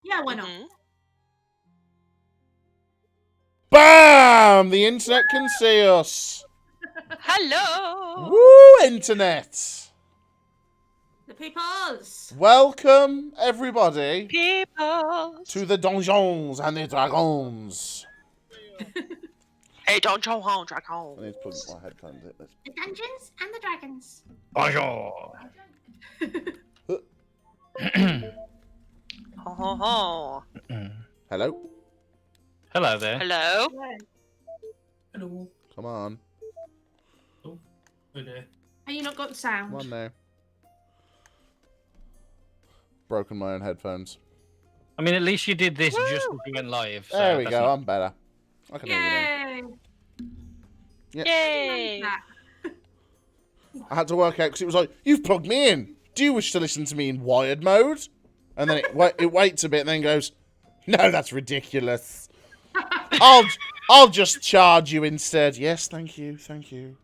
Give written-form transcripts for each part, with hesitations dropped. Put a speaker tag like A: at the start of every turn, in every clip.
A: Yeah, why not?
B: BAM! The internet can see us.
C: Hello.
B: Woo, internet.
A: The peoples.
B: Welcome, everybody,
C: People.
B: to the Donjons and the Dragons.
C: Hey, don't go home, drag home.
B: I need to plug my headphones in.
A: The Dungeons and the Dragons.
D: Bonjour.
C: Ho ho ho.
B: Hello?
D: Hello there.
C: Hello.
E: Hello.
B: Come on.
E: Oh dear.
A: And you not got the sound.
B: Come on now. Broken my own headphones.
D: I mean, at least you did this just as you went live. So
B: There we
D: that's
B: go,
D: not-
B: I'm better. I can hear you now.
A: Yay!
C: Yay.
B: I had to work out because it was like, you've plugged me in. Do you wish to listen to me in wired mode? And then it waits a bit and then goes, no, that's ridiculous. I'll just charge you instead. Yes, thank you, thank you.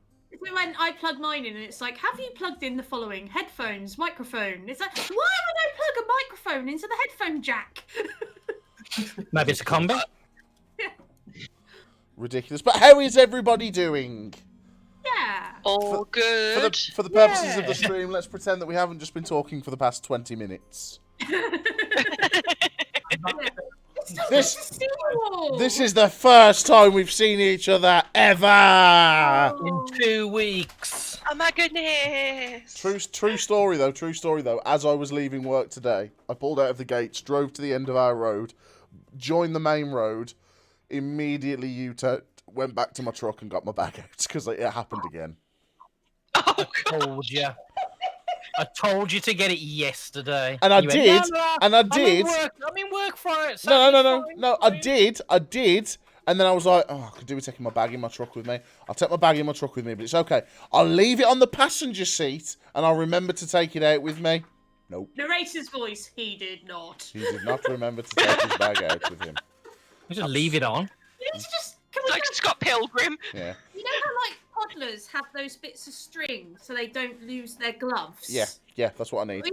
A: So when I plug mine in and it's like, have you plugged in the following? Headphones, microphone. It's like, why would I plug a microphone into the headphone jack?
D: Maybe it's a combat.
B: Ridiculous. But how is everybody doing?
A: Yeah.
C: All good.
B: For the purposes of the stream, let's pretend that we haven't just been talking for the past 20 minutes. This is the first time we've seen each other ever.
D: In 2 weeks.
C: Oh my goodness.
B: True story though. As I was leaving work today, I pulled out of the gates, drove to the end of our road, joined the main road, immediately U-turned, went back to my truck and got my bag out because it happened again.
C: Oh god.
D: Told you. I told you to get it yesterday.
B: And I
D: You went,
B: did.
D: "No,
B: And I
D: I'm
B: did.
D: in work for it.
B: No. I did. And then I was like, oh, I could do with taking my bag in my truck with me. I'll take my bag in my truck with me, but it's okay. I'll leave it on the passenger seat, and I'll remember to take it out with me. Nope.
A: Narrator's voice, he did not.
B: He did not remember to take his bag out with him.
D: You just leave it on.
A: It's just, can we
C: Like
A: just,
C: Scott Pilgrim.
B: Yeah.
A: you know how like toddlers have those bits of string so they don't lose their gloves?
B: Yeah, that's what I need.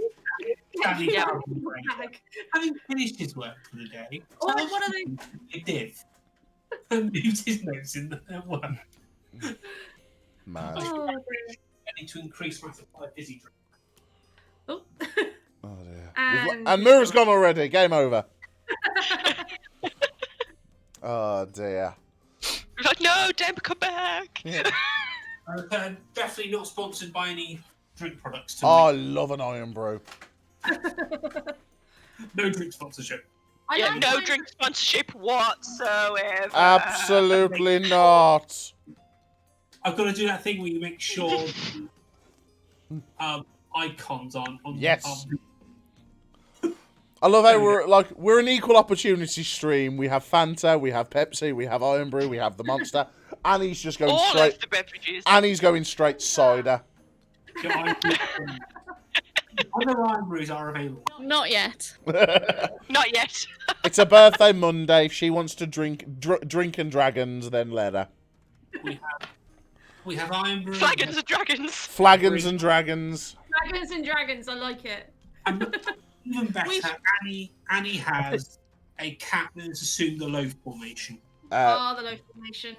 E: Danny
A: Yeah.
E: Gallagher. Having finished his work for the day,
A: Oh,
E: tell us
A: what are they?
E: he did. And leaves his notes in the one.
B: Man.
A: Oh, dear.
E: I need to increase my supply of fizzy drink.
A: Oh.
B: Oh dear.
A: And-
B: And Mura's gone already. Game over. Oh dear.
C: We're like, no, don't come back.
B: Yeah.
E: Definitely not sponsored by any drink products.
B: Oh, I love an iron brew.
E: No drink sponsorship.
A: I
C: Yeah,
A: like
C: no
A: mine-
C: drink sponsorship whatsoever.
B: Absolutely not.
E: I've got to do that thing where you make sure icons on
B: Yes. I love how we're an equal opportunity stream. We have Fanta, we have Pepsi, we have Iron Brew, we have the Monster. Annie's just going
C: All
B: straight.
C: of the beverages.
B: Annie's going straight cider.
E: Other iron brews are available.
F: Not yet.
C: Not yet.
B: It's a birthday Monday. If she wants to drink and dragons, then let her.
E: We have iron brew.
C: Flagons and dragons.
B: Flagons and dragons.
A: Dragons and dragons, I like it.
E: And even better,
A: We-
E: Annie has a cat that has assumed the loaf formation.
A: Oh, the loaf formation.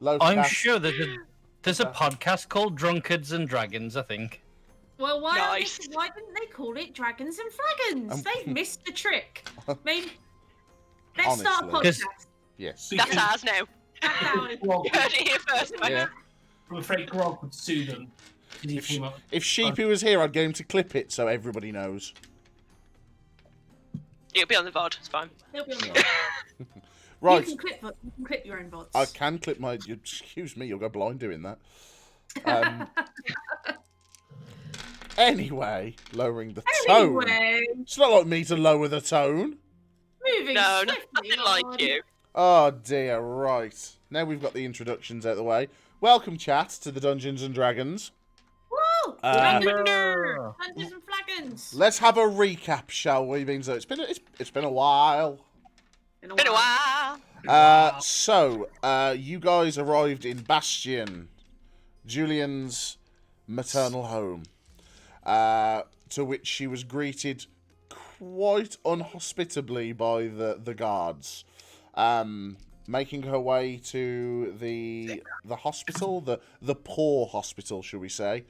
B: Loaf
D: I'm
B: cat.
D: sure that there's a podcast called Drunkards and Dragons, I think.
A: Well, why
C: Nice.
A: didn't they call it Dragons and Flagons? They've missed the trick. Maybe. Let's start a
B: Honestly.
A: podcast.
B: Yes.
C: That's ours now.
A: That's ours.
E: Grog,
C: You heard it here first, man.
B: Yeah.
E: I'm afraid Grog would sue them. Because he came up.
B: If Sheepy was here, I'd get him to clip it so everybody knows.
C: It'll be on the VOD, it's fine.
A: They'll be on the
B: Right.
A: You can clip your own bots.
B: I can clip my. Excuse me, you'll go blind doing that. Anyway, lowering the tone.
A: Anyway,
B: It's not like me to lower the tone.
A: moving
C: No,
A: swiftly
C: nothing
A: on.
C: like you.
B: Oh dear, right. Now we've got the introductions out of the way. Welcome, chat, to the Dungeons and Dragons.
A: Woo! Dungeons and Flagons.
B: Let's have a recap, shall we? Being so it's been a while.
A: Been
C: Been a while.
B: So you guys arrived in Bastion, Julyan's maternal home, to which she was greeted quite unhospitably by the guards, making her way to the hospital, the poor hospital, shall we say.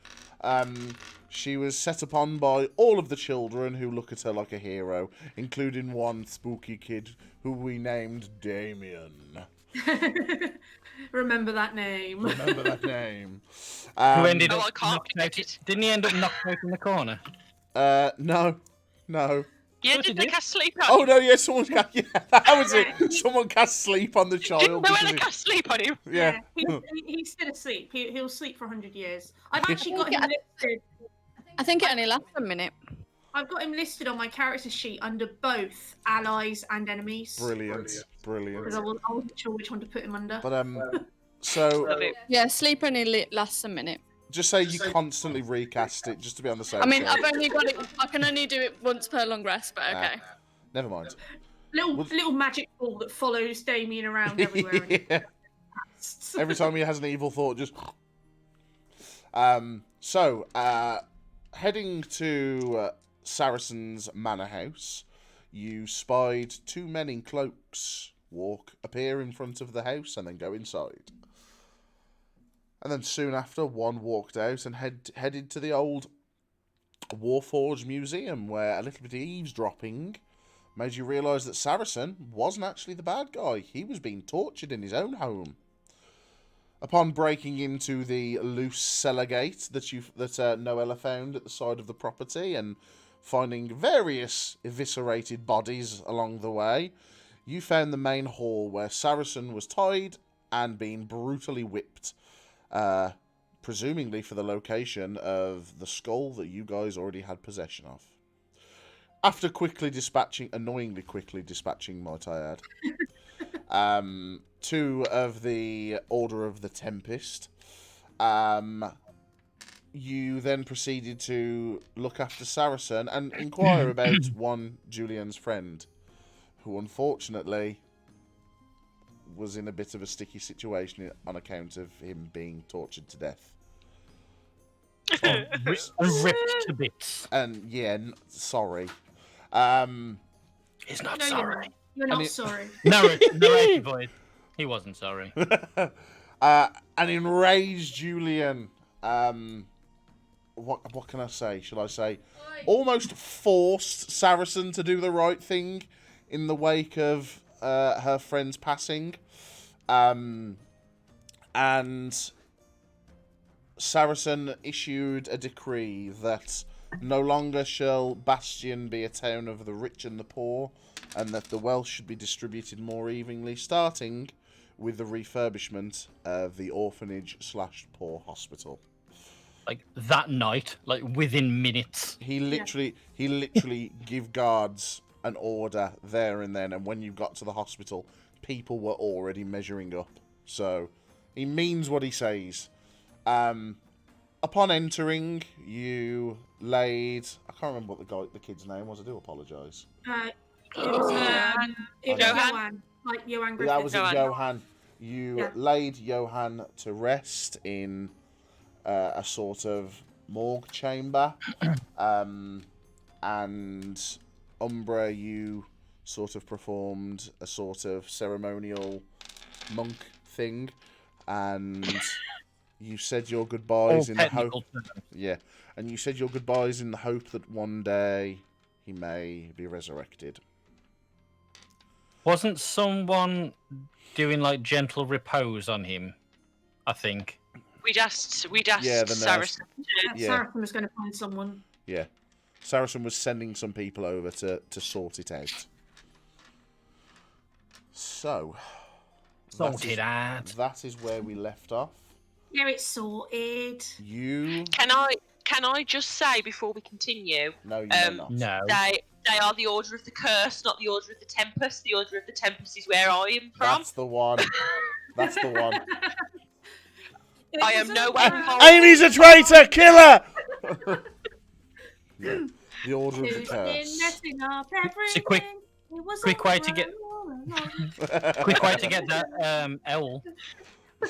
B: She was set upon by all of the children who look at her like a hero, including one spooky kid who we named Damien.
A: Remember that name.
B: Remember that name.
D: Who ended
C: Oh,
D: up
C: I can't
D: knocked out?
C: forget it.
D: Didn't he end up knocked out in the corner?
B: No.
C: Yeah,
D: What
C: did
D: did
C: they
D: you?
C: cast sleep on
B: Oh
C: him?
B: no, yeah, someone cast, yeah, that was it. Someone cast sleep on the child.
C: Didn't
B: because
C: Noella
B: he-
C: cast sleep on him?
B: Yeah.
A: He's still asleep. He'll sleep for 100 years. I've actually got him listed.
F: I think it only lasts a minute.
A: I've got him listed on my character sheet under both allies and enemies.
B: Brilliant.
A: Because I wasn't sure which one to put him under.
B: But so
C: Love it.
F: Yeah, sleep only lasts a minute.
B: just say you constantly recast it just to be on the safe
F: I mean,
B: side.
F: I've only got it. I can only do it once per long rest, but okay.
B: Never mind.
A: Little magic ball that follows Damien around everywhere.
B: Yeah. Every time he has an evil thought, just. Heading to Saracen's manor house, you spied two men in cloaks appear in front of the house and then go inside. And then soon after, one walked out and headed to the old Warforged Museum, where a little bit of eavesdropping made you realise that Saracen wasn't actually the bad guy. He was being tortured in his own home. Upon breaking into the loose cellar gate that Noella found at the side of the property and finding various eviscerated bodies along the way, you found the main hall where Saracen was tied and being brutally whipped, presumably for the location of the skull that you guys already had possession of. After annoyingly quickly dispatching, might I add, two of the Order of the Tempest, you then proceeded to look after Saracen and inquire about one Julyan's friend, who unfortunately was in a bit of a sticky situation on account of him being tortured to death.
D: Ripped to bits.
B: And yeah, sorry.
D: He's not
A: No,
D: sorry.
A: you're not
B: And it-
A: sorry.
D: Narrated voice. He wasn't sorry.
B: An enraged Julyan, what can I say? Shall I say, almost forced Saracen to do the right thing in the wake of her friend's passing, and Saracen issued a decree that no longer shall Bastion be a town of the rich and the poor, and that the wealth should be distributed more evenly, starting with the refurbishment of the orphanage/poor hospital.
D: Like that night, like within minutes.
B: He literally give guards an order there and then, and when you got to the hospital, people were already measuring up. So he means what he says. Upon entering, you laid. I can't remember what the kid's name was. I do apologise.
A: It was
C: Johan.
A: Like Johan Griffith.
B: That was it,
C: Johan.
B: Johan. You laid Johan to rest in a sort of morgue chamber, and Umbraa, you sort of performed a sort of ceremonial monk thing, and you said your goodbyes in the hope. Yeah, and you said your goodbyes in the hope that one day he may be resurrected.
D: Wasn't someone doing like gentle repose on him? I think.
C: We'd asked
B: Yeah, the nurse.
C: Saracen.
B: Yeah.
A: Saracen was going to find someone.
B: Yeah, Saracen was sending some people over to sort it out. So,
D: Sorted out.
B: that is where we left off.
A: Yeah, it's sorted.
B: You
C: Can I just say before we continue?
B: no, you may
C: Um,
B: not.
D: No.
C: They are the Order of the Curse, not the Order of the Tempest. The Order of the Tempest is where I am from.
B: That's the one. That's the one.
C: I am no way
A: way
C: involved.
B: Amy's a traitor! Kill her! Yeah, the Order of the Curse.
A: Messing up
D: It's a quick way to get- Quick way to get that L.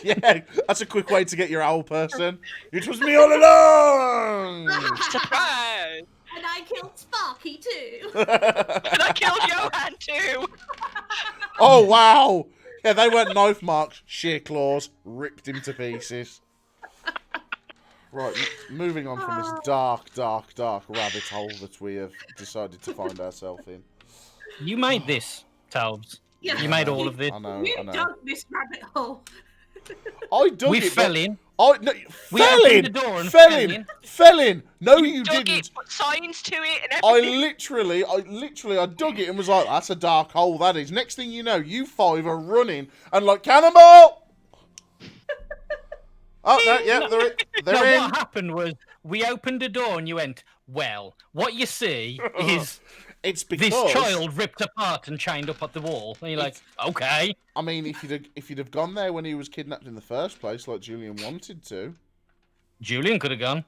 B: Yeah, that's a quick way to get your owl person. It was me all along!
C: Surprise!
A: And I killed Sparky too.
C: And I killed Johan too.
B: Oh, wow. Yeah, they weren't knife marks, sheer claws, ripped him to pieces. Right, moving on from this dark rabbit hole that we have decided to find ourselves in.
D: You made this, Talbs.
A: Yeah.
D: You made all of this.
B: I know,
A: You
B: I know.
A: dug this rabbit hole.
B: I dug
D: We
B: it.
D: fell in.
B: I no,
D: We
B: fell
D: opened
B: in.
D: the door and
B: Fell
D: fell
B: in.
D: in.
B: Fell in. No, you
C: Dug
B: didn't.
C: it, put signs to it and
B: I
C: everything.
B: literally dug it and was like, that's a dark hole, that is. Next thing you know, you five are running and like, cannonball! Oh, no, yeah, they're
D: No,
B: in.
D: what happened was we opened the door and you went, well, what you see is
B: It's because
D: this child ripped apart and chained up at the wall. And you're like, okay.
B: I mean, if you'd have gone there when he was kidnapped in the first place, like Julyan wanted to.
D: Julyan could have gone.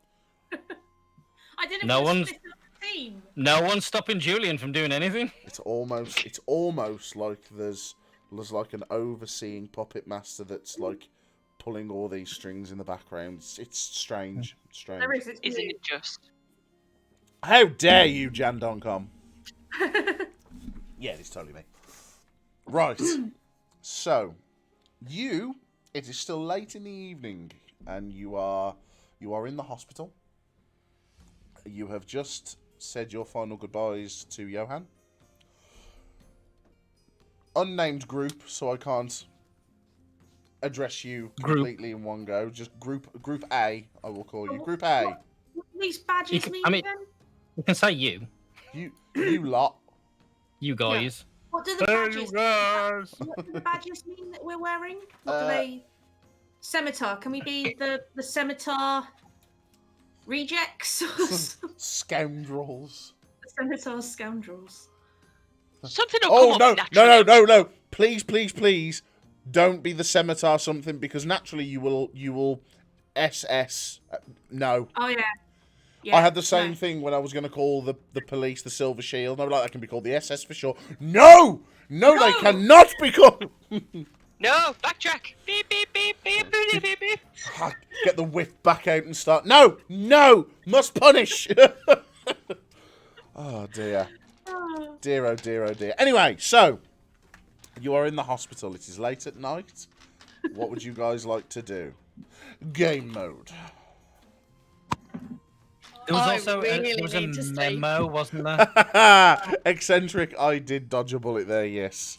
A: I didn't
D: No
A: put
D: one's-
A: this on the team.
D: No one's stopping Julyan from doing anything.
B: It's almost like there's like an overseeing puppet master that's like pulling all these strings in the background. It's strange. Strange.
A: There is. It's
C: Isn't it just?
B: How dare you, JanDonCom? Yeah, it's totally me. Right. So, it is still late in the evening, and you are in the hospital. You have just said your final goodbyes to Johan. Unnamed group, so I can't address you completely in one go. Just group A, I will call you. Group A.
A: What do these badges
D: can-
A: mean
D: I mean-
A: again?
D: You can say you.
B: You lot.
D: You guys.
A: What do the badges?
B: guys.
A: What do the badges mean that we're wearing? What do
B: Uh,
A: they? Scimitar. Can we be the scimitar rejects?
B: Scoundrels.
A: The scimitar scoundrels.
C: Something will
B: Oh,
C: come
B: no,
C: up naturally.
B: no. Please. Don't be the scimitar something, because naturally you will SS. No.
A: Oh yeah. Yeah,
B: I had the same
A: no.
B: thing when I was going to call the police the Silver Shield. And I was like, that can be called the SS for sure. No, they cannot be called.
C: No, backtrack. Beep, beep, beep, beep, beep, beep, beep.
B: Get the whip back out and start. No, must punish. Oh dear.
A: Oh.
B: Dear, oh dear, oh dear. Anyway, so you are in the hospital. It is late at night. What would you guys like to do? Game mode.
D: There was
F: I
D: also
F: really
D: there was a
F: need to sleep.
D: memo, wasn't there?
B: Eccentric, I did dodge a bullet there, yes.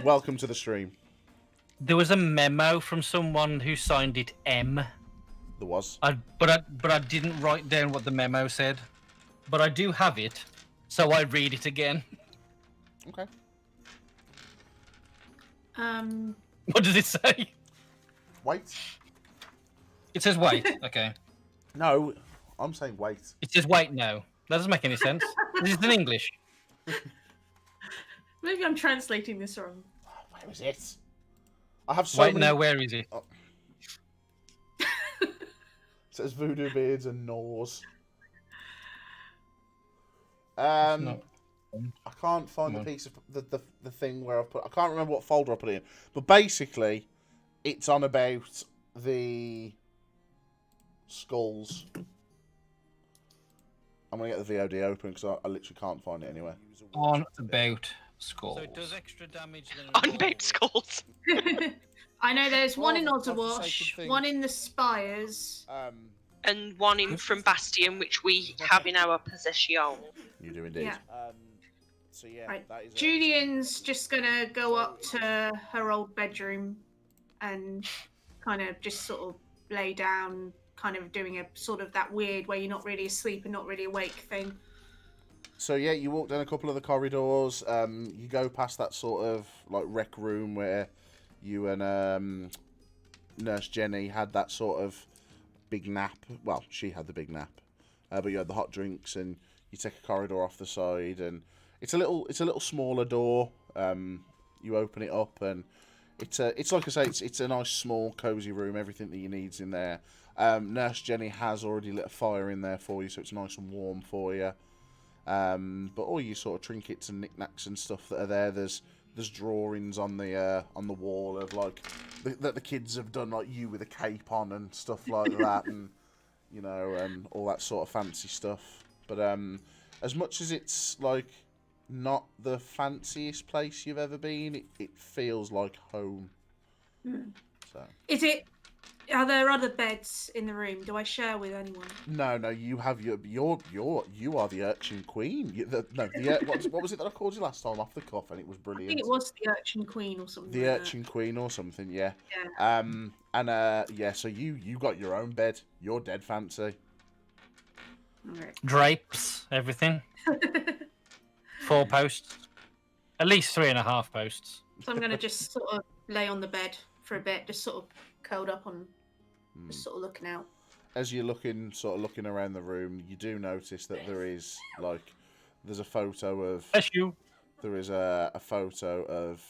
B: Welcome to the stream.
D: There was a memo from someone who signed it M.
B: There was.
D: But I didn't write down what the memo said. But I do have it, so I read it again.
B: Okay.
D: What does it say?
B: Wait.
D: It says wait. Okay.
B: No, I'm saying wait.
D: It says wait now. That doesn't make any sense. This is in English.
A: Maybe I'm translating this wrong.
B: Where is it? I have so
D: Wait
B: many...
D: now, where is it?
B: It says VoodooBeards and Gnaws.
D: not-
B: I can't find the piece of the thing where I put. I can't remember what folder I put it in. But basically, it's on about the skulls. I'm gonna get the VOD open because I literally can't find it anywhere.
D: On about skulls.
B: So it does
D: extra damage than
C: On baked skulls.
A: I know there's one in
B: Well, for the sake of
A: Otterwash,
B: things-
A: one in the Spires.
C: And one in from Bastion, which we have in our possession.
B: You do indeed.
A: Yeah.
B: So yeah,
A: Right.
B: that is it.
A: Julian's just gonna go up to her old bedroom and kind of just sort of lay down, kind of doing a sort of that weird where you're not really asleep and not really awake thing.
B: So yeah, you walk down a couple of the corridors. You go past that sort of like rec room where you and Nurse Jenny had that sort of big nap. Well, she had the big nap, but you had the hot drinks, and you take a corridor off the side, and it's a little smaller door. You open it up, and it's like I say, it's a nice small cozy room. Everything that you need's in there. Nurse Jenny has already lit a fire in there for you, so it's nice and warm for you. But all your sort of trinkets and knickknacks and stuff that are there, there's drawings on the wall of like that the kids have done, like you with a cape on and stuff like that, and you know, and all that sort of fancy stuff. But as much as it's like not the fanciest place you've ever been, it feels like home. So
A: Is it? Are there other beds in the room? Do I share with anyone?
B: no, you have you are the urchin queen. What was it that I called you last time off the cuff, and it was
A: I
B: brilliant.
A: think it was the Urchin Queen or something.
B: The
A: like
B: urchin queen or something, yeah.
A: Yeah.
B: Yeah. So you got your own bed. You're dead fancy.
A: Okay.
D: Drapes, everything. 4 posts. At least 3.5 posts.
A: So I'm gonna just sort of lay on the bed for a bit, just sort of curled up on, just sort of looking out.
B: As you're looking around the room, you do notice that there's a photo of.
D: Bless you.
B: There is a photo of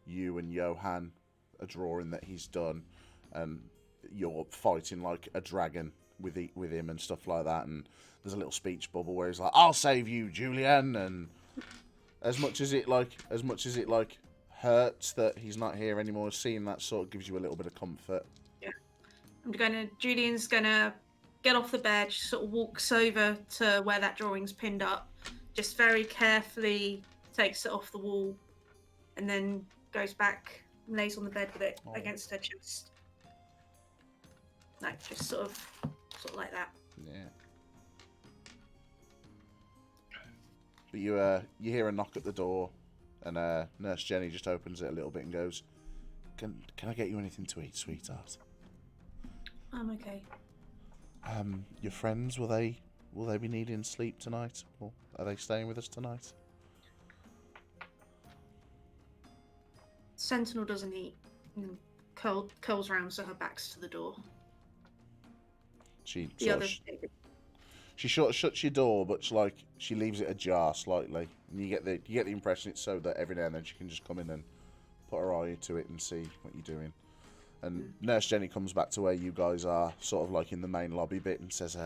B: you and Johan, a drawing that he's done, and you're fighting like a dragon with him and stuff like that. And there's a little speech bubble where he's like, "I'll save you, Julyan." And as much as it hurts that he's not here anymore, seeing that sort of gives you a little bit of comfort.
A: Yeah. Julian's gonna get off the bed, she sort of walks over to where that drawing's pinned up, just very carefully takes it off the wall, and then goes back and lays on the bed with it against her chest. Like, just sort of like that.
B: Yeah. But you hear a knock at the door, and Nurse Jenny just opens it a little bit and goes, "Can I get you anything to eat, sweetheart?"
A: I'm okay.
B: Your friends, will they be needing sleep tonight, or are they staying with us tonight?
A: Sentinel doesn't eat. And curls round so her back's to the door.
B: She sort of shuts your door, but she leaves it ajar slightly, and you get the impression it's so that every now and then she can just come in and put her eye to it and see what you're doing. And Nurse Jenny comes back to where you guys are, sort of like in the main lobby bit, and says,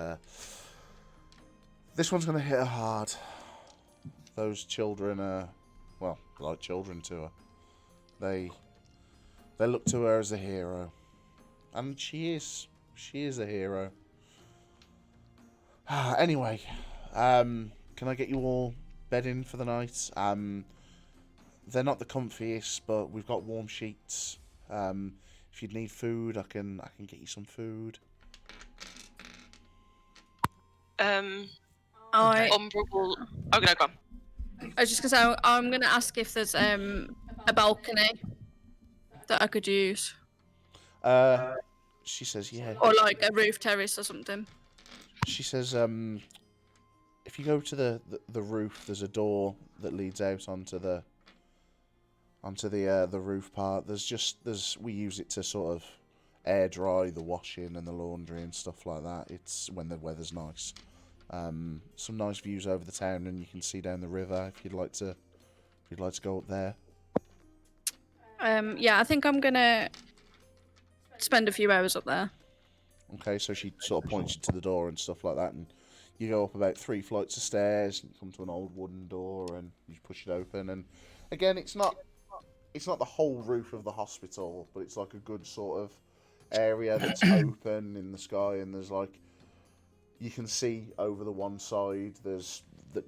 B: "This one's going to hit her hard. Those children are, well, like children to her. They look to her as a hero, and she is a hero. Anyway, can I get you all bedding for the night? They're not the comfiest, but we've got warm sheets. If you'd need food, I can get you some food."
C: Umbraa will. Oh, no, go on.
F: I was just gonna say, I'm gonna ask if there's a balcony that I could use,
B: She says, "Yeah."
F: or like a roof terrace or something.
B: She says, "If you go to the roof, there's a door that leads out onto the roof part. We use it to sort of air dry the washing and the laundry and stuff like that. It's when the weather's nice. Some nice views over the town, and you can see down the river if you'd like to go up there."
F: Yeah, I think I'm gonna spend a few hours up there.
B: Okay, so she sort of points you to the door and stuff like that, and you go up about 3 flights of stairs and you come to an old wooden door, and you push it open, and again, it's not the whole roof of the hospital, but it's like a good sort of area that's open in the sky, and there's like, you can see over the one side, there's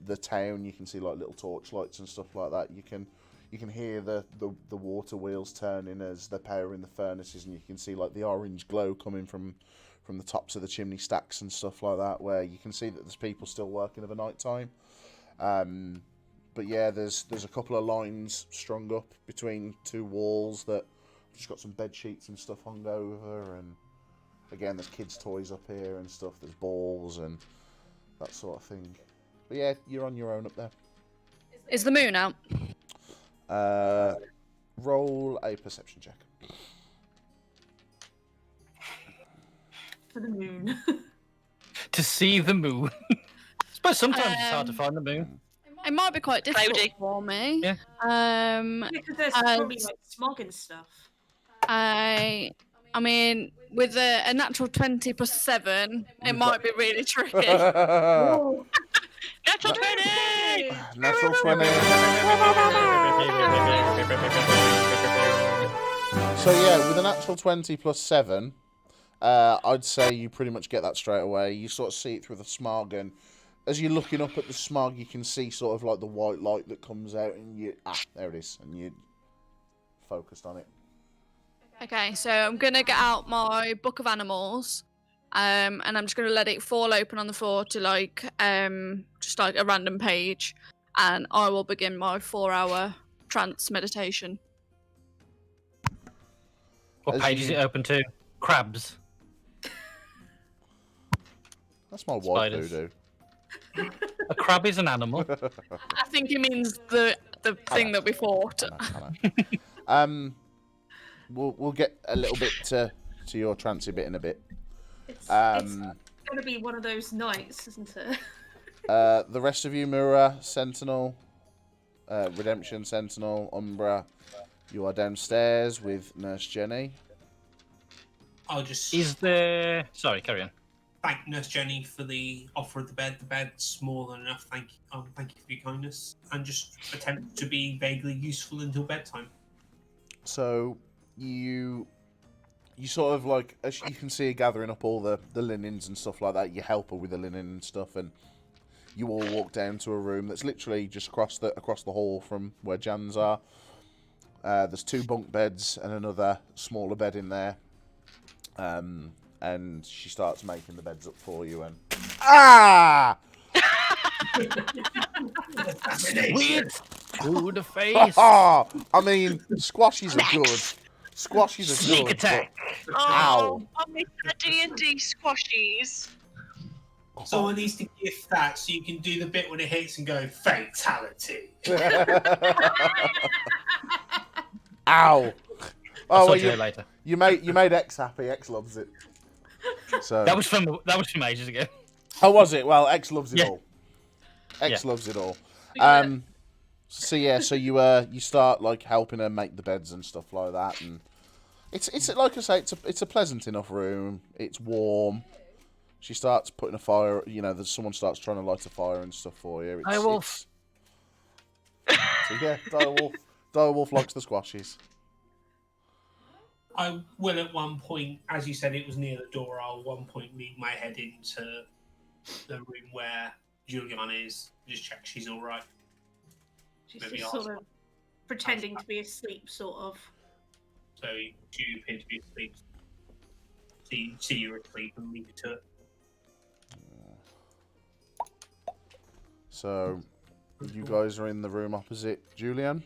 B: the town, you can see like little torchlights and stuff like that. You can hear the water wheels turning as they're powering the furnaces, and you can see like the orange glow coming from the tops of the chimney stacks and stuff like that, where you can see that there's people still working of a night time. But yeah, there's a couple of lines strung up between 2 walls that just got some bed sheets and stuff hung over, and again, there's kids' toys up here and stuff. There's balls and that sort of thing. But yeah, you're on your own up there.
F: Is the moon out?
B: Roll a perception check.
A: For the moon.
D: To see the moon. I suppose sometimes it's hard to find the moon.
F: It might be quite difficult
C: Cloudy.
F: for me.
D: Yeah.
A: Because there's probably like smog and stuff.
F: I mean, with a natural 20 plus 7, it might be really tricky.
C: Natural 20!
B: Natural 20. So yeah, with a natural 20 plus 7, I'd say you pretty much get that straight away. You sort of see it through the smog, and as you're looking up at the smog, you can see sort of like the white light that comes out, and there it is, and you focused on it.
F: Okay, so I'm gonna get out my book of animals, and I'm just gonna let it fall open on the floor to just like a random page, and I will begin my 4-hour trance meditation.
D: What
B: As
D: page is
B: you-
D: it open to? Crabs.
B: That's my wife,
D: Spiders.
B: Voodoo.
D: A crab is an animal.
F: I think it means the thing that we fought.
B: I know. We'll get a little bit to your trancy bit in a bit.
A: It's going to be one of those nights, isn't it?
B: The rest of you, Mura, Sentinel, Redemption, Sentinel, Umbraa, you are downstairs with Nurse Jenny.
E: I'll just
D: Is there... Sorry, carry on.
E: thank Nurse Jenny for the offer of the bed. The bed's more than enough. Thank you for your kindness, and just attempt to be vaguely useful until bedtime.
B: So you sort of like, as you can see her gathering up all the linens and stuff like that. You help her with the linen and stuff, and you all walk down to a room that's literally just across the hall from where Jan's are. There's 2 bunk beds and another smaller bed in there. And she starts making the beds up for you, and
D: Weird. To the face.
B: I mean, squashies are good. Squashies are
D: Sneak
B: good.
D: attack.
B: Ow.
C: I miss the D&D squashies.
E: Someone needs to gift that so you can do the bit when it hits and go fatality.
B: Ow.
D: I'll
B: Oh, well,
D: sort you out later.
B: you made X happy. X loves it. So
D: That was from ages ago.
B: oh, was it? Well, X loves it
D: Yeah.
B: all. X loves it all.
A: Yeah.
B: So yeah, so you start like helping her make the beds and stuff like that, and it's like I say, it's a pleasant enough room. It's warm. She starts putting a fire. You know, someone starts trying to light a fire and stuff for you.
D: Direwolf.
B: So yeah, Direwolf likes the squashies.
E: I will at one point, as you said, it was near the door. I'll at one point lead my head into the room where Julyan is. Just check she's all right.
A: She's
E: Maybe
A: just
E: ask
A: sort of pretending to be asleep, sort of.
E: So you appear to be asleep. See you're asleep and leave it to it.
B: So you guys are in the room opposite Julyan.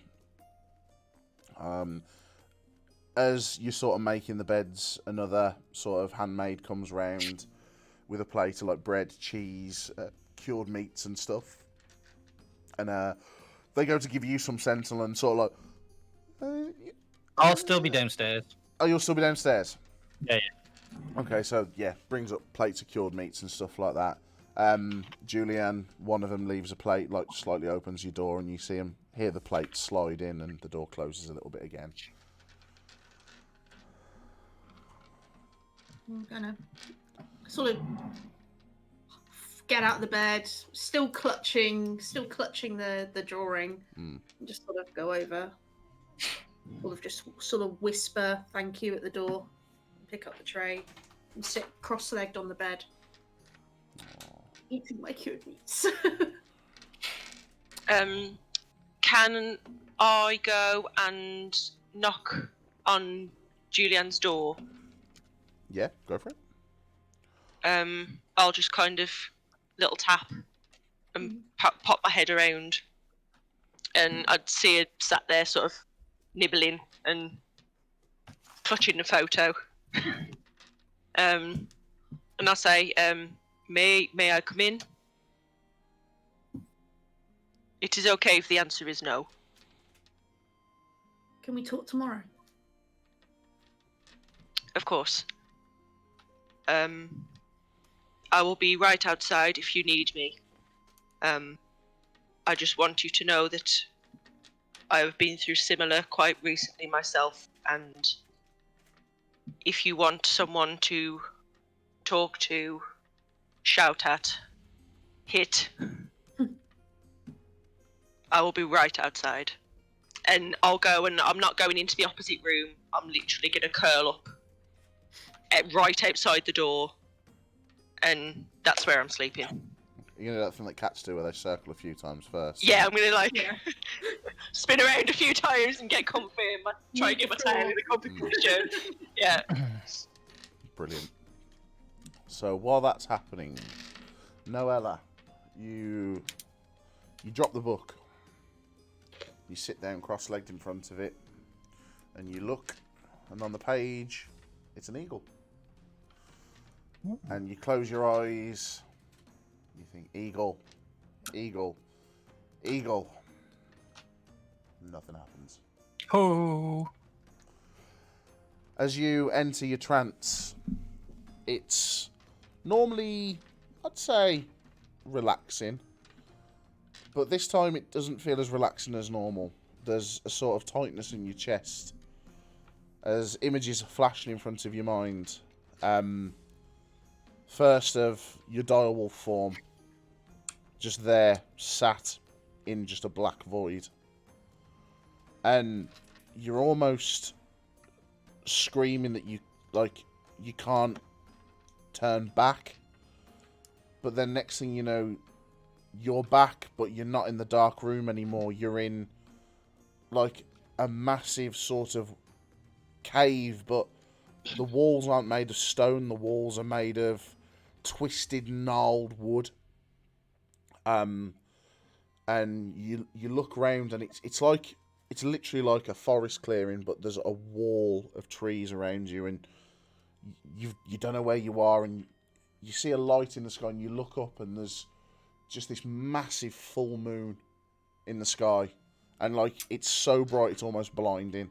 B: As you're sort of making the beds, another sort of handmaid comes round with a plate of like bread, cheese, cured meats and stuff. And they go to give you some Sentinel and sort of like...
D: I'll still be downstairs.
B: Oh, you'll still be downstairs?
D: Yeah.
B: Okay, so yeah, brings up plates of cured meats and stuff like that. Julyan, one of them leaves a plate, like slightly opens your door, and you see him hear the plate slide in, and the door closes a little bit again.
A: I'm gonna sort of get out of the bed, still clutching the drawing, and just sort of go over, sort of whisper thank you at the door, pick up the tray, and sit cross-legged on the bed, eating my cured meats.
C: Can I go and knock on Julyan's door?
B: Yeah, go for it.
C: I'll just kind of little tap and pop my head around, and I'd see her sat there sort of nibbling and clutching the photo. And I say, may I come in? It is okay if the answer is no.
A: Can we talk tomorrow?
C: Of course. I will be right outside if you need me. I just want you to know that I have been through similar quite recently myself, and if you want someone to talk to, shout at, hit, I will be right outside. And I'll go, and I'm not going into the opposite room. I'm literally going to curl up right outside the door, and that's where I'm sleeping.
B: You know that thing that cats do where they circle a few times first?
C: Yeah, I'm gonna like
A: Yeah.
C: spin around a few times and get comfy and try and get my tail in a comfy position. Yeah.
B: Brilliant. So while that's happening, Noella, you drop the book. You sit down cross-legged in front of it, and you look, and on the page, it's an eagle. And you close your eyes. You think, eagle, eagle, eagle. Nothing happens.
D: Oh.
B: As you enter your trance, it's normally, I'd say, relaxing. But this time it doesn't feel as relaxing as normal. There's a sort of tightness in your chest as images are flashing in front of your mind. First of your direwolf form, just there, sat in just a black void. And you're almost screaming that you can't turn back. But then next thing you know, you're back, but you're not in the dark room anymore. You're in like a massive sort of cave, but the walls aren't made of stone. The walls are made of twisted, gnarled wood. And you look around, and it's literally like a forest clearing, but there's a wall of trees around you, and you don't know where you are, and you see a light in the sky, and you look up, and there's just this massive full moon in the sky, and like it's so bright it's almost blinding.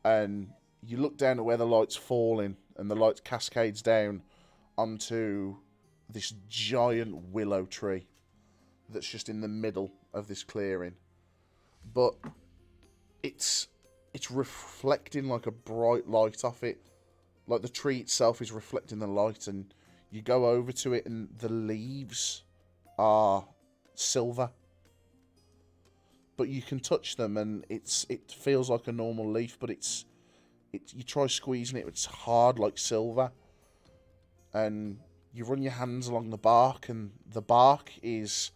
B: And you look down at where the light's falling, and the light cascades down onto this giant willow tree that's just in the middle of this clearing. But it's reflecting like a bright light off it. Like the tree itself is reflecting the light, and you go over to it, and the leaves are silver. But you can touch them, and it feels like a normal leaf, but you try squeezing it, it's hard like silver. And you run your hands along the bark, and the bark it's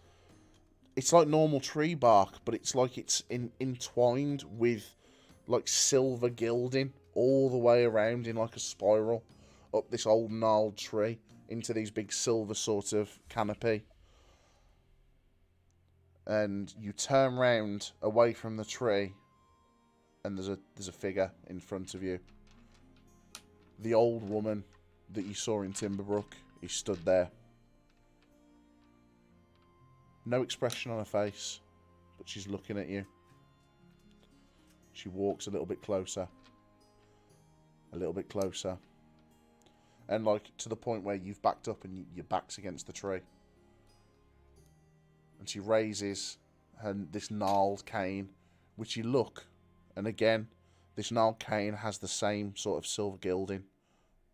B: like normal tree bark, but it's like it's entwined with like silver gilding all the way around in like a spiral up this old gnarled tree into these big silver sort of canopy. And you turn round away from the tree, and there's a figure in front of you. The old woman that you saw in Timberbrook is stood there. No expression on her face, but she's looking at you. She walks a little bit closer. A little bit closer. And like to the point where you've backed up and your back's against the tree. And she raises this gnarled cane, which you look, and again, this gnarled cane has the same sort of silver gilding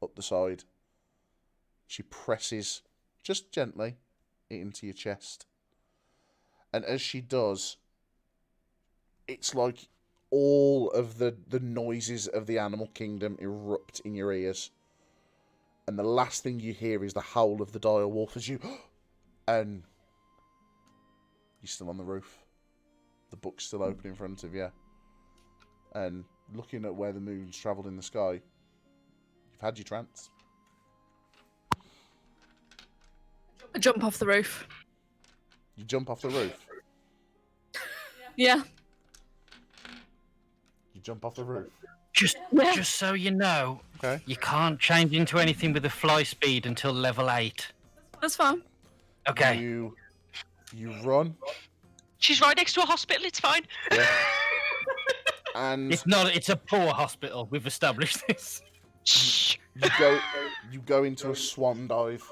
B: up the side. She presses, just gently, it into your chest. And as she does, it's like all of the noises of the animal kingdom erupt in your ears. And the last thing you hear is the howl of the dire wolf as you... And you're still on the roof. The book's still open in front of you. And looking at where the moon's travelled in the sky, you've had your trance.
F: I jump off the roof.
B: You jump off the roof.
F: Yeah.
B: You jump off the roof.
D: Just so you know,
B: Okay.
D: you can't change into anything with a fly speed until level 8.
F: That's fine.
D: Okay.
B: You run.
C: She's right next to a hospital, it's fine.
B: Yeah. And
D: It's a poor hospital. We've established this.
C: Shh.
B: you go into a swan dive.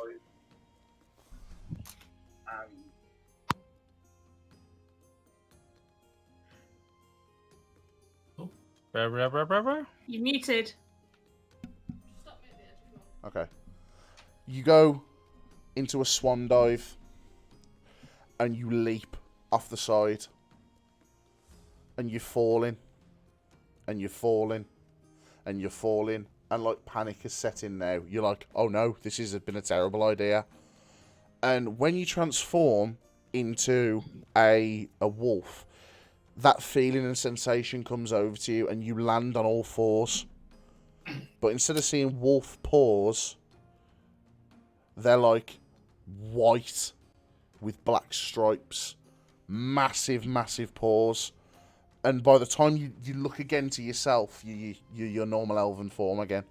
A: You muted.
B: Okay. You go into a swan dive and you leap off the side. And you're falling. And you're falling. And you're falling. and like panic has set in now. You're like, oh no, this has been a terrible idea. And when you transform into a wolf, that feeling and sensation comes over to you, and you land on all fours. But instead of seeing wolf paws, they're like white with black stripes, massive, massive paws. And by the time you look again to yourself, you're your normal elven form again.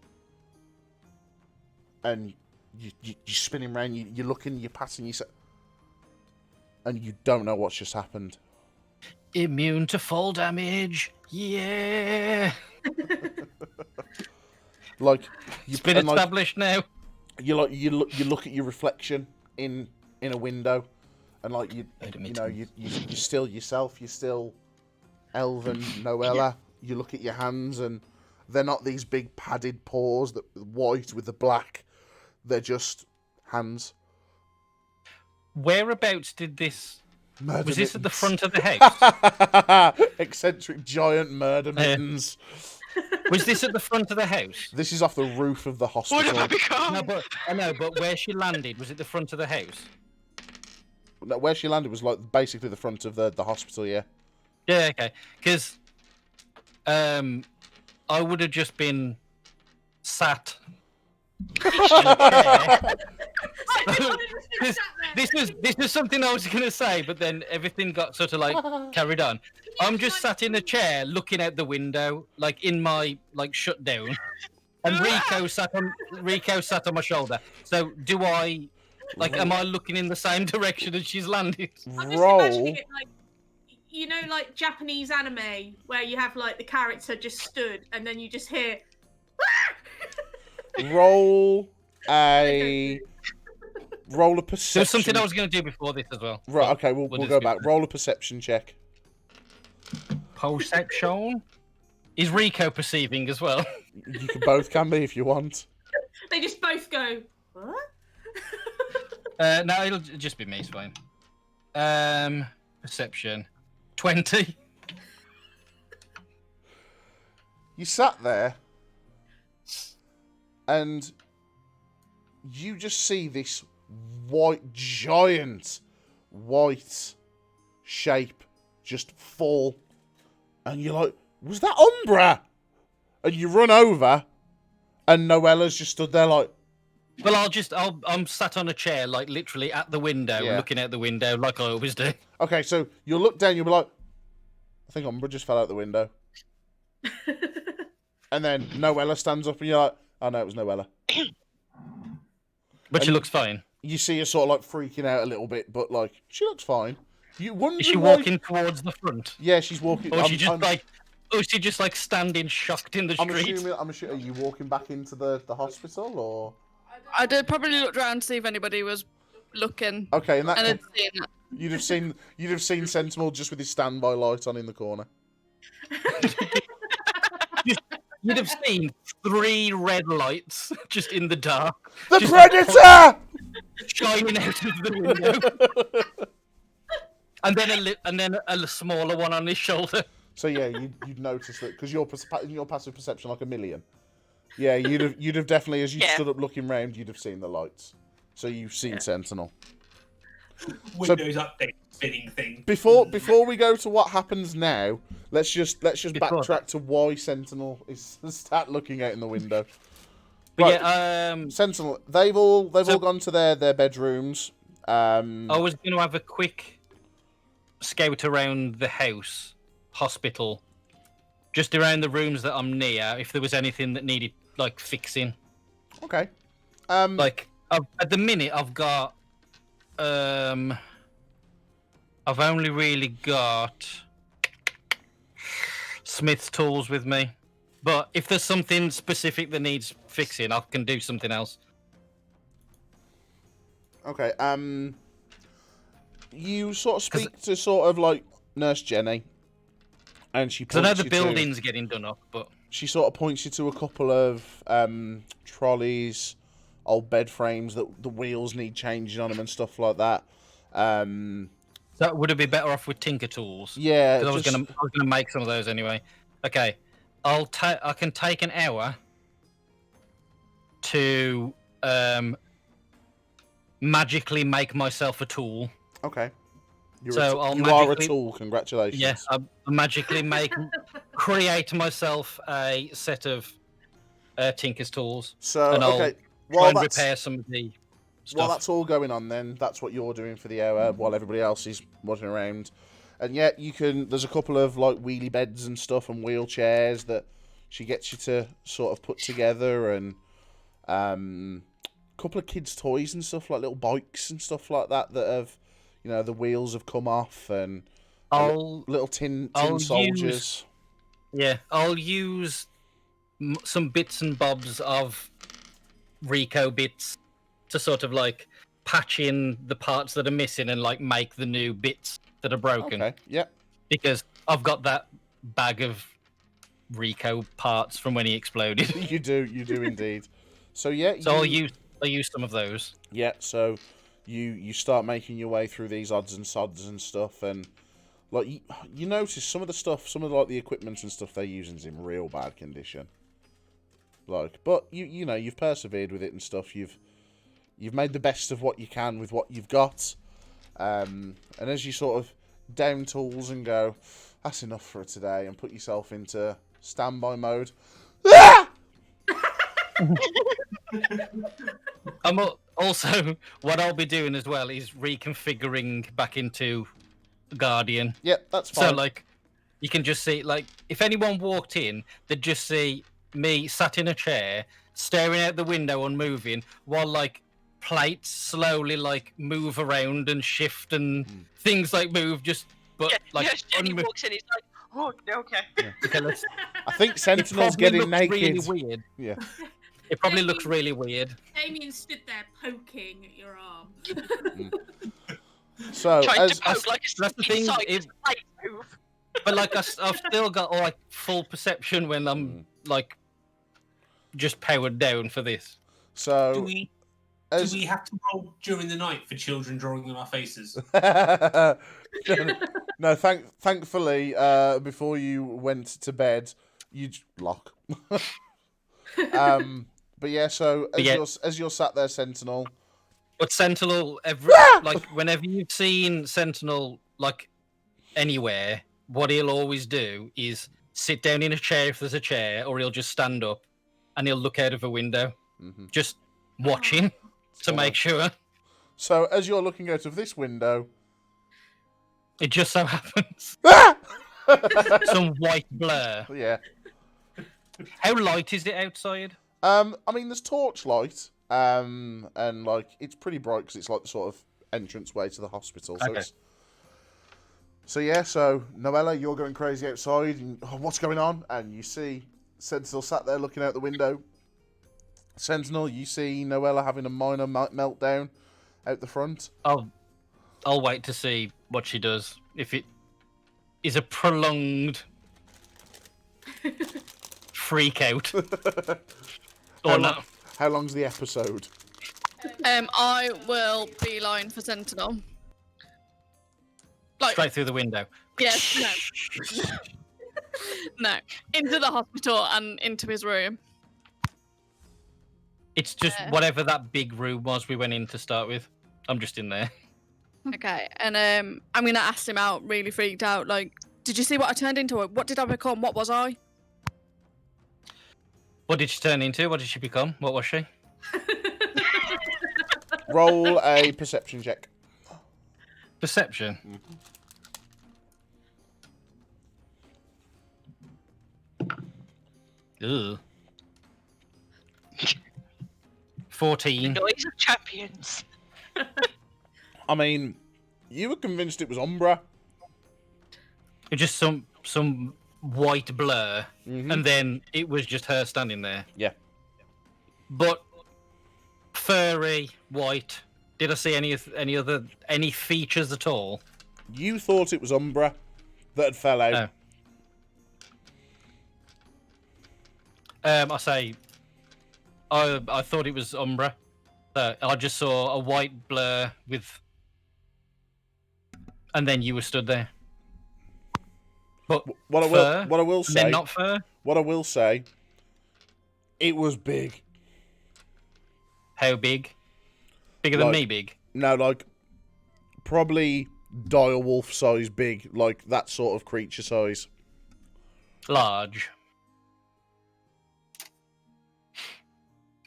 B: And you're spinning around, you're looking, you're passing yourself, and you don't know what's just happened.
D: Immune to fall damage. Yeah.
B: Like
D: It's been established now.
B: You look at your reflection in a window, and like you're still yourself. You're still elven Noella. Yeah. You look at your hands, and they're not these big padded paws that white with the black. They're just hands.
D: Whereabouts did this? Was this at the front of the house?
B: Eccentric giant murder mittens.
D: Was this at the front of the house?
B: This is off the roof of the hospital.
C: What have I become?
D: No, but where she landed, was it the front of the house?
B: No, where she landed was like basically the front of the hospital, yeah.
D: Yeah, okay. Because I would have just been sat in a chair. This was something I was going to say, but then everything got sort of like carried on. I'm just sat in a chair looking out the window, like in my like shutdown, and Rico sat on my shoulder. So do I, like, am I looking in the same direction as she's landed?
A: I'm just imagining it like, you know, like Japanese anime where you have like the character just stood and then you just hear.
B: Roll a perception.
D: There was something I was going to do before this as well.
B: Right, okay, we'll go back. Roll a perception check.
D: Perception? Is Rico perceiving as well?
B: You can be if you want.
A: They just both go, what?
D: No, it'll just be me, it's fine. Perception. 20.
B: You sat there, and you just see this giant white shape just fall, and you're like, was that Umbraa? And you run over, and Noella's just stood there like,
D: well, I'm sat on a chair, like literally at the window, looking out the window like I always do.
B: Okay, so you'll look down, you'll be like, I think Umbraa just fell out the window. And then Noella stands up, and you're like, oh no, it was Noella.
D: But she looks fine.
B: You see her sort of like freaking out a little bit, but like, she looks fine.
D: Is she walking towards the front?
B: Yeah, she's walking.
D: Or is she just like standing shocked in the street?
B: I'm assuming, are you walking back into the hospital, or?
F: I did probably look around to see if anybody was looking.
B: Okay, in that
F: and
B: case, you'd have seen Sentinel just with his standby light on in the corner.
D: You'd have seen 3 red lights just in the dark.
B: The Predator!
D: Shining out of the window. and then a smaller one on his shoulder.
B: So yeah, you'd notice that because your passive perception like a million. Yeah, you'd have definitely, as you stood up looking round, you'd have seen the lights. So you've seen Sentinel.
E: Windows update spinning thing.
B: Before we go to what happens now, let's just backtrack to why Sentinel is start looking out in the window.
D: But
B: right, Sentinel, they've all gone to their bedrooms.
D: I was going to have a quick scout around the house, hospital, just around the rooms that I'm near, if there was anything that needed like fixing.
B: Okay.
D: Like at the minute, I've got. I've only really got Smith's tools with me, but if there's something specific that needs fixing, I can do something else.
B: Okay. You sort of speak to sort of like Nurse Jenny, and she.
D: I know the building's getting done up, but
B: she sort of points you to a couple of trolleys, old bed frames that the wheels need changing on them and stuff like that.
D: So would it be better off with Tinker tools?
B: Yeah,
D: I was gonna make some of those anyway. Okay, I can take an hour to magically make myself a tool.
B: Okay.
D: So I'll
B: you are a
D: magically-
B: tool. Congratulations.
D: Yeah, I magically create myself a set of Tinker's tools,
B: So
D: and I'll
B: okay,
D: try
B: while
D: and
B: that's
D: repair some of the
B: while
D: stuff.
B: that's all going on, then that's what you're doing for the hour while everybody else is wandering around. And yet you can. There's a couple of like wheelie beds and stuff and wheelchairs that she gets you to sort of put together, and a couple of kids' toys and stuff like little bikes and stuff like that that have, you know, the wheels have come off, and little tin soldiers.
D: I'll use some bits and bobs of Rico bits to sort of like patch in the parts that are missing and like make the new bits that are broken.
B: Okay. Yep.
D: Because I've got that bag of Rico parts from when he exploded.
B: You do indeed. So yeah.
D: So I'll use some of those.
B: Yeah. So you start making your way through these odds and sods and stuff, and like you notice some of the stuff, some of like the equipment and stuff they're using is in real bad condition. Like, but you know you've persevered with it and stuff. You've made the best of what you can with what you've got, and as you sort of down tools and go, that's enough for today, and put yourself into standby mode. Ah!
D: Also, what I'll be doing as well is reconfiguring back into Guardian.
B: Yep, that's fine.
D: So, like, you can just see, like, if anyone walked in, they'd just see me sat in a chair, staring out the window and moving, while, like, plates slowly, like, move around and shift and things, like, move just, but, like...
C: Yes, Jenny walks in, he's like, oh, okay.
B: Yeah.
D: Okay, let's...
B: I think
D: It
B: Sentinel's
D: probably
B: getting
D: looks
B: naked.
D: really weird.
B: Yeah.
D: It probably looks really weird.
A: Damien stood there poking at your arm.
B: So,
C: Trying
B: as
C: to poke like a
D: that's the thing,
C: inside
D: if-
C: his plate move.
D: But, like, I've still got, like, full perception when I'm, like, just powered down for this.
B: so
E: Do we have to roll during the night for children drawing on our faces?
B: no, thankfully, before you went to bed, you'd lock. But yeah, so as you're sat there, Sentinel.
D: But Sentinel, like, whenever you've seen Sentinel, like, anywhere, what he'll always do is sit down in a chair if there's a chair, or he'll just stand up and he'll look out of a window, just watching to make sure.
B: So as you're looking out of this window,
D: it just so happens some white blur.
B: Yeah.
D: How light is it outside?
B: I mean, there's torchlight, and like it's pretty bright because it's like the sort of entrance way to the hospital. So
D: Okay.
B: So Noella, you're going crazy outside, and what's going on? And you see Sentinel sat there looking out the window. Sentinel, you see Noella having a minor meltdown out the front.
D: I'll wait to see what she does. If it is a prolonged freak out or not.
B: How long's the episode?
F: I will beeline for Sentinel. Like,
D: Straight through the window.
F: yes, no. No. Into the hospital and into his room.
D: It's just whatever that big room was we went in to start with. I'm just in there.
F: Okay, and I'm gonna ask him out, really freaked out. Like, did you see what I turned into? What did I become? What was I?
D: What did she turn into? What did she become? What was she?
B: Roll a perception check.
D: Perception. Ugh. 14.
C: Noise of champions.
B: I mean, you were convinced it was Umbraa.
D: It's just some white blur, and then it was just her standing there.
B: Yeah.
D: But furry, white. Did I see any features at all?
B: You thought it was Umbraa that had fell out.
D: I say, I thought it was Umbraa. I just saw a white blur with, and then you were stood there. But
B: What I will
D: then
B: say,
D: not fur.
B: what I will say, it was big.
D: How big? Bigger than
B: Like-
D: me big?
B: No, like, probably dire wolf size big, like that sort of creature size.
D: Large.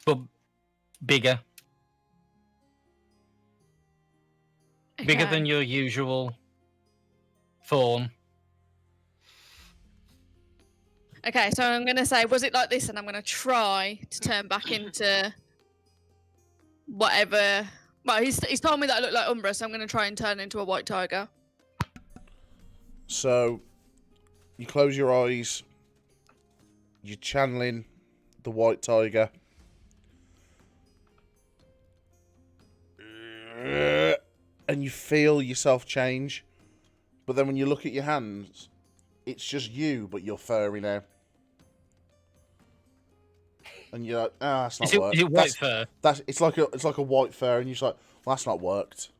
D: But bigger. Bigger
F: Okay.
D: than your usual form.
F: Okay, so I'm gonna say, was it like this? And I'm gonna try to turn back into whatever. Well, he's told me that I look like Umbraa, so I'm gonna try and turn into a white tiger.
B: So, you close your eyes, you're channeling the white tiger. And you feel yourself change. But then when you look at your hands, it's just you, but you're furry now. And you're like, that's not
D: Is it,
B: worked.
D: is it white fur?
B: It's like a white fur, and you're just like, well, that's not worked.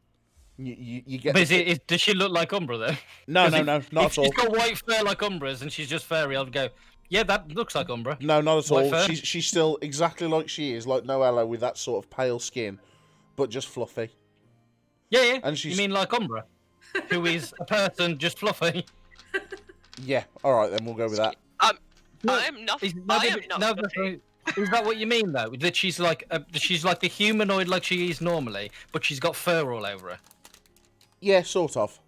B: You get.
D: But does she look like Umbraa though?
B: No,
D: 'Cause
B: not
D: if
B: at all.
D: she's got white fur like Umbraa's and she's just furry, I'd go, yeah, that looks like Umbraa.
B: No, not at
D: White
B: all.
D: fur?
B: She's still exactly like she is, like Noella, with that sort of pale skin, but just fluffy.
D: Yeah.
B: And
D: You
B: she's
D: mean like Umbraa, who is a person just fluffy?
B: yeah. All right, then we'll go with that.
C: I am not.
D: Is,
C: I am not. fluffy.
D: is that what you mean though? That she's like the humanoid like she is normally, but she's got fur all over her.
B: Yeah, sort of.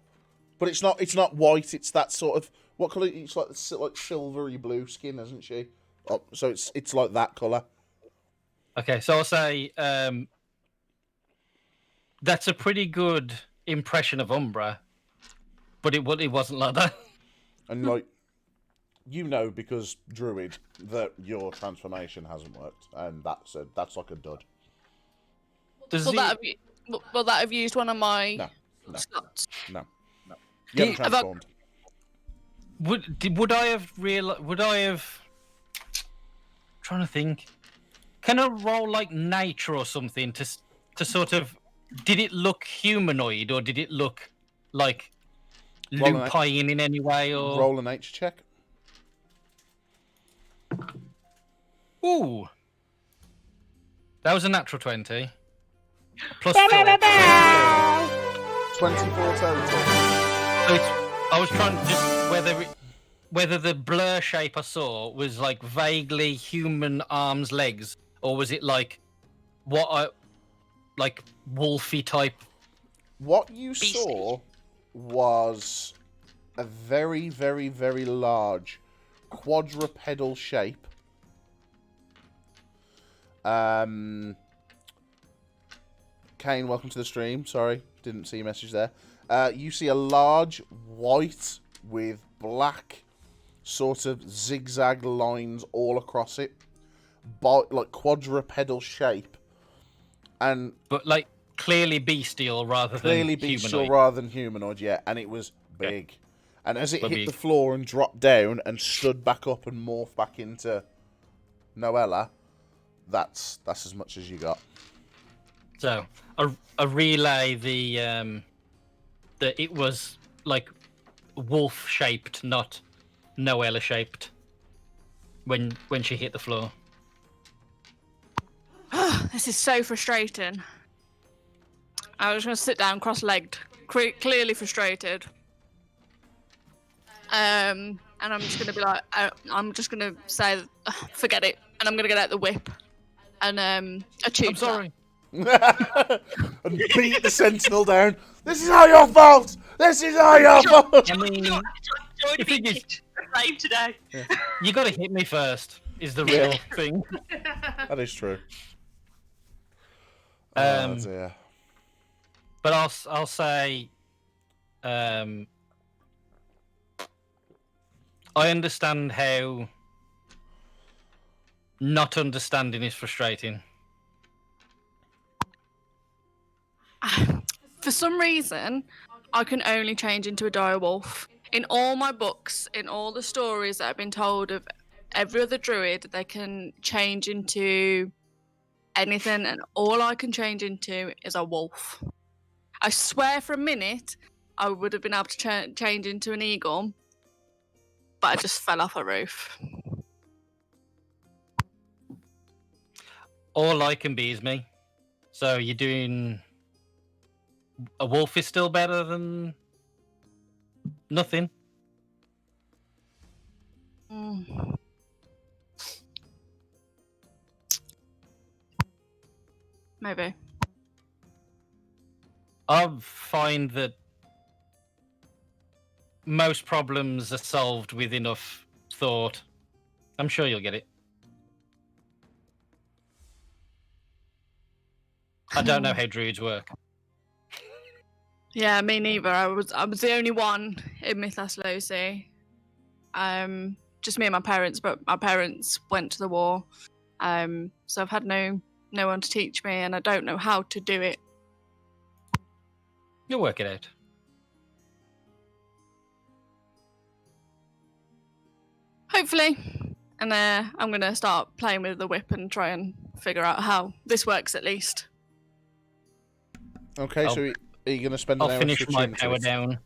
B: But it's not white. It's that sort of what colour? It's like silvery blue skin, isn't she? Oh, so it's like that colour.
D: Okay, so I'll say that's a pretty good impression of Umbraa, but it wasn't like that.
B: And like, you know, because Druid, that your transformation hasn't worked, and that's like a dud.
D: Does
F: Will
D: he-
F: that have used one of my
B: No.
F: slots?
B: No. You haven't
D: Have I-
B: transformed.
D: Would I have trying to think? Can I roll like nature or something to sort of? Did it look humanoid or did it look like
B: Roll a na-
D: lupine in any way? Or
B: Roll a nature check.
D: ooh, that was a natural 20. Plus 4.
B: 24 total.
D: So I was trying to just whether the blur shape I saw was like vaguely human arms, legs, or was it like like wolfy type?
B: What you
C: Beastie.
B: saw was a very, very, very large quadrupedal shape. Kane, welcome to the stream. Sorry, didn't see your message there. You see a large white with black sort of zigzag lines all across it, like quadrupedal shape, and
D: But like clearly bestial rather
B: clearly
D: than
B: bestial
D: humanoid.
B: rather than humanoid, yeah, and it was big. And as it
D: But
B: hit
D: big.
B: the floor and dropped down and stood back up and morphed back into Noella, that's as much as you got.
D: So I relay the that it was like wolf shaped, not Noella shaped. When she hit the floor.
F: This is so frustrating. I was going to sit down cross-legged, clearly frustrated. And I'm just going to be like, I'm just going to say, forget it, and I'm going to get out the whip and achieve.
D: I'm sorry.
B: And beat the Sentinel down. This is all your fault. This is all your fault.
D: I mean,
C: Joined
D: the
C: being
D: thing is-
C: kicked alive today.
D: you got to hit me first. Is the
B: Yeah.
D: real thing.
B: That is true.
D: Um,
B: Oh dear.
D: But I'll say, I understand how not understanding is frustrating.
F: For some reason, I can only change into a dire wolf. In all my books, in all the stories that I've been told of every other druid, they can change into anything, and all I can change into is a wolf. I swear for a minute I would have been able to change into an eagle, but I just fell off a roof.
D: All I can be is me. So you're doing... A wolf is still better than... nothing?
F: Mm. Maybe.
D: I find that most problems are solved with enough thought. I'm sure you'll get it. I don't know how druids work.
F: Yeah, me neither. I was the only one in Mythos-Loci. Just me and my parents, but my parents went to the war. So I've had no one to teach me, and I don't know how to do it.
D: You'll work it out.
F: Hopefully. And I'm going to start playing with the whip and try and figure out how this works at least.
B: Okay, so are you going to spend an hour
D: I'll finish
B: to
D: my
B: attune to
D: power
B: it?
D: down.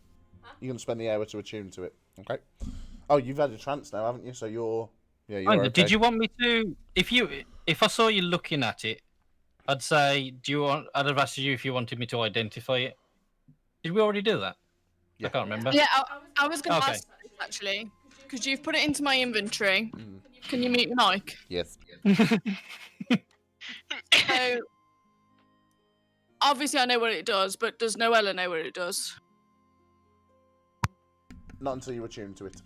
B: You're going to spend the hour to attune to it. Okay. Oh, you've had a trance now, haven't you? So you're... Yeah, you're okay.
D: Did you want me to... If I saw you looking at it, I'd say, I'd have asked you if you wanted me to identify it. Did we already do that?
B: Yeah.
D: I can't remember.
F: Yeah, I was going to
D: Okay.
F: ask this, actually, because you've put it into my inventory. Can you mute your mic?
B: Yes.
F: So, obviously I know what it does, but does Noella know what it does?
B: Not until you attune to it.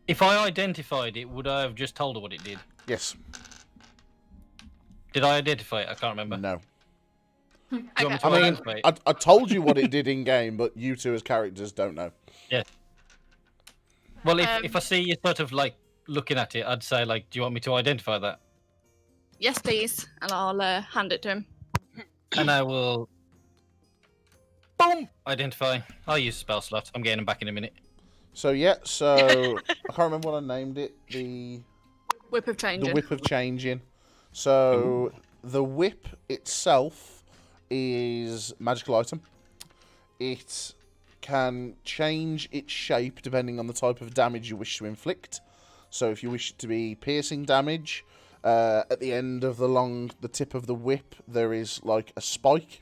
D: If I identified it, would I have just told her what it did?
B: Yes.
D: Did I identify it? I can't remember.
B: No.
D: Do you want me to
B: I mean,
D: identify it?
B: I told you what it did in game, but you two as characters don't know.
D: Yeah. Well, if I see you sort of like looking at it, I'd say like, do you want me to identify that?
F: Yes, please. And I'll hand it to him.
D: And I will. Boom! Identify. I'll use a spell slot. I'm getting them back in a minute.
B: So yeah, I can't remember what I named it. The
F: Whip of changing.
B: whip of changing. So the whip itself is a magical item. It can change its shape depending on the type of damage you wish to inflict. So if you wish it to be piercing damage, at the end of the tip of the whip, there is like a spike.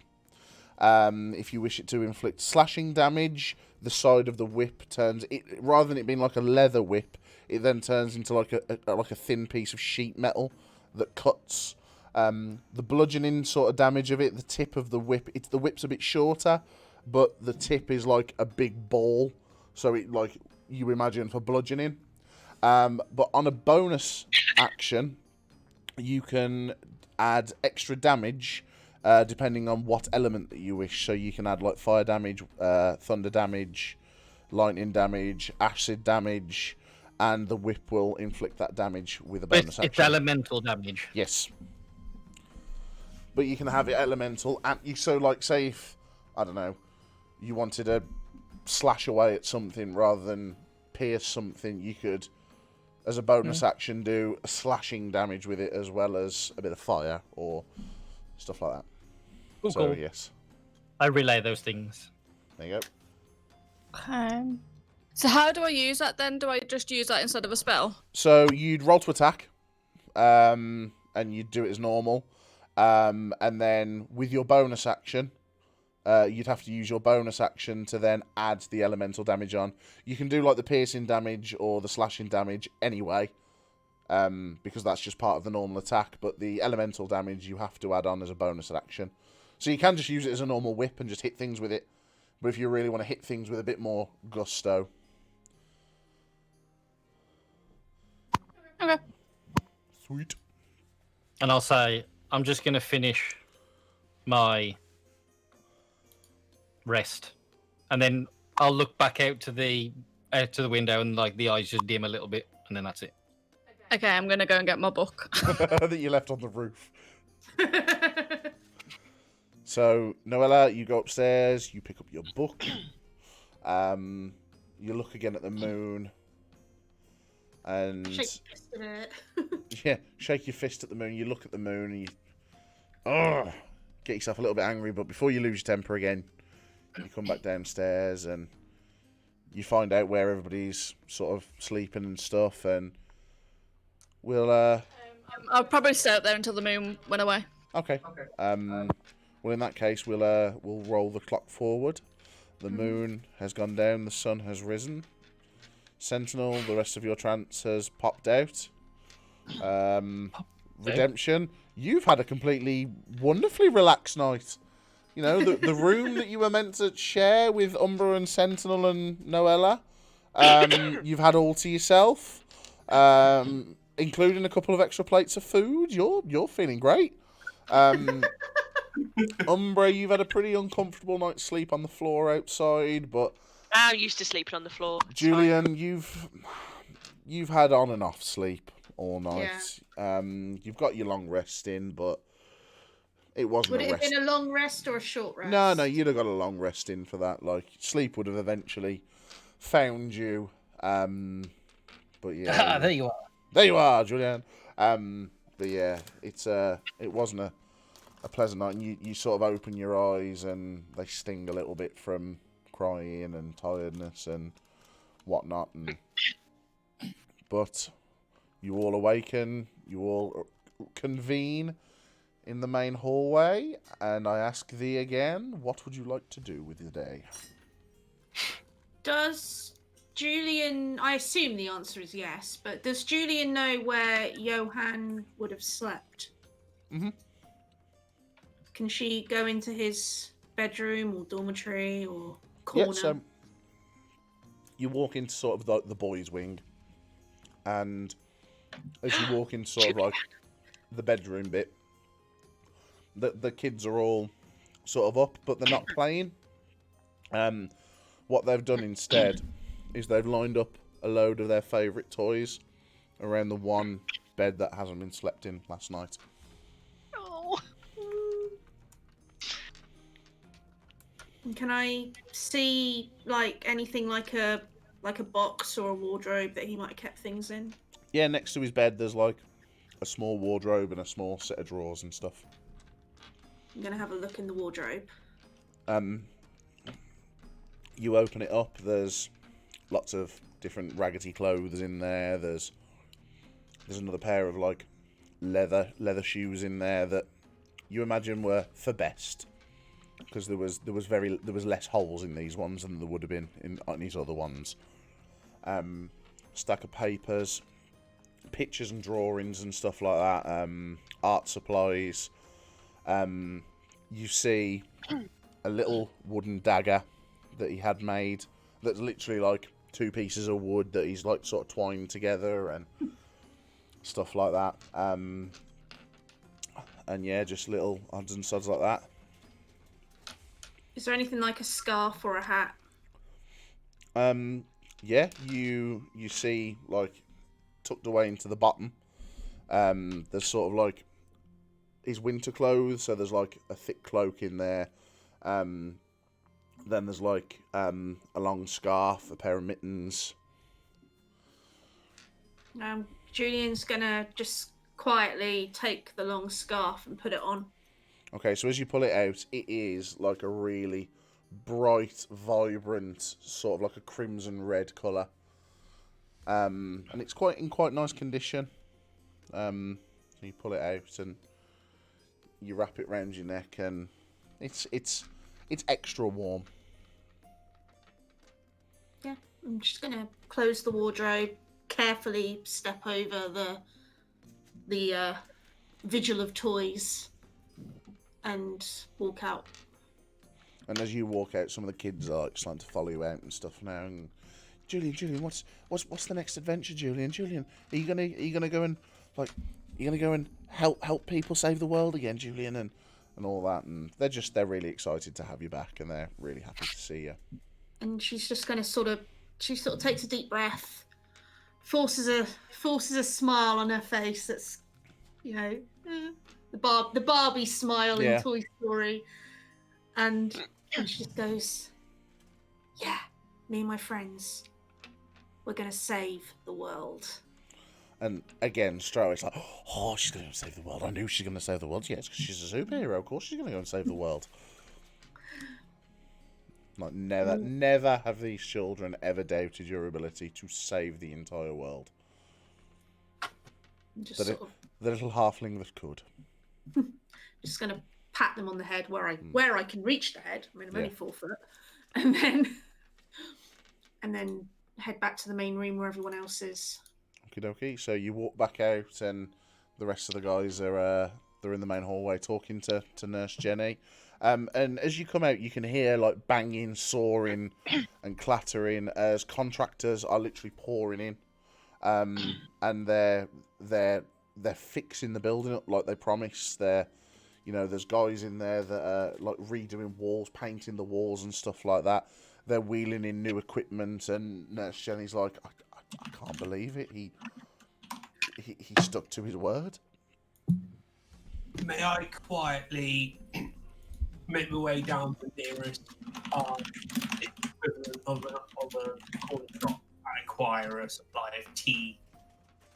B: If you wish it to inflict slashing damage, the side of the whip turns it, rather than it being like a leather whip, it then turns into like a thin piece of sheet metal that cuts. The bludgeoning sort of damage of it, the tip of the whip, the whip's a bit shorter, but the tip is like a big ball, so it like you imagine for bludgeoning. But on a bonus action, you can add extra damage depending on what element that you wish. So you can add like fire damage, thunder damage, lightning damage, acid damage, and the whip will inflict that damage with a bonus action.
D: It's elemental damage.
B: Yes. But you can have it elemental, and so like say if, I don't know, you wanted to slash away at something rather than pierce something, you could, as a bonus action, do a slashing damage with it as well as a bit of fire or stuff like that.
D: Ooh,
B: So
D: cool.
B: yes,
D: I relay those things.
B: there you go.
F: So how do I use that then? Do I just use that instead of a spell?
B: So you'd roll to attack, and you'd do it as normal, and then with your bonus action, you'd have to use your bonus action to then add the elemental damage on. You can do like the piercing damage or the slashing damage anyway, because that's just part of the normal attack, but the elemental damage you have to add on as a bonus action. So you can just use it as a normal whip and just hit things with it, but if you really want to hit things with a bit more gusto.
F: Okay.
B: Sweet.
D: And I'll say, I'm just going to finish my rest. And then I'll look back out to the window and like the eyes just dim a little bit, and then that's it.
F: Okay, I'm going to go and get my book.
B: That you left on the roof. So, Noella, you go upstairs, you pick up your book, you look again at the moon, and
A: Shake your fist at it.
B: yeah, shake your fist at the moon, you look at the moon, and you get yourself a little bit angry, but before you lose your temper again, you come back downstairs, and you find out where everybody's sort of sleeping and stuff, and we'll,
F: I'll probably stay up there until the moon went away.
B: Okay. Well, in that case, we'll roll the clock forward. The moon has gone down. The sun has risen. Sentinel, the rest of your trance has popped out. Redemption, you've had a completely wonderfully relaxed night. You know, the room that you were meant to share with Umbraa and Sentinel and Noella, you've had all to yourself, including a couple of extra plates of food. You're feeling great. Umbraa, you've had a pretty uncomfortable night's sleep on the floor outside, but
C: I'm used to sleeping on the floor. It's
B: Julyan, you've had on and off sleep all night.
A: Yeah.
B: You've got your long rest in, but it wasn't
A: Would
B: a
A: it have
B: rest.
A: been a long rest or a short rest?
B: No, you'd have got a long rest in for that. Like, sleep would have eventually found you. But yeah.
D: There you are.
B: There you are, Julyan. But yeah, it wasn't a pleasant night. And you sort of open your eyes and they sting a little bit from crying and tiredness and whatnot. But you all awaken. You all convene in the main hallway, and I ask thee again, what would you like to do with your day?
A: Does Julyan, I assume the answer is yes, but does Julyan know where Johan would have slept?
B: Mhm.
A: Can she go into his bedroom or dormitory or corner?
B: Yeah, so you walk into sort of the boys' wing, and as you walk into sort of like the bedroom bit, the kids are all sort of up, but they're not playing. What they've done instead is they've lined up a load of their favourite toys around the one bed that hasn't been slept in last night.
C: Oh.
A: Can I see like anything like a box or a wardrobe that he might have kept things in?
B: Yeah, next to his bed there's like a small wardrobe and a small set of drawers and stuff.
A: I'm gonna have a look in the wardrobe.
B: You open it up, there's lots of different raggedy clothes in there. There's another pair of like leather shoes in there that you imagine were for best, because there was less holes in these ones than there would have been on these other ones. Stack of papers, pictures and drawings and stuff like that. Art supplies. You see a little wooden dagger that he had made that's literally like two pieces of wood that he's like sort of twined together and stuff like that. And yeah, just little odds and sods like that.
A: Is there anything like a scarf or a hat?
B: Yeah, you see like tucked away into the bottom. There's sort of like his winter clothes, so there's like a thick cloak in there. Then there's like a long scarf, a pair of mittens.
A: Julian's gonna just quietly take the long scarf and put it on.
B: Okay, so as you pull it out, it is like a really bright, vibrant, sort of like a crimson red colour. And it's in quite nice condition. So you pull it out and you wrap it round your neck, and it's extra warm.
A: Yeah, I'm just gonna close the wardrobe, carefully step over the vigil of toys, and walk out.
B: And as you walk out, some of the kids are like starting to follow you out and stuff now. And Julyan, what's the next adventure, Julyan? Are you gonna go and help people save the world again, Julyan, and all that? And they're really excited to have you back, and they're really happy to see you.
A: And she's just gonna sort of takes a deep breath, forces a smile on her face. That's, you know, the Barbie smile in Toy Story, and she just goes, "Yeah, me and my friends, we're gonna save the world."
B: And again, straight away it's like, oh, she's going to save the world. I knew she's going to save the world. Yes, because she's a superhero. Of course she's going to go and save the world. Like, never have these children ever doubted your ability to save the entire world.
A: Just
B: The little halfling that could.
A: Just going to pat them on the head where I can reach the head. I mean, I'm only 4 foot, and then head back to the main room where everyone else is.
B: Okie dokie. So you walk back out, and the rest of the guys are they're in the main hallway talking to Nurse Jenny. And as you come out, you can hear like banging, sawing, and clattering as contractors are literally pouring in, and they're fixing the building up like they promised. There's guys in there that are like redoing walls, painting the walls and stuff like that. They're wheeling in new equipment, and Nurse Jenny's like, I can't believe it. He stuck to his word.
E: May I quietly make my way down the nearest equivalent of a corner shop and acquire a supply of tea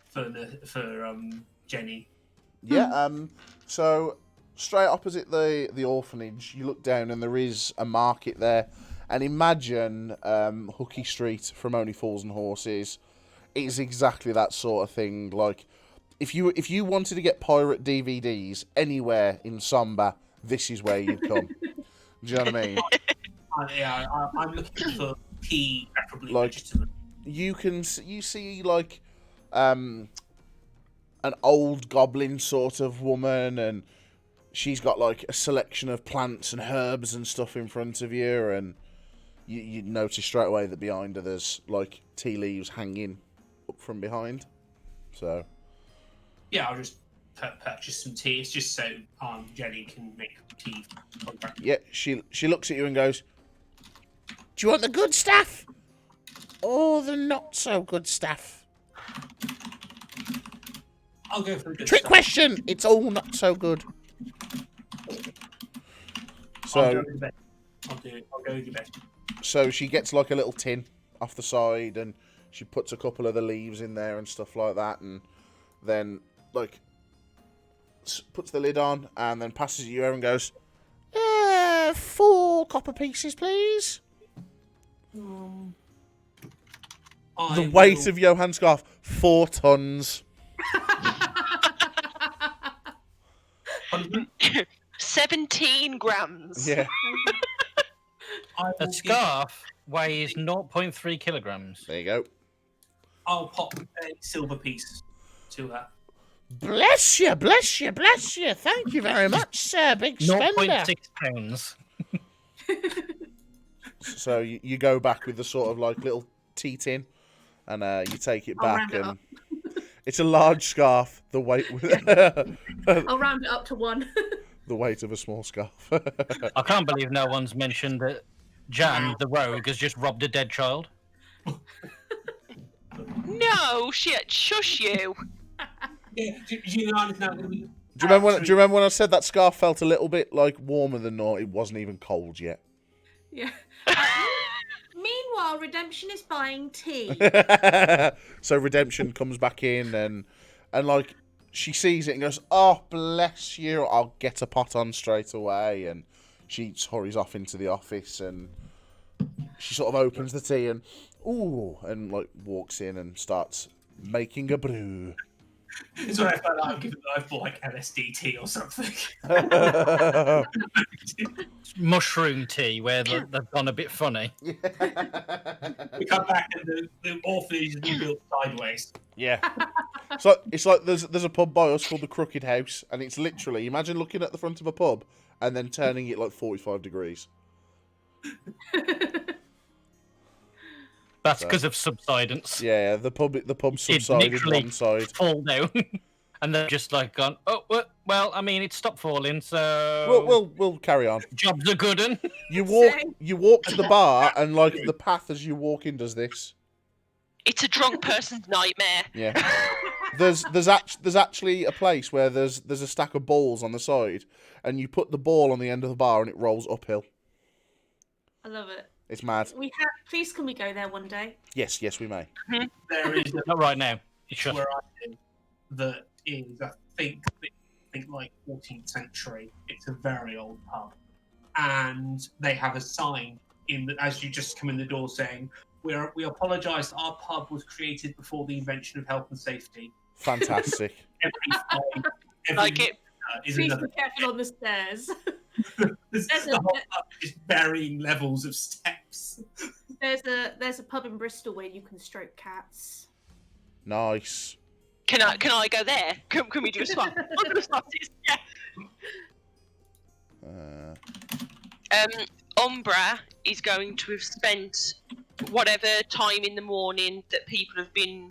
E: for Jenny?
B: Yeah. So straight opposite the orphanage, you look down and there is a market there. And imagine Hooky Street from Only Fools and Horses. It's exactly that sort of thing. Like, if you wanted to get pirate DVDs anywhere in Somba, this is where you'd come. Do you know what I mean?
E: I'm looking for tea, preferably
B: like,
E: vegetable.
B: You see like an old goblin sort of woman, and she's got like a selection of plants and herbs and stuff in front of you, and you notice straight away that behind her there's like tea leaves hanging up from behind. So
E: yeah, I'll just purchase some tea. It's just so Jenny can make tea.
B: Yeah, she looks at you and goes, "Do you want the good stuff or the not so good stuff?"
E: I'll go for the good
B: Trick
E: stuff.
B: question. It's all not so good. So
E: I'll go with the best. I'll go with the best.
B: So she gets like a little tin off the side, and she puts a couple of the leaves in there and stuff like that, and then like puts the lid on and then passes it you and goes, 4 copper pieces, please. The weight of Johann's scarf, 4 tons.
C: 17 grams.
B: Yeah.
D: A scarf weighs 0.3 kilograms.
B: There you go.
E: I'll pop a silver piece to her.
B: Bless you, bless you, bless you. Thank you very much, sir. Big spender.
D: 0.6 pounds.
B: So you go back with the sort of like little tea tin, and you take it back,
A: round it
B: and
A: up.
B: it's a large scarf. The weight,
A: I'll round it up to 1.
B: the weight of a small scarf.
D: I can't believe no one's mentioned that Jan, the rogue, has just robbed a dead child.
C: No, shit, shush you.
E: Yeah, Julian is now going to be.
B: Do you remember when I said that scarf felt a little bit like warmer than normal? It wasn't even cold yet.
A: Yeah. Meanwhile, Redemption is buying tea.
B: So Redemption comes back in, and like she sees it and goes, "Oh, bless you! I'll get a pot on straight away." And she hurries off into the office, and she sort of opens the tea and and like walks in and starts making a brew.
E: It's when I found out I've bought like LSD tea or something.
D: Mushroom tea, where they've gone a bit funny.
E: We come back and the orphanage is being built sideways.
B: Yeah. So it's like there's a pub by us called the Crooked House, and it's literally, imagine looking at the front of a pub and then turning it like 45 degrees.
D: That's because of subsidence.
B: Yeah, the pub
D: It
B: subsided
D: literally
B: one side.
D: fall down, and they've just like gone. Oh well, I mean, it stopped falling, so
B: We'll carry on.
D: jobs are good. Un.
B: You walk to the bar, and like the path as you walk in does this.
C: It's a drunk person's nightmare.
B: Yeah. There's actually a place where there's a stack of balls on the side, and you put the ball on the end of the bar, and it rolls uphill.
A: I love it.
B: It's mad.
A: Please, can we go there one day?
B: Yes, we may.
E: There is a
D: Not right now. It should.
E: where I live that is, I think like 14th century. It's a very old pub, and they have a sign as you just come in the door saying, "We apologise. Our pub was created before the invention of health and safety."
B: Fantastic.
E: Every
C: Like it.
E: is
A: Please
E: another.
A: be careful on the stairs.
E: There's
A: There's
E: the
A: a-
E: whole pub is varying levels of steps.
A: There's a pub in Bristol where you can stroke cats.
B: Nice.
C: Can I go there? Can we do a swap? I'm gonna swap this. Yeah. Umbraa is going to have spent whatever time in the morning that people have been,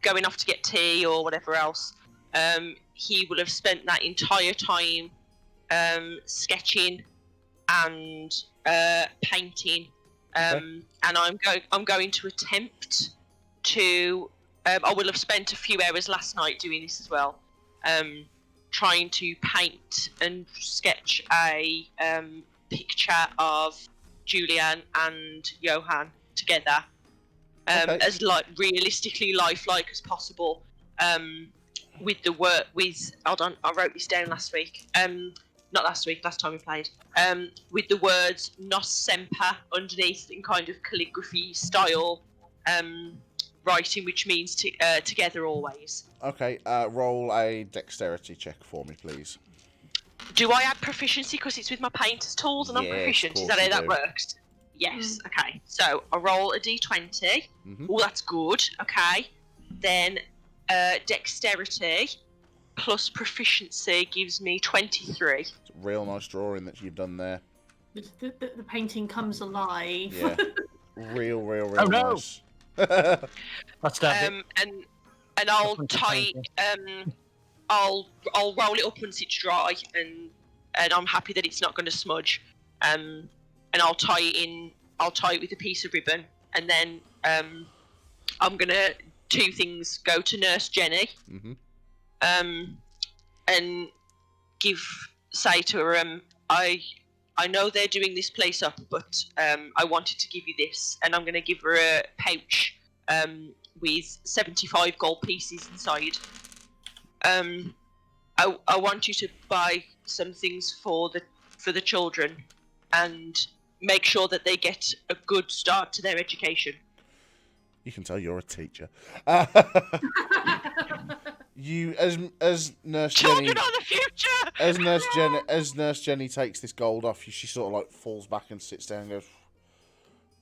C: going off to get tea or whatever else. He will have spent that entire time sketching and painting. And I'm going to attempt to. I will have spent a few hours last night doing this as well. Trying to paint and sketch a picture of Julyan and Johan together, as realistically lifelike as possible. With the work hold on, I wrote this down last week. Not last week, last time we played. With the words "Nos Semper" underneath in kind of calligraphy style writing, which means together always.
B: Okay, roll a dexterity check for me, please.
C: Do I add proficiency because it's with my painter's tools and I'm
B: Yes,
C: proficient?
B: of
C: Is that
B: course
C: how
B: you
C: that
B: do.
C: works? Yes. Okay. So I roll a d20.
B: Mhm.
C: Oh, that's good. Okay. Then dexterity plus proficiency gives me 23.
B: It's a real nice drawing that you've done there.
A: The painting comes alive.
B: Yeah. real
D: Oh, no.
B: nice.
D: That's that bit.
C: And I'll
D: That's
C: tie.
D: painting.
C: I'll roll it up once it's dry, and I'm happy that it's not going to smudge. And I'll tie it in. I'll tie it with a piece of ribbon, and then I'm gonna two things. Go to Nurse Jenny,
B: Mhm.
C: and say to her, I know they're doing this place up, but I wanted to give you this, and I'm gonna give her a pouch with 75 gold pieces inside. I want you to buy some things for the children and make sure that they get a good start to their education.
B: You can tell you're a teacher. You, as Nurse Jenny,
C: Children are the future.
B: as Nurse Jenny takes this gold off you, she sort of like falls back and sits down and goes,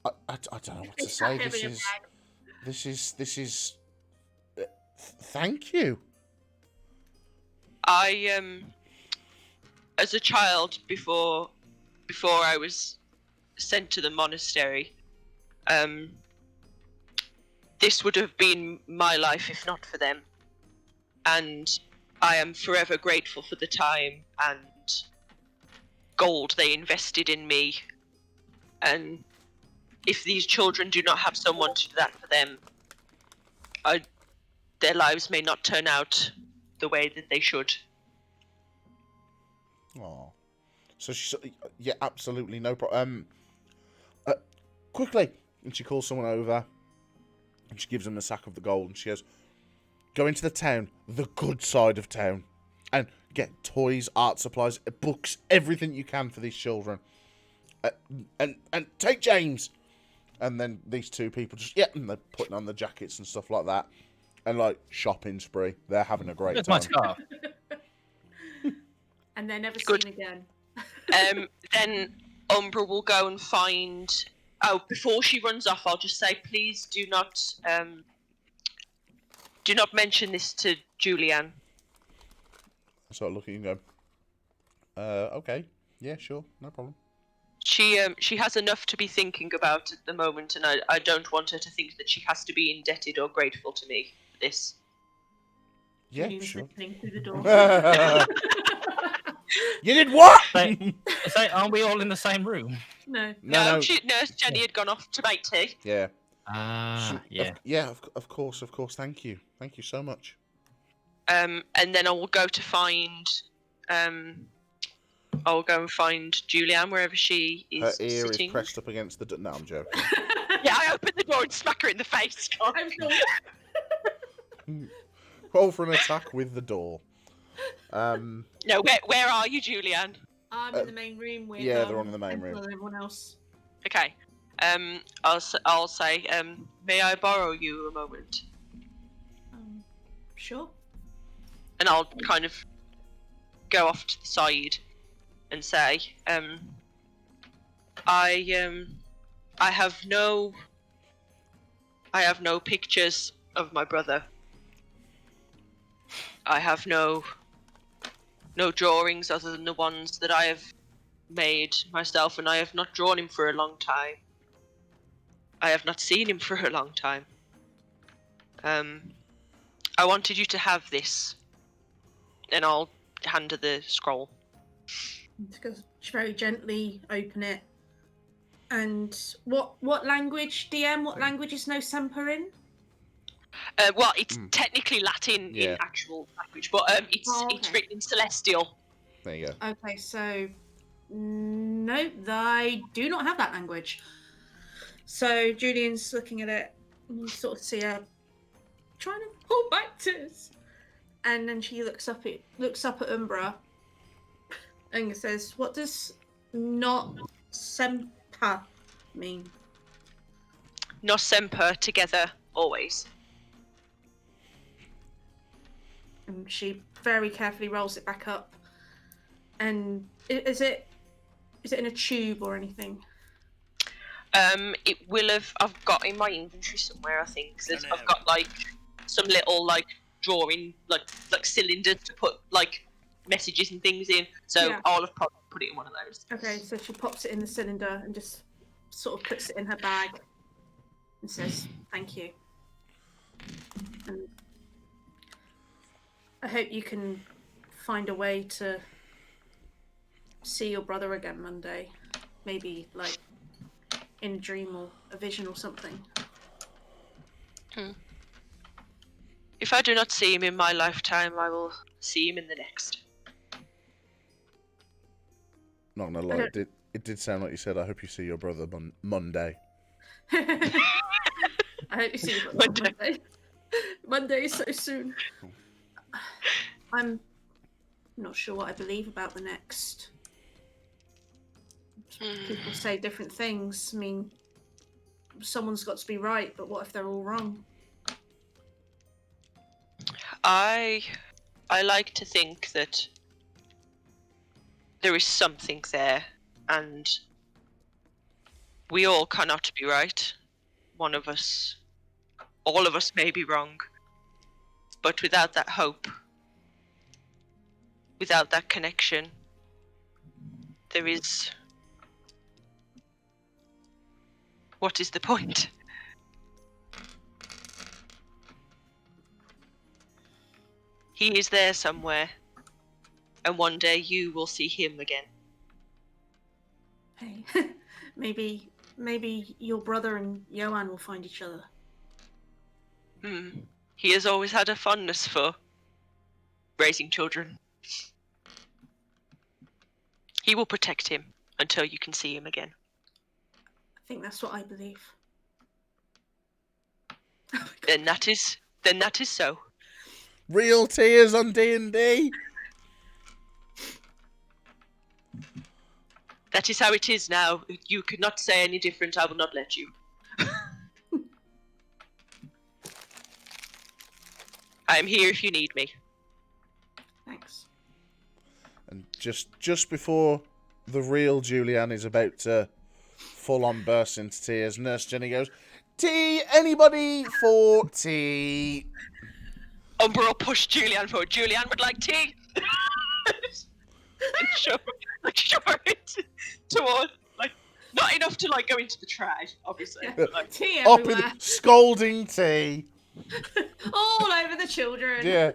B: I don't know what to
A: It's not
B: say.
A: heavy a
B: This is. Thank you.
C: I as a child before I was sent to the monastery, this would have been my life if not for them, and I am forever grateful for the time and gold they invested in me. And if these children do not have someone to do that for them, their lives may not turn out the way that they should.
B: Oh, so she, yeah, absolutely no problem. Quickly, and she calls someone over, and she gives them a sack of the gold, and she goes, "Go into the town, the good side of town, and get toys, art supplies, books, everything you can for these children, and take James." And then these two people just and they're putting on the jackets and stuff like that. And like shopping spree, they're having a great
D: That's
B: time.
D: my scarf.
A: And they're never
C: Good.
A: seen again.
C: Then Umbraa will go and find. Oh, before she runs off, I'll just say, please do not mention this to Julyan.
B: I start looking and go, okay, yeah, sure, no problem.
C: She has enough to be thinking about at the moment, and I don't want her to think that she has to be indebted or grateful to me for this.
B: Yeah,
A: Julian's
B: sure.
A: listening through the door.
B: You did what?
D: Say, aren't we all in the same room?
A: No.
B: No.
C: Nurse Jenny had gone off to make tea.
B: Yeah.
D: Yeah.
B: Of course. Thank you so much.
C: And then I will go to find. I'll go and find Julyan wherever she is
B: Her ear
C: sitting.
B: is pressed up against the. No, I'm joking.
C: Yeah, I open the door and smack her in the face.
A: I'm not.
B: Roll for an attack with the door.
C: No, where are you, Julyan?
A: I'm in the main room with.
B: Yeah, they're on in the main room.
A: Angela and everyone else.
C: Okay. I'll say, may I borrow you a moment?
A: Sure.
C: And I'll kind of go off to the side and say, I have no pictures of my brother. I have no drawings other than the ones that I have made myself, and I have not drawn him for a long time. I have not seen him for a long time. I wanted you to have this, and I'll hand her the scroll.
A: Just very gently open it. And what language, DM? What language is no semper in?
C: Well, it's technically Latin
B: Yeah.
C: in actual language, but it's
A: okay.
C: written in Celestial.
B: There you go.
A: Okay, so no, I do not have that language. So Julian's looking at it, and you sort of see her trying to hold back tears, and then she looks up at Umbraa and says, "What does not semper mean?"
C: Nos semper, together, always.
A: And she very carefully rolls it back up. And is it in a tube or anything?
C: It will have. I've got in my inventory somewhere. I think that I've got like some little like drawing like cylinders to put like messages and things in. So
A: Yeah.
C: I'll have probably put it in one of those.
A: Okay, so she pops it in the cylinder and just sort of puts it in her bag and says, "Thank you." And I hope you can find a way to see your brother again Monday. Maybe like in a dream or a vision or something.
C: If I do not see him in my lifetime, I will see him in the next.
B: Not gonna lie, it did sound like you said, I hope you see your brother Monday.
A: I hope you see your brother on Monday. Monday is so soon. I'm not sure what I believe about the next. People say different things. I mean, someone's got to be right, but what if they're all wrong?
C: I like to think that there is something there, and we all cannot be right. One of us, all of us may be wrong, but without that hope, without that connection, there is... What is the point? He is there somewhere, and one day you will see him again.
A: Hey, maybe your brother and Johan will find each other.
C: He has always had a fondness for raising children. He will protect him until you can see him again.
A: I think that's what I believe.
C: Then that is so.
B: Real tears on D&D.
C: That is how it is now. You could not say any different. I will not let you. I am here if you need me.
A: Thanks.
B: And just before the real Julyan is about to full on burst into tears, Nurse Jenny goes, "Tea, anybody for tea?"
C: Umbraa will push Julyan forward. Julyan would like tea. And shove it towards, like, not enough to like go into the trash, obviously. But, like,
A: Tea
B: Up
A: everywhere.
B: in scolding tea.
A: All over the children.
B: Yeah.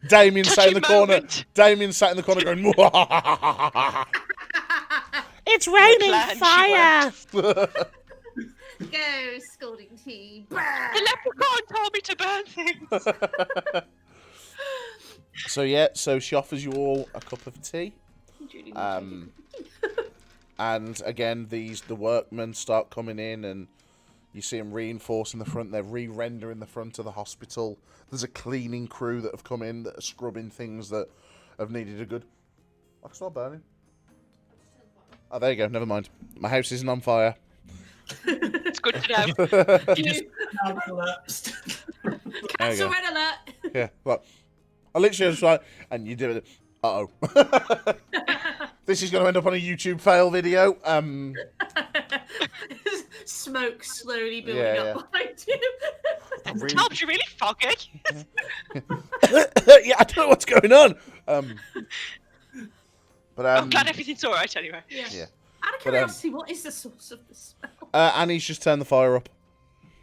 B: Damien sat in the corner.
C: moment.
B: Damien sat in the corner going, "Mwahahaha." It's raining
C: plan she
B: fire.
A: Go, scalding tea.
C: the leprechaun told me to burn things.
B: So she offers you all a cup of tea. And again, the workmen start coming in, and you see them reinforcing the front. They're re-rendering the front of the hospital. There's a cleaning crew that have come in that are scrubbing things that have needed a good... I can smell burning. Oh, there you go. Never mind. My house isn't on fire.
C: It's good to know.
E: You just collapsed.
B: There you
A: Cancel
B: go.
A: red alert.
B: Yeah, well, I literally was like, and you do it. Uh-oh. This is going to end up on a YouTube fail video.
A: Smoke slowly building
B: Yeah,
A: up behind you.
B: Really-
C: Tom's really foggy.
B: Yeah, I don't know what's going on. But
C: I'm glad everything's all right anyway.
A: Yeah.
B: Yeah.
A: Out of
B: But,
A: curiosity, what is the source of the smell?
B: Annie's just turned the fire up.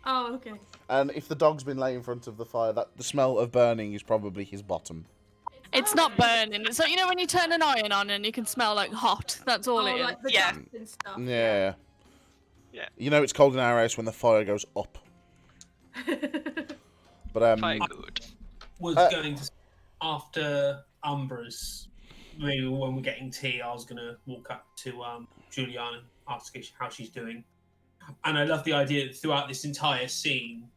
A: Oh, okay.
B: And if the dog's been laid in front of the fire, the smell of burning is probably his bottom.
F: It's not burning. It's like, you know when you turn an iron on and you can smell like hot. That's all it is.
A: Like the
C: Yeah.
A: dust and stuff.
B: Yeah.
C: Yeah.
B: You know it's cold in our house when the fire goes up. But
C: Quite good.
E: Was going to after Umbraa's. Maybe when we're getting tea, I was gonna walk up to Julyan and ask her how she's doing. And I love the idea that throughout this entire scene,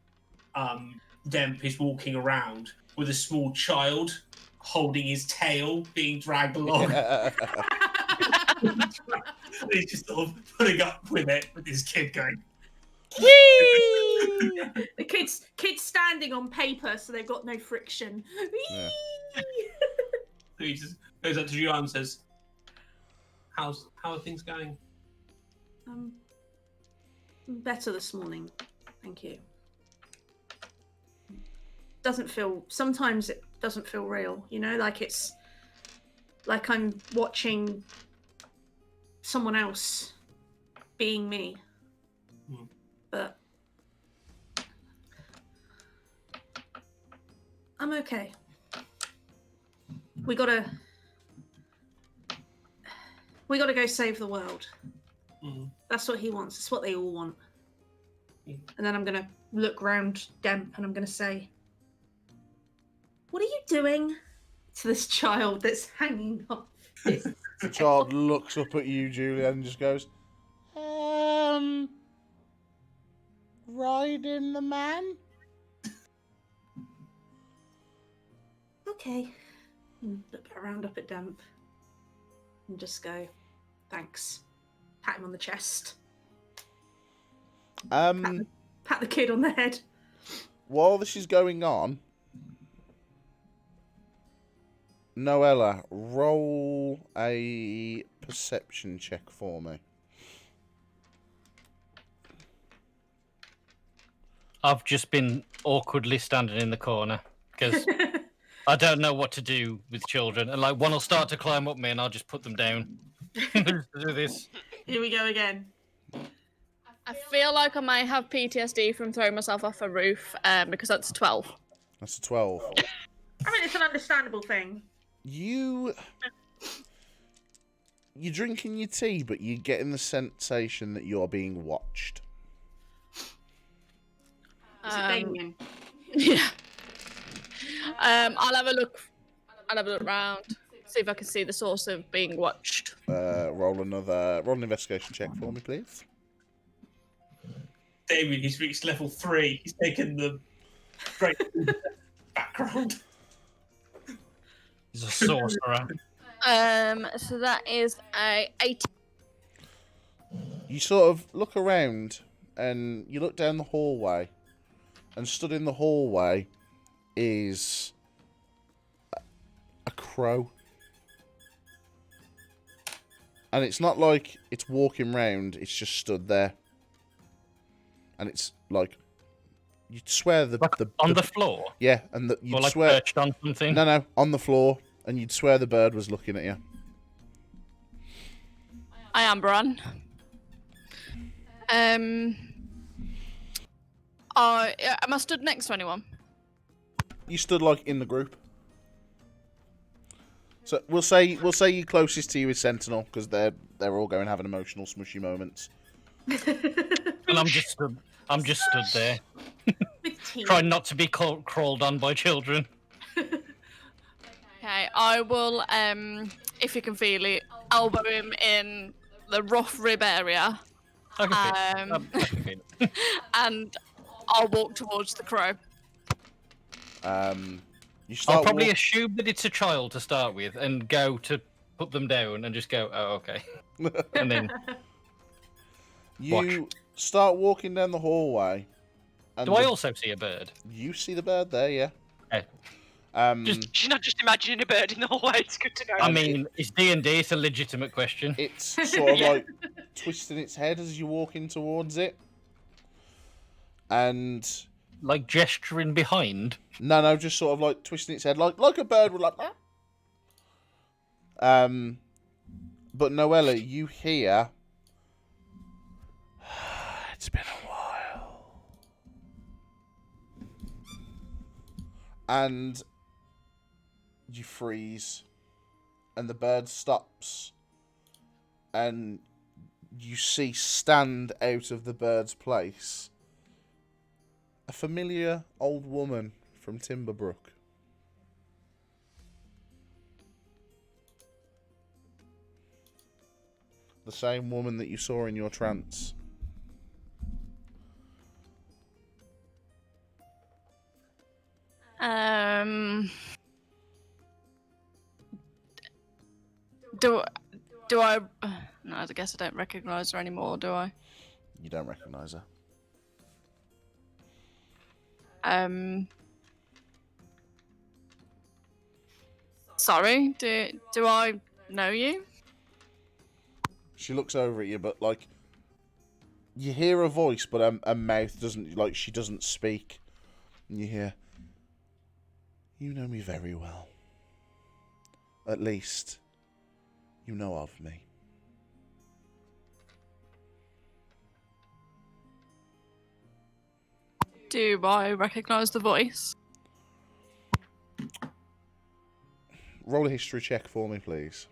E: Demp is walking around with a small child holding his tail, being dragged along. He's just sort of putting up with it, with his kid going.
A: The kids standing on paper, so they've got no friction.
B: Yeah.
E: So he just goes up to Julyan and says, how are things going?
A: Better this morning, thank you. Sometimes it doesn't feel real, you know, like it's like I'm watching someone else being me. But I'm okay. We gotta go save the world. That's what he wants. It's what they all want. And then I'm gonna look round Demp and I'm gonna say, "What are you doing to this child that's hanging off his
B: The child looks up at you, Julyan, and just goes, riding the man?
A: Okay." And look around up at Demp and just go, "Thanks." Pat him on the chest. Pat the kid on the head.
B: While this is going on, Noella, roll a perception check for me.
D: I've just been awkwardly standing in the corner because I don't know what to do with children. And like one will start to climb up me and I'll just put them down. Do this.
A: Here we go again.
F: I feel like I might have PTSD from throwing myself off a roof because that's 12.
B: That's a 12.
A: I mean, it's an understandable thing.
B: You're drinking your tea, but you're getting the sensation that you're being watched.
A: Is it Damien?
F: Yeah. I'll have a look round, see if I can see the source of being watched.
B: Roll an investigation check for me, please.
E: Damien, he's reached level 3. He's taken the great background.
D: He's a sorcerer.
F: So that is a 8.
B: You sort of look around and you look down the hallway, and stood in the hallway is a crow. And it's not like it's walking round, it's just stood there. And it's like, you'd swear
D: on the floor?
B: Yeah, and you'd
D: Or like
B: swear...
D: perched on something?
B: No, on the floor, and you'd swear the bird was looking at you.
F: I am Bran. Am I stood next to anyone?
B: You stood like in the group. So we'll say you closest to you is Sentinel, because they're all going to have an emotional smushy moments.
D: And I'm just stood there,
A: With tea.
D: trying not to be crawled on by children.
F: Okay, I will, if you can feel it, elbow him in the rough rib area.
D: I can feel it.
F: And I'll walk towards the crow.
B: You start
D: I'll probably assume that it's a child to start with, and go to put them down, and just go, oh, okay. And then
B: you start walking down the hallway. And
D: do I also see a bird?
B: You see the bird there, yeah.
D: Okay.
C: She's not just imagining a bird in the hallway. It's good to know.
D: I mean, it's D&D. It's a legitimate question.
B: It's sort of
C: Yeah.
B: like twisting its head as you walk in towards it. And
D: Like gesturing behind.
B: no, just sort of like twisting its head like a bird would like that. But Noella, you hear it's been a while. And you freeze. And the bird stops. And you see stand out of the bird's place a familiar old woman from Timberbrook. The same woman that you saw in your trance.
F: Do I? No, I guess I don't recognise her anymore, do I?
B: You don't recognise her.
F: Sorry. Do I know you?
B: She looks over at you, but like you hear a voice, but her mouth doesn't, like, she doesn't speak. And you hear, "You know me very well. At least, you know of me."
F: Do I recognise the voice?
B: Roll a history check for me, please.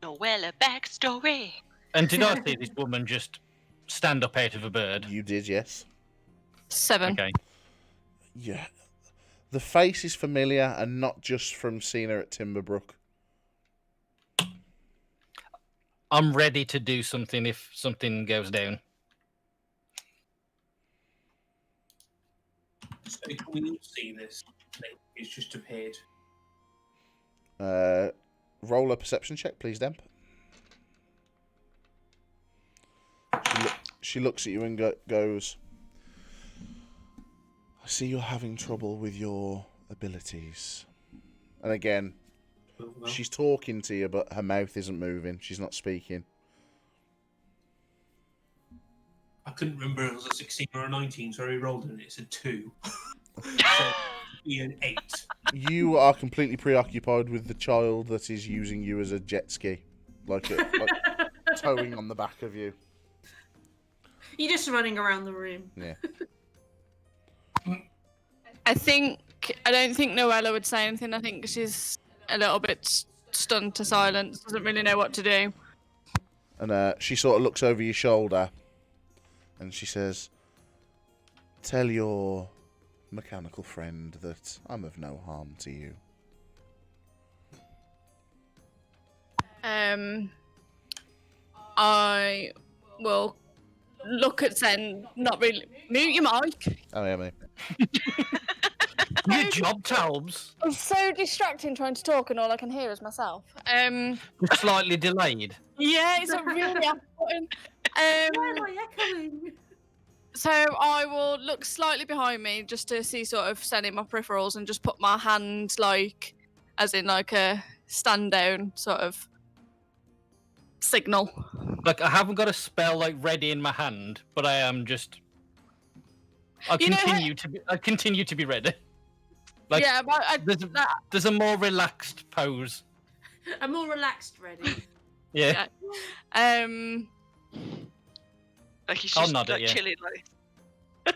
C: Noella backstory.
D: And did I see this woman just stand up out of a bird?
B: You did, yes.
F: 7.
D: Okay.
B: Yeah. The face is familiar, and not just from seeing her at Timberbrook.
D: I'm ready to do something if something goes down.
E: So can we all see this? It's just appeared.
B: Roll a perception check, please, Demp. She looks at you and goes, "I see you're having trouble with your abilities." And again,
E: Well,
B: she's talking to you, but her mouth isn't moving. She's not speaking.
E: I couldn't remember if it was a 16 or a 19, so I rolled it and it's a 2. So it'd be an 8.
B: You are completely preoccupied with the child that is using you as a jet ski. Like towing on the back of you.
A: You're just running around the room.
B: Yeah.
F: I don't think Noella would say anything. I think she's a little bit stunned to silence. Doesn't really know what to do.
B: And she sort of looks over your shoulder and she says, "Tell your mechanical friend that I'm of no harm to you."
F: I will look at Zen. Not really. Mute your mic.
B: Oh, yeah, mate.
D: Good job, Talbs.
F: It's so distracting trying to talk, and all I can hear is myself.
D: Just slightly delayed.
F: Yeah, it's a really important.
A: Why am I echoing?
F: So I will look slightly behind me just to see sort of sending my peripherals and just put my hand like, as in like a stand down sort of signal.
D: Like, I haven't got a spell like ready in my hand, but I am just. I continue to be ready. Like,
F: yeah, but
D: there's a more relaxed pose.
A: I'm more relaxed, ready.
D: Yeah.
C: Like he's
D: I'll
C: just
D: nod at
C: like
D: you.
C: chilling, like.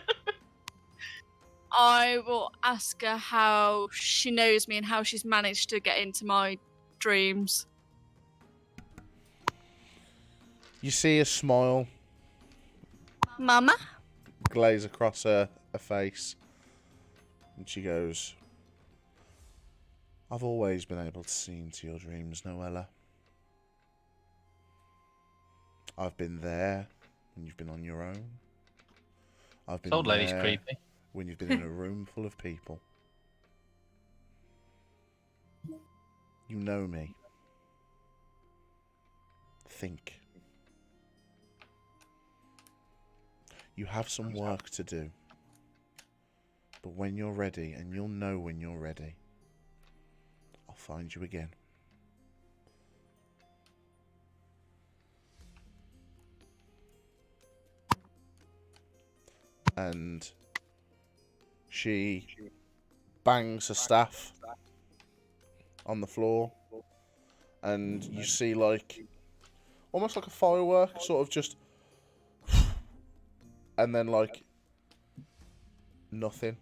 F: I will ask her how she knows me and how she's managed to get into my dreams.
B: You see a smile
F: Mama?
B: glaze across her face. And she goes, "I've always been able to see into your dreams, Noella. I've been there when you've been on your own. I've been
D: This old lady's
B: there
D: creepy.
B: when you've been in a room full of people. You know me. Think. You have some work to do. But when you're ready, and you'll know when you're ready, I'll find you again. And she bangs her staff on the floor, and you see like almost like a firework, sort of just, and then like nothing,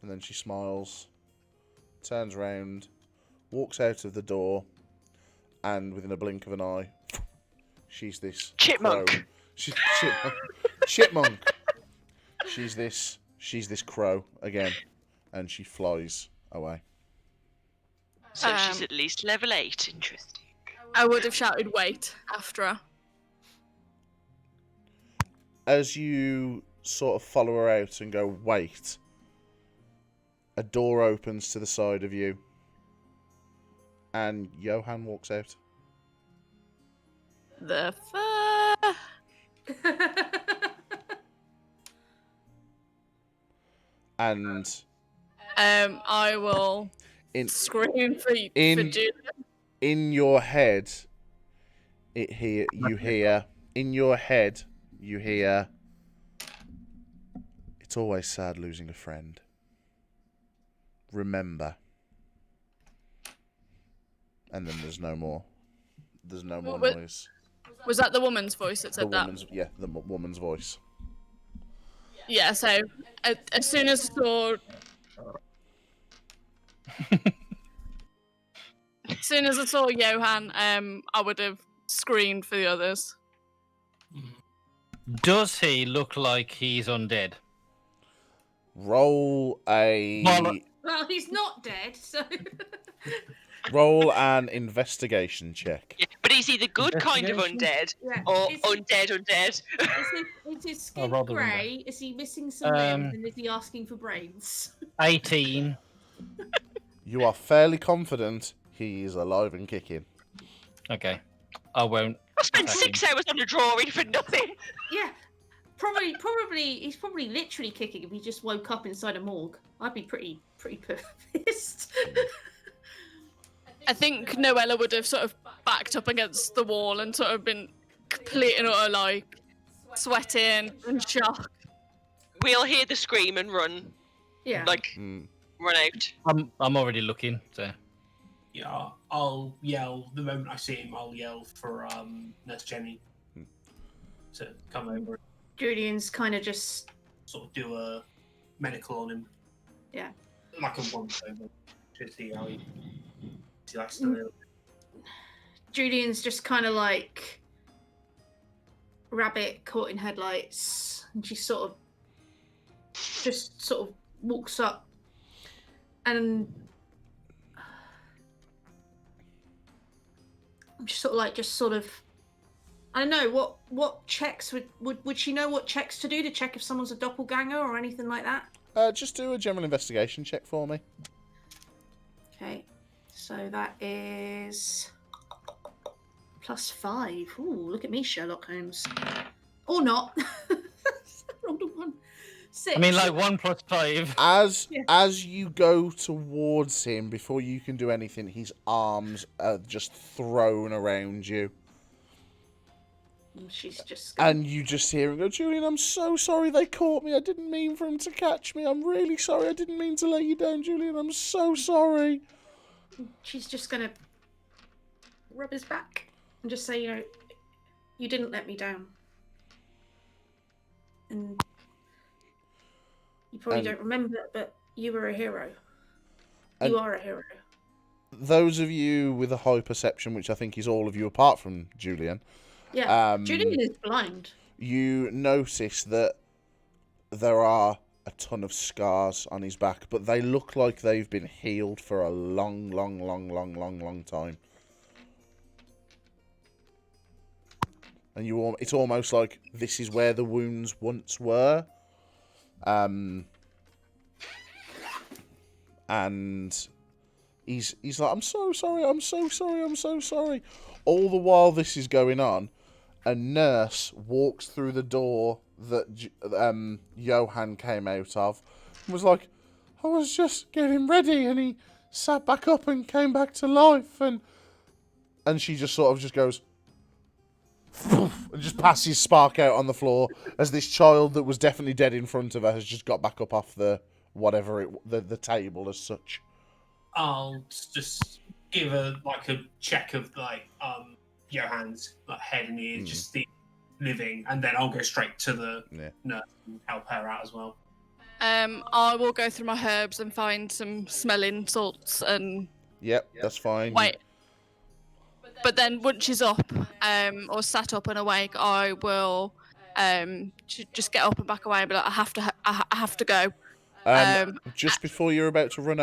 B: and then she smiles, turns around, walks out of the door, and within a blink of an eye, she's this
C: Chipmunk.
B: crow. She's chipmunk. She's this crow again, and she flies away.
C: So she's at least level 8. Interesting.
F: I would have shouted wait after her.
B: As you sort of follow her out and go, wait, a door opens to the side of you, and Johan walks out.
F: The fuck?
B: And
F: I will scream for Julyan.
B: In your head, you hear, it's always sad losing a friend. Remember. And then there's no more. There's no more noise.
F: Was that the woman's voice that said that?
B: Yeah, the woman's voice.
F: Yeah, so as soon as I saw... As soon as I saw Johan, I would have screamed for the others.
D: Does he look like he's undead?
B: Roll a...
A: Well, he's not dead, so...
B: Roll an investigation check.
C: Yeah, but is he the good kind of undead, or undead?
A: Is his skin
D: rather than
A: grey? Is he missing some limbs? And is he asking for brains?
D: 18.
B: You are fairly confident he is alive and kicking.
D: Okay. I won't.
C: I spent 6 hours on a drawing for nothing.
A: Yeah, probably. He's probably literally kicking if he just woke up inside a morgue. I'd be pretty pissed.
F: I think Noella would have sort of backed up against the wall and sort of been complete and utter, like, sweating and shocked.
C: We'll hear the scream and run.
A: Yeah.
C: Run out.
D: I'm already looking, so...
E: Yeah, I'll yell, the moment I see him, I'll yell for Nurse Jenny to come over.
A: Julian's kind of just...
E: Sort of do a medical on him.
A: Yeah.
E: Like a once over to see how he likes to live.
A: Julian's just kind of like rabbit caught in headlights, and she sort of walks up and I'm just sort of I don't know what checks would she know what checks to do to check if someone's a doppelganger or anything like that?
B: Just do a general investigation check for me.
A: Okay, so that is +5. Ooh, look at me, Sherlock Holmes. Or not. Rolled a 1. 6.
D: I mean, like 1 + 5.
B: As you go towards him, before you can do anything, his arms are just thrown around you.
A: She's just...
B: And you just hear him go, Julyan, I'm so sorry they caught me. I didn't mean for him to catch me. I'm really sorry. I didn't mean to lay you down, Julyan. I'm so sorry.
A: She's just going to rub his back and just say, you didn't let me down. And you probably don't remember it, but you were a hero. You are a hero.
B: Those of you with a high perception, which I think is all of you apart from Julyan.
A: Yeah, Julyan is blind.
B: You notice that there are a ton of scars on his back, but they look like they've been healed for a long time. And it's almost like this is where the wounds once were. And he's like, I'm so sorry. All the while this is going on, a nurse walks through the door that Johan came out of and was like, I was just getting ready, and he sat back up and came back to life, and she just sort of just goes and just passes Spark out on the floor as this child that was definitely dead in front of her has just got back up off the the table as such.
E: I'll just give a check of Johan's head and ears, just the living, and then I'll go straight to the nurse and help her out as well.
F: I will go through my herbs and find some smelling salts and.
B: Yep, that's fine.
F: Wait. But then once she's up, or sat up and awake, I will just get up and back away and be like, I have to go.
B: Just before you're about to run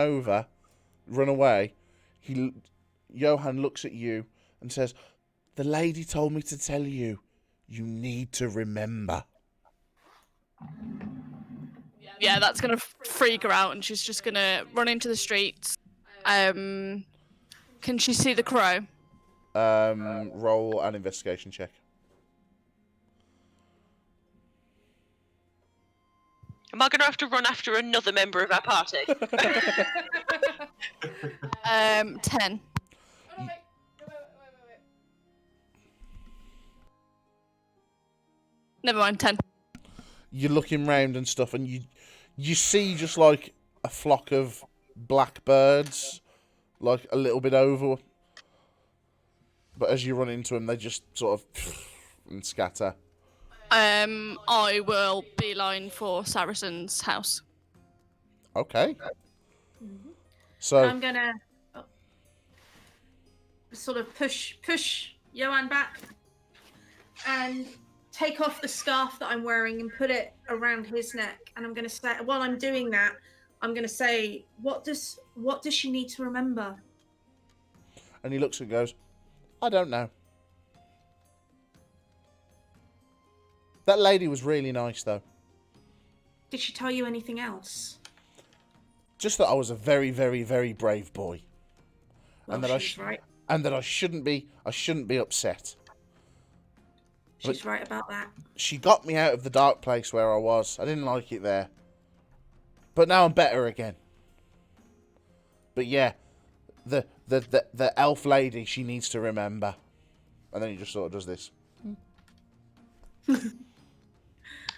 B: away, Johan looks at you and says, the lady told me to tell you, you need to remember.
F: Yeah, that's going to freak her out, and she's just going to run into the streets. Can she see the crow?
B: Roll an investigation check.
C: Am I going to have to run after another member of our party?
F: 10. Never mind, 10.
B: You're looking round and stuff, and you see just like a flock of blackbirds, like a little bit over. But as you run into them, they just sort of and scatter.
F: I will beeline for Saracen's house.
B: Okay. So
A: I'm gonna sort of push Johan back and take off the scarf that I'm wearing and put it around his neck. And I'm gonna say, while I'm doing that, I'm gonna say, what does she need to remember?
B: And he looks and goes, I don't know. That lady was really nice, though.
A: Did she tell you anything else?
B: Just that I was a very, very, very brave boy,
A: Well,
B: and that
A: she's right.
B: and that I shouldn't be upset.
A: She's right about that.
B: She got me out of the dark place where I was. I didn't like it there, but now I'm better again. But yeah, the elf lady, she needs to remember. And then he just sort of does this.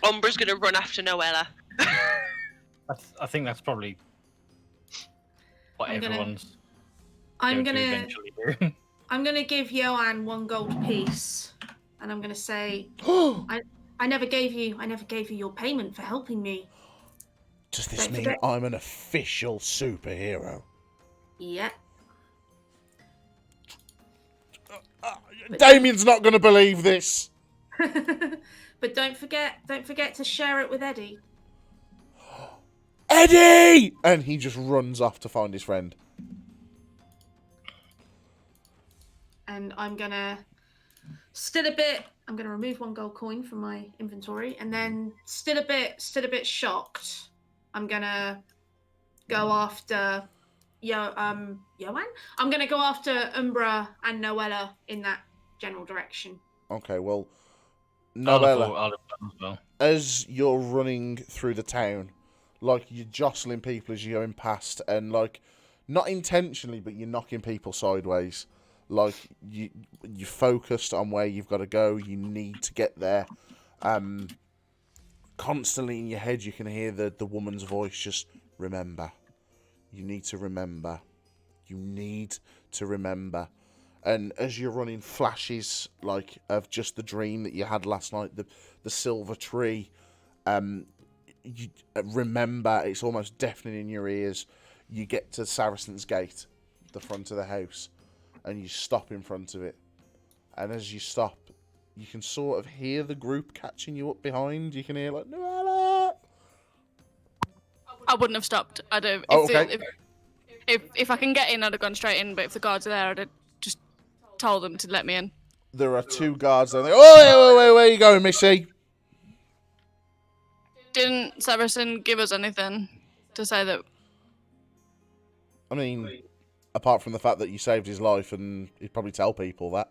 C: Umbra's going to run after Noella.
D: I think that's probably what everyone's
A: I'm
D: going to
A: gonna
D: eventually do.
A: I'm gonna give Johan 1 gold piece, and I'm gonna say, I never gave you your payment for helping me.
B: Does this
A: Don't
B: mean
A: forget-
B: I'm an official superhero?
A: Yeah.
B: Damien's not going to believe this.
A: But don't forget to share it with Eddie.
B: Eddie! And he just runs off to find his friend.
A: And I'm gonna I'm gonna remove 1 gold coin from my inventory, and then still a bit shocked, I'm gonna go after Johan. I'm gonna go after Umbraa and Noella in that general direction.
B: Okay, well,
D: Noella.
B: Noella, as you're running through the town, like, you're jostling people as you're going past, and, like, not intentionally, but you're knocking people sideways. Like, you're focused on where you've got to go. You need to get there. Constantly in your head, you can hear the woman's voice just, remember. You need to remember. You need to remember. And as you're running, flashes, like, of just the dream that you had last night, the silver tree, you remember, it's almost deafening in your ears. You get to Saracen's Gate, the front of the house, and you stop in front of it. And as you stop, you can sort of hear the group catching you up behind. You can hear, like, Noella!
F: I wouldn't have stopped. I'd have,
B: Okay.
F: if I can get in, I'd have gone straight in. But if the guards are there, I'd have just told them to let me in.
B: There are 2 guards there. Oh, wait, where are you going, Missy?
F: Didn't Saracen give us anything to say that?
B: I mean, apart from the fact that you saved his life, and he'd probably tell people that.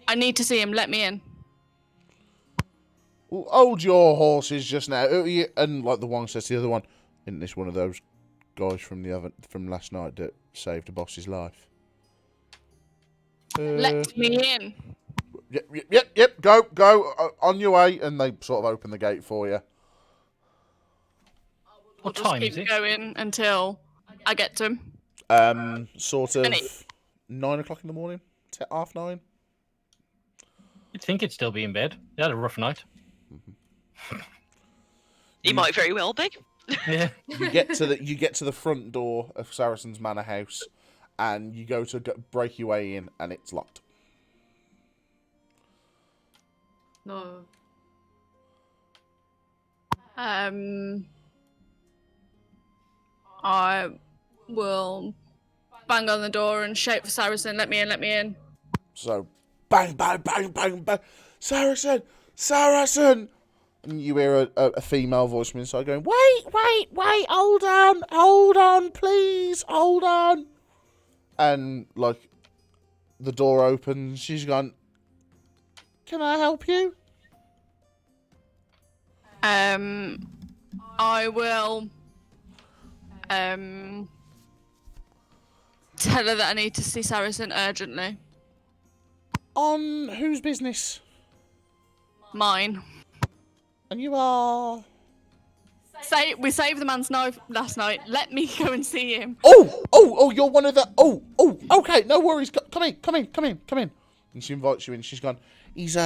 F: I need to see him. Let me in.
B: Well, hold your horses just now. And like the one says to the other one, isn't this one of those guys from last night that saved the boss's life?
F: Let me in.
B: Yep. Go. On your way. And they sort of open the gate for you.
D: What
F: Just
D: time
F: keep
D: is it?
F: going until I get to him.
B: Sort of
F: Any-
B: 9 o'clock in the morning. 9:30.
D: You'd think he'd still be in bed. He had a rough night.
C: He might very well be.
D: Yeah.
B: You get to the front door of Saracen's Manor House, and you go to break your way in, and it's locked.
A: No.
F: I will bang on the door and shout for Saracen. Let me in. Let me in.
B: So, bang, bang, bang, bang, bang. Saracen! And you hear a female voice from inside going, wait, hold on, please, hold on. And, like, the door opens, she's gone, can I help you?
F: I will tell her that I need to see Saracen urgently.
B: On whose business?
F: Mine.
B: And you are...
F: We saved the man's knife last night. Let me go and see him.
B: Oh, you're one of the... Oh, okay, no worries. Come in. And she invites you in. She's gone, he's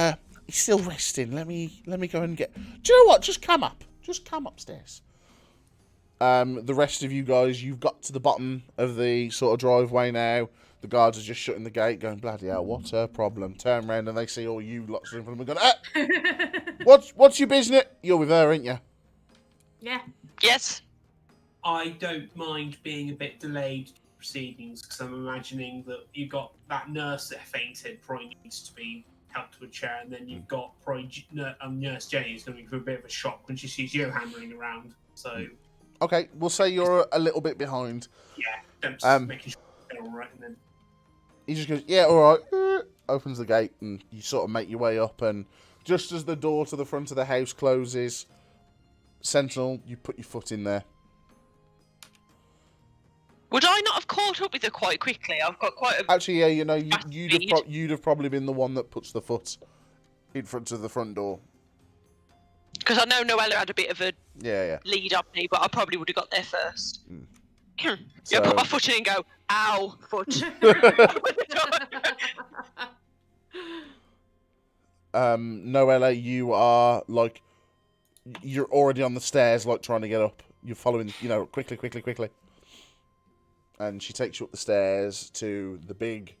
B: still resting. Let me go and get... Do you know what? Just come up. Just come upstairs. The rest of you guys, you've got to the bottom of the sort of driveway now. The guards are just shutting the gate, going, bloody hell, what's her problem? Turn around and they see all you lots of them and going, what's your business? You're with her, ain't you?
A: Yeah.
C: Yes.
E: I don't mind being a bit delayed proceedings because I'm imagining that you've got that nurse that fainted probably needs to be helped to a chair, and then you've got probably Nurse Jenny is going to be through a bit of a shock when she sees you hammering around. So
B: Okay, we'll say you're a little bit behind.
E: yeah, just making sure they're all right, and then
B: He just goes, yeah, all right. Opens the gate, and you sort of make your way up. And just as the door to the front of the house closes, Sentinel, you put your foot in there.
C: Would I not have caught up with her quite quickly? I've got quite a...
B: Actually, yeah, you know,
C: Fast
B: you'd have probably been the one that puts the foot in front of the front door.
C: Because I know Noella had a bit of a
B: Yeah.
C: lead up me, but I probably would have got there first.
B: So-
C: Yeah, put my foot in and go, ow, foot.
B: Noella, you are, like, you're already on the stairs, like, trying to get up. You're following, quickly. And she takes you up the stairs to the big,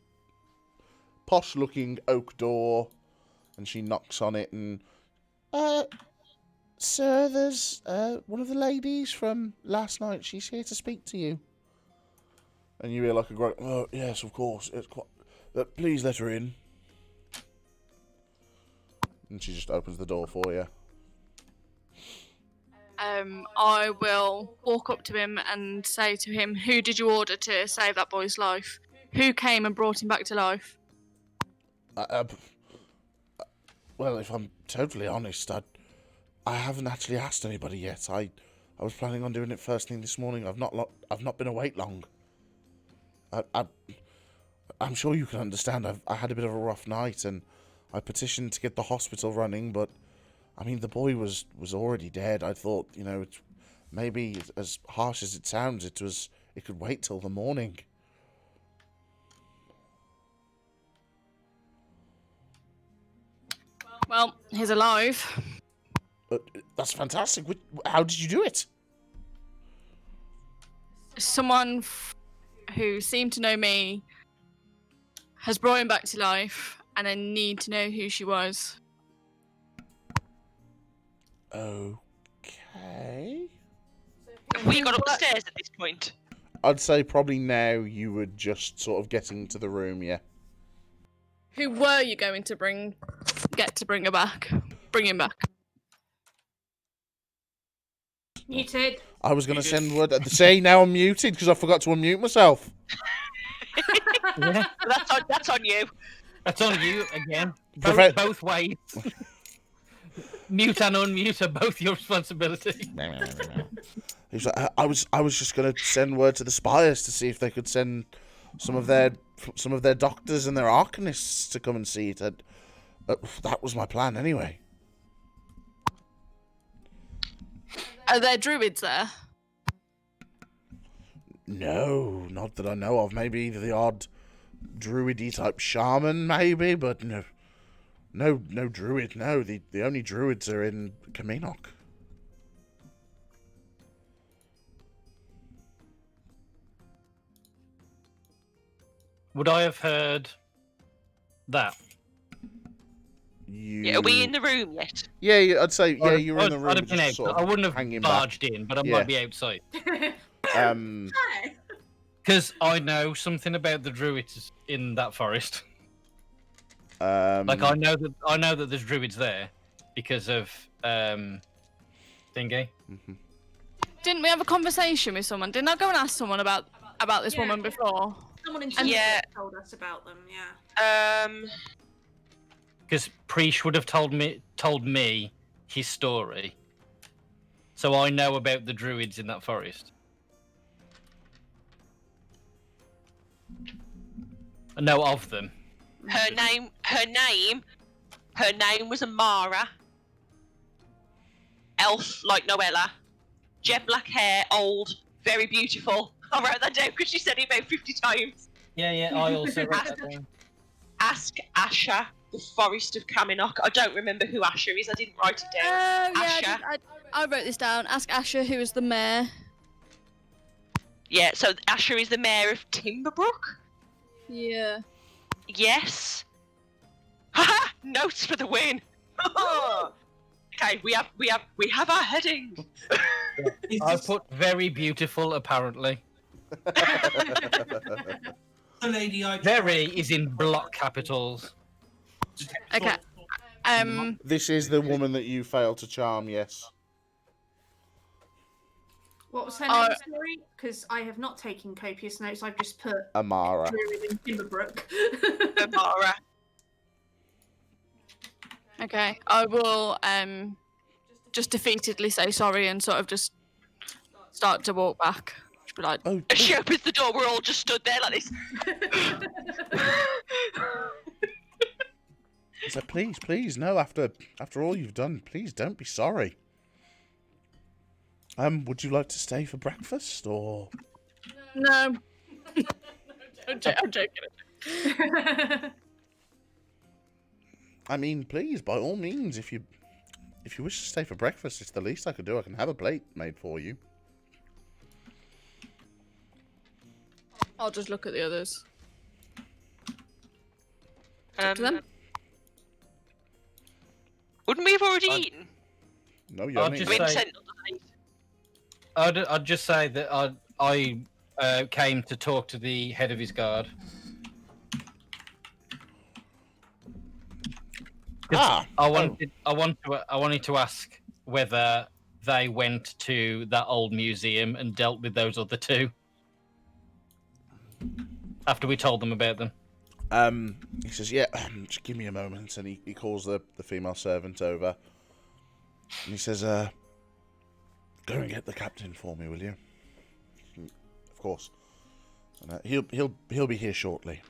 B: posh-looking oak door, and she knocks on it, and, sir, there's, one of the ladies from last night. She's here to speak to you. And you hear, like, a great, oh, yes, of course, it's quite, please let her in. And she just opens the door for you.
F: I will walk up to him and say to him, who did you order to save that boy's life? Who came and brought him back to life?
B: Well, if I'm totally honest, I haven't actually asked anybody yet. I was planning on doing it first thing this morning. I've not been awake long. I'm sure you can understand. I had a bit of a rough night, and I petitioned to get the hospital running, but I mean, the boy was already dead. I thought, it's maybe as harsh as it sounds, it could wait till the morning.
F: Well, he's alive.
B: That's fantastic. How did you do it?
F: Someone who seemed to know me has brought him back to life, and I need to know who she was.
B: Okay.
C: Have we got up the stairs at this point?
B: I'd say probably now you would just sort of getting to the room, yeah.
F: Who were you going to bring her back? Bring him back.
A: Muted.
B: I was going to send word. Say now I'm muted because I forgot to unmute myself.
D: Yeah.
C: That's on you.
D: That's on you again.
B: Prevent-
D: Both ways. Mute and unmute are both your responsibility.
B: He's like, I was just gonna send word to the spires to see if they could send some of their doctors and their arcanists to come and see it. That was my plan anyway.
F: Are there druids there?
B: No, not that I know of. Maybe the odd druidy type shaman, maybe, but no druid. No, the only druids are in Kaminok.
D: Would I have heard that?
C: Yeah, are we in the room yet?
B: Yeah, I'd say yeah. You were in the room.
D: I'd have been
B: just
D: out.
B: sort of
D: I wouldn't have
B: hanging
D: barged in, but I
B: Yeah.
D: might be outside.
B: back.
D: Because I know something about the druids in that forest. Like I know that there's druids there because of thingy.
B: Mhm.
F: Didn't we have a conversation with someone? Didn't I go and ask someone about this
A: Yeah.
F: woman before?
A: Someone in
C: Yeah.
A: told us about them. Yeah.
D: Because Preesh would have told me his story, so I know about the druids in that forest. I know of them.
C: Her name was Amara. Elf like Noella. Jet black hair, old, very beautiful. I wrote that down because she said it about 50 times.
D: Yeah, I also wrote that down.
C: Ask Asher, the Forest of Kaminok. I don't remember who Asher is. I didn't write it
F: Oh
C: down.
F: yeah,
C: Asher.
F: I wrote this down. Ask Asher, who is the mayor.
C: Yeah, so Asher is the mayor of Timberbrook.
F: Yeah.
C: Yes. Haha! Notes for the win. Okay, we have our heading.
D: I put very beautiful, apparently.
E: The lady I
D: Very is in block capitals.
F: Okay.
B: This is the woman that you failed to charm. Yes.
A: What was her name? Sorry, because I have not taken copious notes. I've just put
B: Amara.
A: Druid in Timberbrook.
C: Amara.
F: Okay. I will just defeatedly say sorry and sort of just start to walk back. Just be like,
B: Oh,
C: As she opens the door, we're all just stood there like this.
B: so please, no. After all you've done, please don't be sorry. Would you like to stay for breakfast or?
F: no. I'm joking.
B: I mean, please, by all means, if you wish to stay for breakfast, it's the least I could do. I can have a plate made for you.
F: I'll just look at the others.
C: Um,
F: To them?
C: Wouldn't we have already eaten?
B: No, you
D: I'll
B: don't need
D: just
C: We
B: to.
C: hadn't
D: say-
C: sent on the night.
D: I'd just say that I came to talk to the head of his guard.
B: Ah,
D: I wanted to ask whether they went to that old museum and dealt with those other two after we told them about them.
B: He says, yeah, just give me a moment. And he calls the female servant over. And he says, go and get the captain for me, will you? Of course. And he'll be here shortly.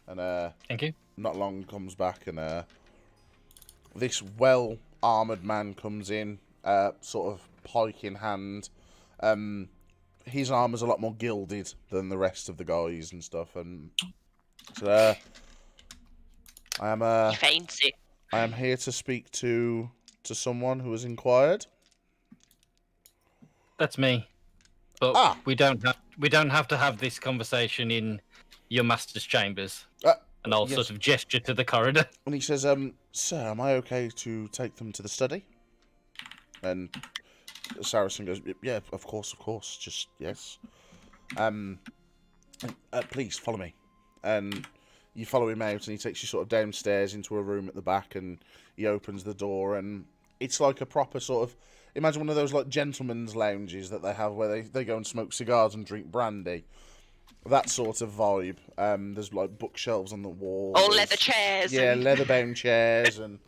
B: And
D: Thank you.
B: not long comes back, and this well-armoured man comes in, sort of pike in hand. His armour's a lot more gilded than the rest of the guys and stuff, and so
C: You fancy.
B: I am here to speak to someone who has inquired.
D: That's me. But we don't have to have this conversation in your master's chambers. And I'll
B: yes.
D: sort of gesture to the corridor.
B: And he says, sir, am I okay to take them to the study? And Saracen goes, yeah, of course, just, yes. Please, follow me. And you follow him out, and he takes you sort of downstairs into a room at the back, and he opens the door, and it's like a proper sort of, imagine one of those, like, gentlemen's lounges that they have where they go and smoke cigars and drink brandy. that sort of vibe. There's like bookshelves on the wall.
C: All
B: there's-
C: leather chairs.
B: Yeah,
C: and...
B: leather-bound chairs and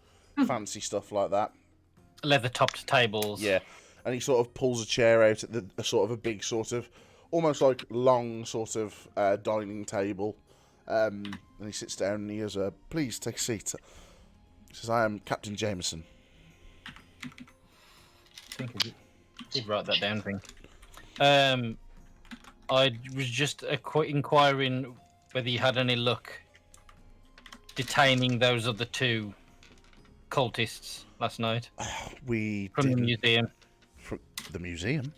B: fancy stuff like that.
D: Leather-topped tables.
B: Yeah, and he sort of pulls a chair out at a sort of a big sort of, almost like long sort of dining table. And he sits down and he goes, please take a seat. He says, I am Captain Jameson.
D: I think I did write that down, I think. I was just inquiring whether you had any luck detaining those other two cultists last night
B: We
D: from the
B: didn't-
D: museum.
B: From the museum?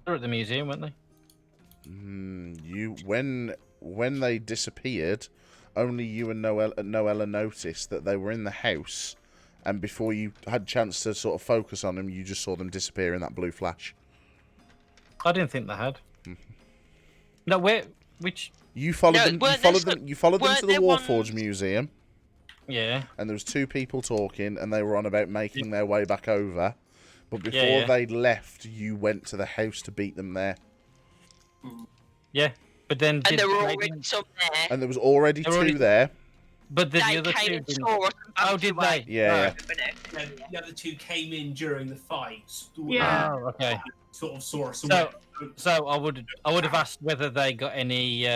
D: They were at the museum, weren't they?
B: When they disappeared, only you and Noella noticed that they were in the house, and before you had a chance to sort of focus on them, you just saw them disappear in that blue flash.
D: I didn't think they had. No, which?
B: You followed
C: No,
B: them. You
C: weren't
B: followed
C: there
B: them. You followed them
C: weren't
B: to the
C: there
B: Warforged
C: ones-
B: Museum,
D: Yeah.
B: and there was two people talking, and they were on about making their way back over. But before
D: Yeah.
B: they left, you went to the house to beat them there,
D: Yeah. But then
C: And
D: did
C: there were
D: they
C: already
D: didn't-
C: some there.
B: and there was already
D: They were already-
B: two there.
D: But the
C: They
D: other
C: came
D: two
C: and
D: didn't.
C: saw us. and
D: Oh, did
C: bounced
D: they?
C: away.
B: Yeah,
E: And the other two came in during the fight.
A: Yeah.
D: Oh, okay.
E: Sort of saw us
D: So-
E: away.
D: So I would have asked whether they got any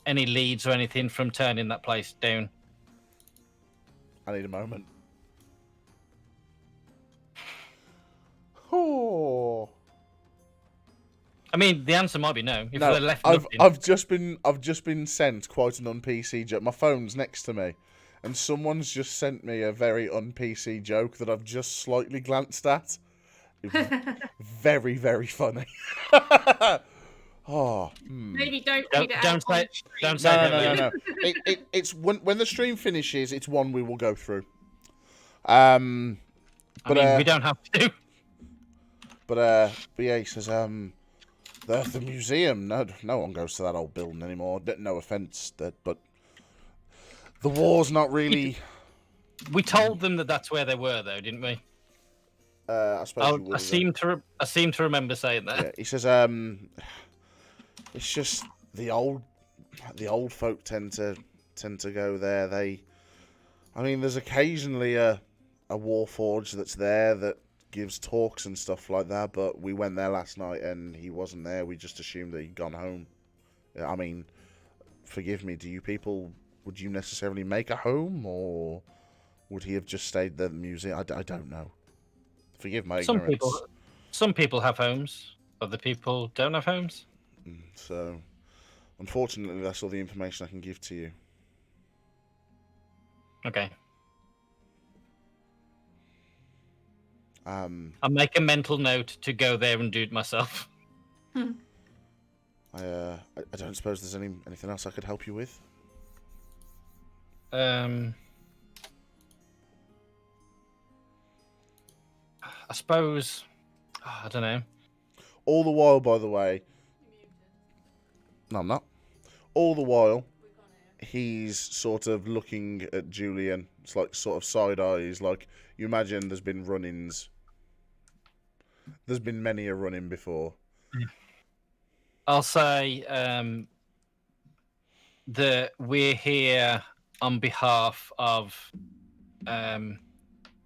D: leads or anything from turning that place down.
B: I need a moment. Oh.
D: I mean, the answer might be no. If
B: No,
D: they left
B: I've
D: nothing.
B: I've just been sent quite an un-PC joke. My phone's next to me, and someone's just sent me a very un-PC joke that I've just slightly glanced at. Very, very funny. Oh.
A: Maybe don't
D: Don't-
A: read it
D: don't
A: out
D: say-
A: on stream.
D: don't say
B: No,
D: that.
B: no. It's when the stream finishes. It's one we will go through. But
D: I mean, we don't have to.
B: But yeah, he says the museum. No one goes to that old building anymore. No offense, but the war's not really.
D: We told them that that's where they were, though, didn't we?
B: I suppose you would.
D: I seem to remember saying that.
B: Yeah, he says it's just the old folk tend to go there. I mean, there's occasionally a Warforged that's there that gives talks and stuff like that, but we went there last night and he wasn't there. We just assumed that he'd gone home. I mean, forgive me, would you necessarily make a home, or would he have just stayed there at the museum? I don't know. Forgive my ignorance.
D: Some people have homes, other people don't have homes.
B: So, unfortunately, that's all the information I can give to you.
D: Okay.
B: I
D: I'll make a mental note to go there and do it myself.
B: don't suppose there's anything else I could help you with.
D: I suppose. I don't know.
B: All the while, by the way. No, I'm not. All the while, he's sort of looking at Julyan. It's like sort of side eyes. Like, you imagine there's been run-ins. There's been many a run-in before.
D: I'll say that we're here on behalf of. I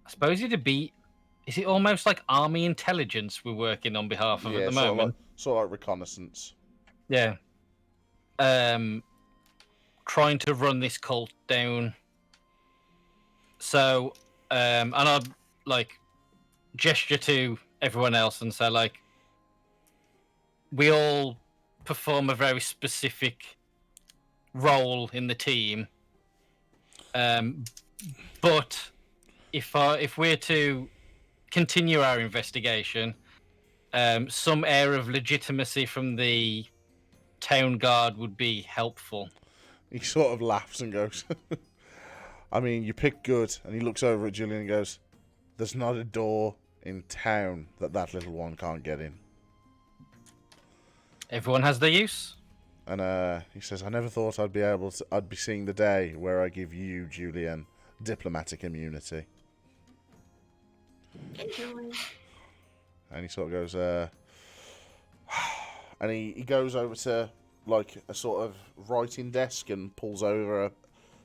D: suppose it'd be. Is it almost like army intelligence we're working on behalf of at the moment?
B: Sort of like reconnaissance.
D: Yeah. Trying to run this cult down. So, and I'd like gesture to everyone else and say, like, we all perform a very specific role in the team. But if we're to continue our investigation, some air of legitimacy from the town guard would be helpful.
B: He sort of laughs and goes, I mean, you picked good. And he looks over at Julyan and goes, there's not a door in town that little one can't get in.
D: Everyone has their use.
B: And he says, I never thought I'd be seeing the day where I give you, Julyan, diplomatic immunity. And he sort of goes, And he goes over to, like, a sort of writing desk and pulls over a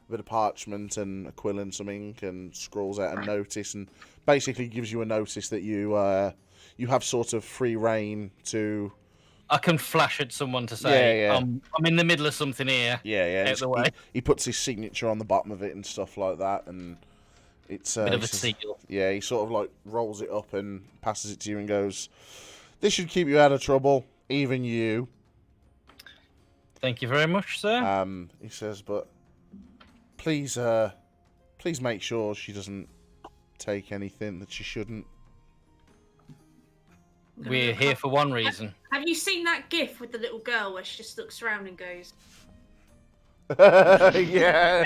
B: bit of parchment and a quill and some ink and scrawls out a notice and basically gives you a notice that you have sort of free reign to...
D: I can flash at someone to say, I'm in the middle of something here.
B: Yeah.
D: Out the way.
B: He puts his signature on the bottom of it and stuff like that, and it's...
D: Bit of a seal.
B: Yeah, he sort of, like, rolls it up and passes it to you and goes, "This should keep you out of trouble, even you."
D: Thank you very much, sir.
B: He says, "But please make sure she doesn't take anything that she shouldn't."
D: We're here for one reason.
A: Have you seen that gif with the little girl where she just looks around and goes...
B: Yeah.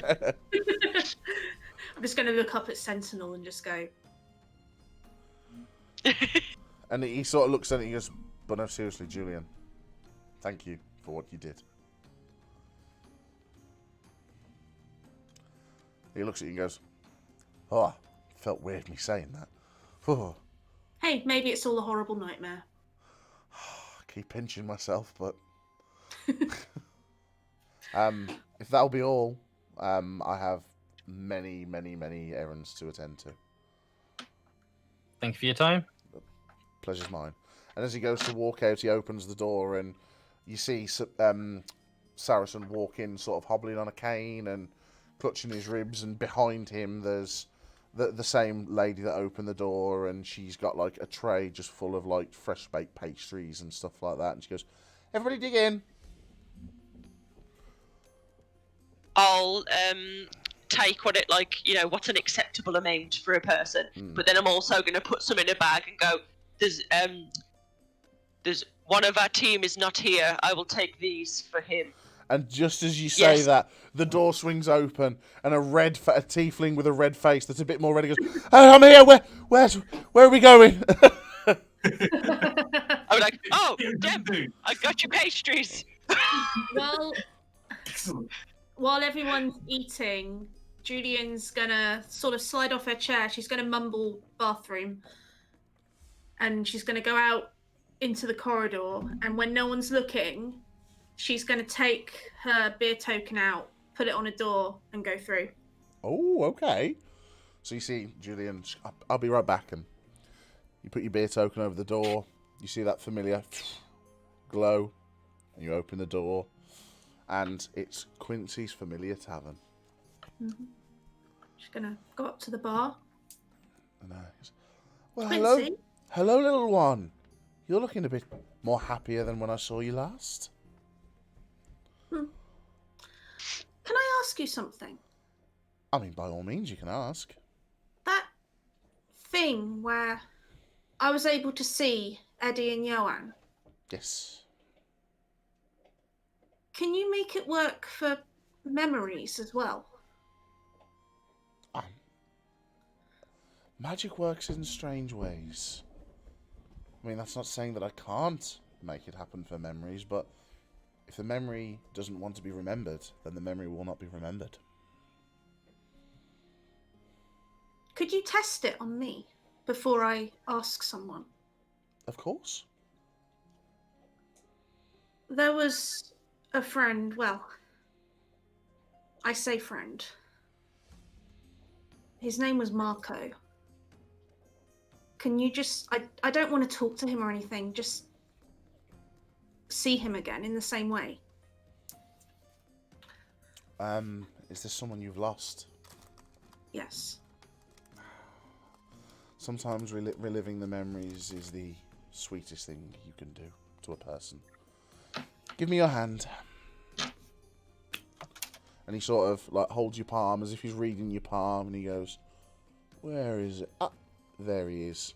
A: I'm just going to look up at Sentinel and just go...
B: And he sort of looks at it and he goes, "But no, seriously, Julyan, thank you for what you did." He looks at you and goes, "Oh, felt weird me saying that." Oh.
A: Hey, maybe it's all a horrible nightmare.
B: I keep pinching myself, but... if that'll be all, I have many, many, many errands to attend to.
D: Thank you for your time.
B: Pleasure's mine. And as he goes to walk out, he opens the door and you see Saracen walk in sort of hobbling on a cane and clutching his ribs, and behind him there's the same lady that opened the door, and she's got like a tray just full of like fresh baked pastries and stuff like that, and she goes, "Everybody dig in."
C: I'll take what it like, you know, what's an acceptable amount for a person, but then I'm also going to put some in a bag and go, there's one of our team is not here, I will take these for him.
B: And just as you say that, the door swings open, and a tiefling with a red face that's a bit more ready goes, "Oh, I'm here. Where are we going?"
C: I'm like, "Oh, damn! I got your pastries."
A: Well, while everyone's eating, Julian's gonna sort of slide off her chair. She's gonna mumble bathroom, and she's gonna go out into the corridor. And when no one's looking, she's going to take her beer token out, put it on a door, and go through.
B: Oh, okay. So you see, Julyan, "I'll be right back," and you put your beer token over the door. You see that familiar glow, and you open the door, and it's Quincy's familiar tavern.
A: Mm-hmm. She's going to go up to the bar.
B: And "Well,
A: Quincy?
B: hello, little one. You're looking a bit more happier than when I saw you last."
A: Can I ask you something?
B: I mean, by all means, you can ask.
A: That thing where I was able to see Eddie and Johan,
B: Yes.
A: can you make it work for memories as well?
B: Magic works in strange ways. I mean, that's not saying that I can't make it happen for memories, but if the memory doesn't want to be remembered, then the memory will not be remembered.
A: Could you test it on me before I ask someone?
B: Of course.
A: There was a friend, well, I say friend. His name was Marco. Can you just... I don't want to talk to him or anything, just see him again in the same way.
B: Is this someone you've lost?
A: Yes.
B: Sometimes reliving the memories is the sweetest thing you can do to a person. Give me your hand. And he sort of like holds your palm as if he's reading your palm, and he goes, "Where is it? Ah, there he is."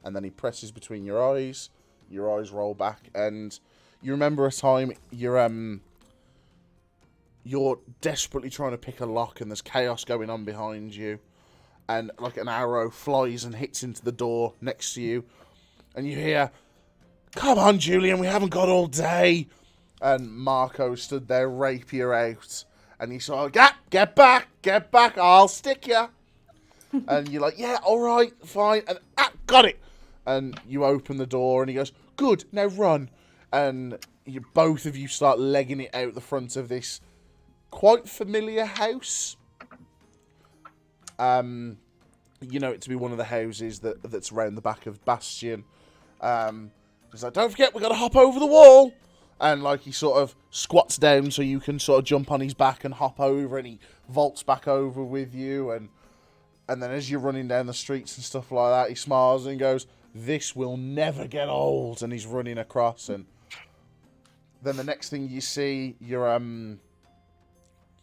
B: And then he presses between your eyes roll back, and you remember a time you're desperately trying to pick a lock and there's chaos going on behind you, and like an arrow flies and hits into the door next to you, and you hear, "Come on, Julyan, we haven't got all day." And Marco stood there, rapier out, and he sort of, get back, I'll stick ya." And you're like, "Yeah, all right, fine." And got it. And you open the door, and he goes, "Good, now run." and both of you start legging it out the front of this quite familiar house. You know it to be one of the houses that's around the back of Bastion. He's like, don't forget, we've got to hop over the wall. And like he sort of squats down so you can sort of jump on his back and hop over, and he vaults back over with you. And then as you're running down the streets and stuff like that, he smiles and goes, this will never get old. And he's running across. And then the next thing you see, you're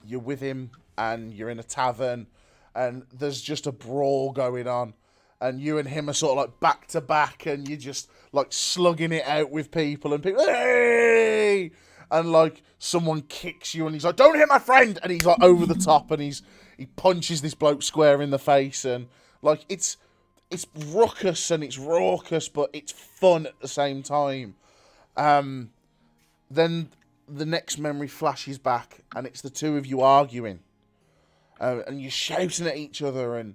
B: with him and you're in a tavern. And there's just a brawl going on. And you and him are sort of like back to back. And you're just like slugging it out with people. And people, hey! And like someone kicks you. And he's like, don't hit my friend. And he's like over the top. And he punches this bloke square in the face. And like it's ruckus and it's raucous. But it's fun at the same time. Then the next memory flashes back. And it's the two of you arguing. And you're shouting at each other, and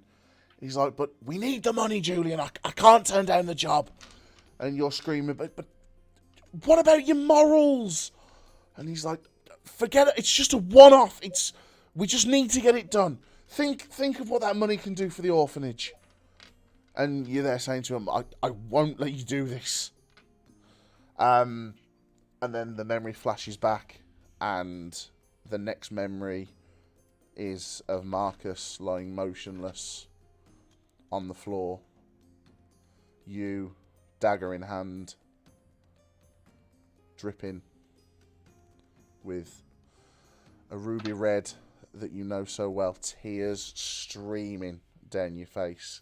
B: he's like, but we need the money, Julyan. I can't turn down the job. And you're screaming, but what about your morals? And he's like, forget it. It's just a one-off. We just need to get it done. Think of what that money can do for the orphanage. And you're there saying to him, I won't let you do this. And then the memory flashes back, and the next memory is of Marcus lying motionless on the floor. You, dagger in hand, dripping with a ruby red that you know so well, tears streaming down your face.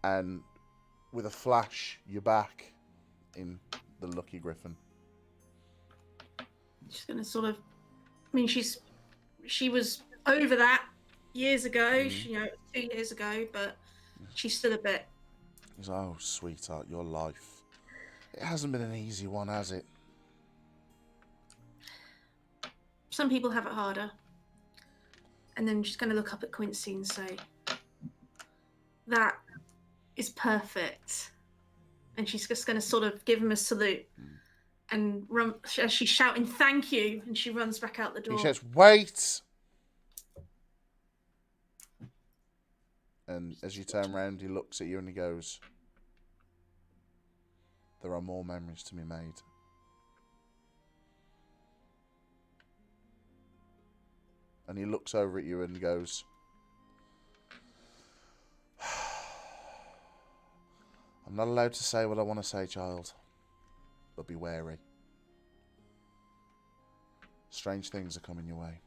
B: And with a flash, you're back in the Lucky Griffin.
A: She's gonna sort of, I mean, she was over that years ago, 2 years ago, but she's still a bit.
B: He's like, oh, sweetheart, your life. It hasn't been an easy one, has it?
A: Some people have it harder. And then she's going to look up at Quincy and say, that is perfect. And she's just going to sort of give him a salute. And run as she's shouting, thank you. And she runs back out the door.
B: He shouts, wait! And as you turn around, he looks at you and he goes, there are more memories to be made. And he looks over at you and goes, I'm not allowed to say what I want to say, child. But be wary. Strange things are coming your way.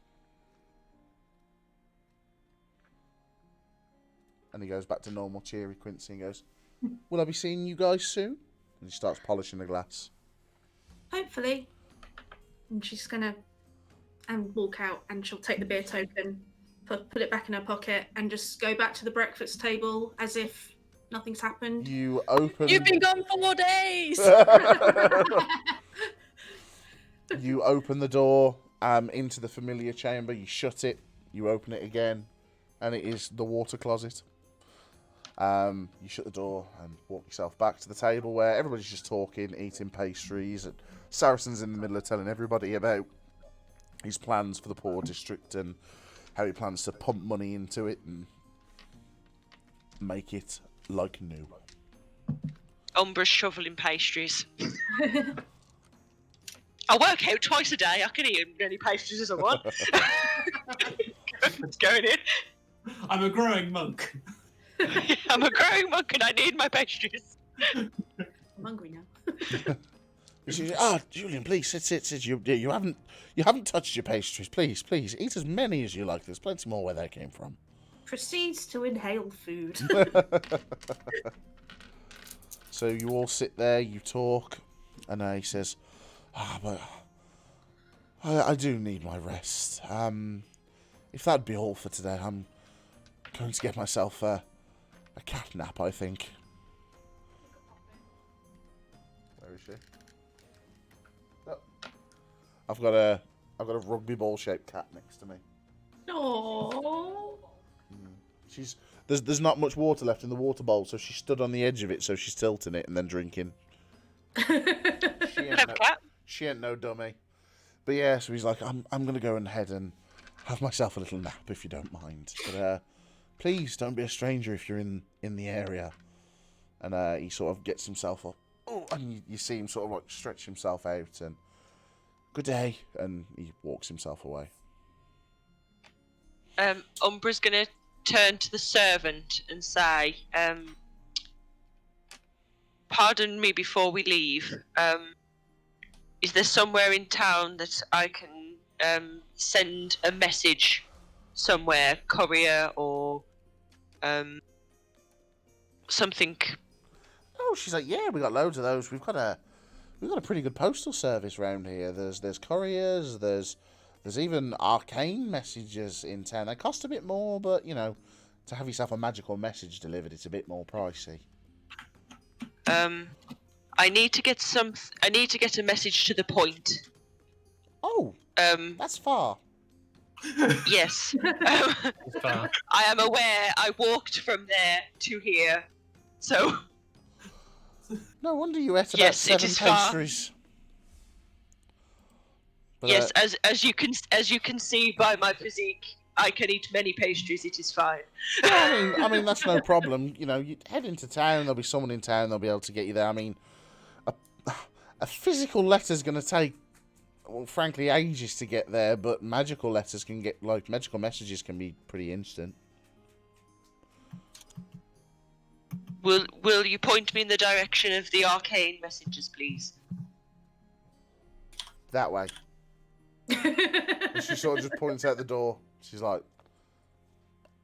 B: And he goes back to normal cheery Quincy and goes, will I be seeing you guys soon? And he starts polishing the glass.
A: Hopefully. And she's going to walk out, and she'll take the beer token, put it back in her pocket, and just go back to the breakfast table as if nothing's happened.
B: You open...
F: You've been gone for 4 days!
B: You open the door into the familiar chamber. You shut it. You open it again. And it is the water closet. You shut the door and walk yourself back to the table where everybody's just talking, eating pastries. And Saracen's in the middle of telling everybody about his plans for the poor district and how he plans to pump money into it and make it like new.
C: Umbra's shoveling pastries. I work out twice a day. I can eat as many pastries as I want. It's going in.
E: I'm a growing monk.
C: I'm a growing monk and I need my pastries.
A: I'm hungry now.
B: Julyan, please sit. You haven't touched your pastries. Please, eat as many as you like. There's plenty more where they came from.
A: Proceeds to inhale food.
B: So you all sit there, you talk, and he says, but I do need my rest. If that'd be all for today, I'm going to get myself a cat nap, I think. Where is she? Oh. I've got a rugby ball shaped cat next to me.
A: Aww.
B: There's not much water left in the water bowl, so she stood on the edge of it, so she's tilting it and then drinking.
C: Clever cat.
B: She ain't no dummy. But yeah, so he's like, I'm gonna go ahead and have myself a little nap if you don't mind. But please don't be a stranger if you're in the area. And he sort of gets himself up. Oh, and you see him sort of like stretch himself out and good day, and he walks himself away.
C: Umbra's gonna turn to the servant and say, pardon me before we leave. Is there somewhere in town that I can send a message somewhere, courier or something?
B: Oh, she's like, yeah, we got loads of those. We've got a pretty good postal service around here. There's couriers. There's even arcane messages in town. They cost a bit more, but you know, to have yourself a magical message delivered, it's a bit more pricey.
C: I need to get a message to the point.
B: Oh, that's far.
C: Yes.
D: Far.
C: I am aware. I walked from there to here, so.
B: No wonder you ate about
C: Yes, it
B: 7
C: is far.
B: pastries. But,
C: Yes, as you can see by my physique, I can eat many pastries. It is fine.
B: yeah, I mean that's no problem. You know, you head into town. There'll be someone in town. They'll be able to get you there. I mean, a physical letter's going to take, well, frankly, ages to get there. But magical letters can get, like, magical messages can be pretty instant.
C: Will you point me in the direction of the arcane messages, please?
B: That way. And she sort of just points out the door. She's like,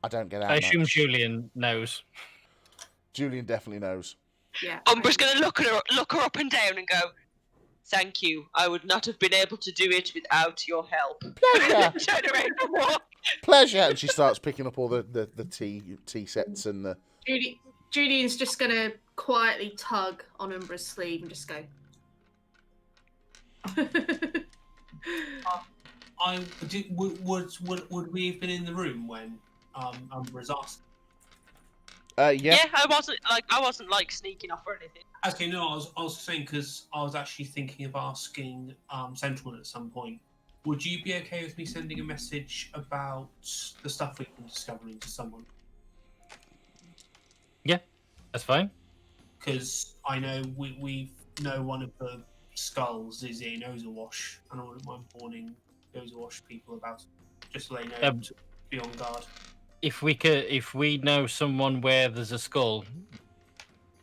B: I don't get out
D: I assume
B: much.
D: Julyan knows.
B: Julian definitely knows.
A: Yeah.
C: Umbra's going to look her up and down and go, thank you. I would not have been able to do it without your help.
B: Pleasure.
C: Turn around and walk.
B: Pleasure. And she starts picking up all the tea sets and the...
A: Julian's just gonna quietly tug on Umbra's sleeve and just go.
E: Would we have been in the room when Umbra's asked?
B: Yeah.
C: Yeah, I wasn't like sneaking off or anything.
E: Okay, no, I was saying because I was actually thinking of asking Sentinel at some point. Would you be okay with me sending a message about the stuff we've been discovering to someone?
D: Yeah, that's fine.
E: Because I know we know one of the skulls is in Ozawash, and I wouldn't mind warning Ozawash people about it, just so they know to be on guard.
D: If we know someone where there's a skull,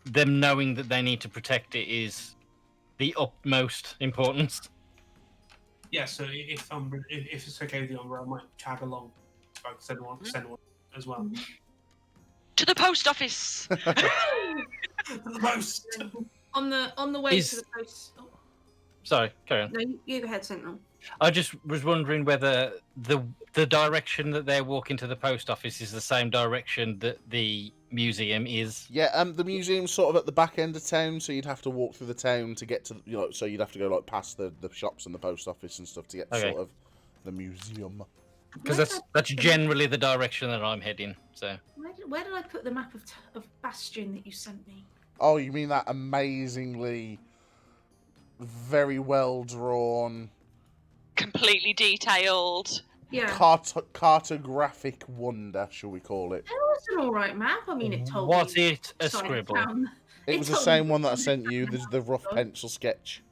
D: them knowing that they need to protect it is the utmost importance.
E: Yeah, so if it's okay with the Umbraa, I might tag along. So I can send one as well.
C: To the post office.
E: The post.
A: On the way
D: Is-
A: to the post. Oh,
D: Sorry, carry on.
A: no, you go ahead, Sentinel.
D: I just was wondering whether the direction that they're walking to the post office is the same direction that the museum is.
B: Yeah, the museum's sort of at the back end of town, so you'd have to walk through the town to get to, you know, so you'd have to go like past the shops and the post office and stuff to get to
D: Okay.
B: sort of the museum.
D: Because that's generally the direction that I'm heading. So
A: Where did I put the map of Bastion that you sent me?
B: Oh, you mean that amazingly, very well drawn,
C: Completely detailed.
A: Yeah.
B: cartographic wonder, shall we call it?
A: It was an alright map. I mean, it told
D: was
A: me.
D: it a
A: side of
D: scribble?
A: town.
B: It
A: It
B: was the
A: told
B: same
A: me-
B: one that I sent you, the rough pencil sketch.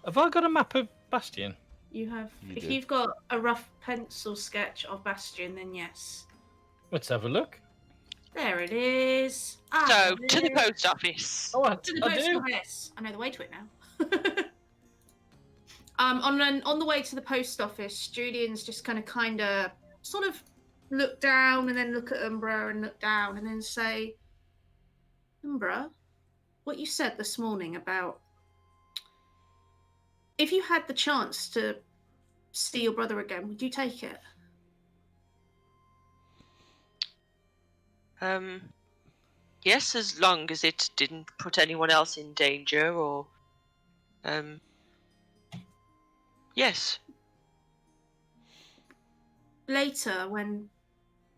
D: Have I got a map of Bastion?
A: You have.
B: You
A: If
B: do.
A: you've got a rough pencil sketch of Bastion, then yes.
D: Let's have a look.
A: There it is.
C: So
A: there
C: to the
A: it is.
C: post office.
D: Oh,
A: To the
D: I
A: post
D: do.
A: office. I know the way to it now. On the way to the post office, Julian's just kind of sort of look down and then look at Umbraa and look down and then say, Umbraa, what you said this morning about if you had the chance to see your brother again, would you take it?
C: Yes, as long as it didn't put anyone else in danger or yes.
A: Later, when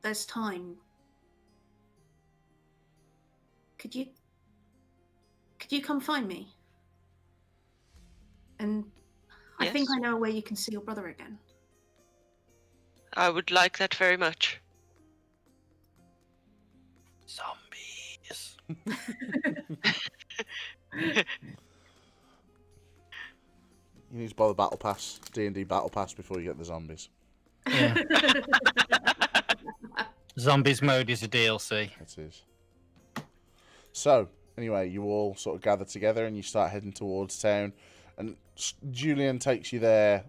A: there's time, could you could you come find me? And I think
C: Yes.
A: I know where you can see your brother again.
C: I would like that very much.
D: Zombies.
B: You need to buy the battle pass, D&D battle pass, before you get the zombies.
D: Yeah. Zombies mode is a DLC.
B: It is. So, anyway, you all sort of gather together and you start heading towards town. And Julyan takes you there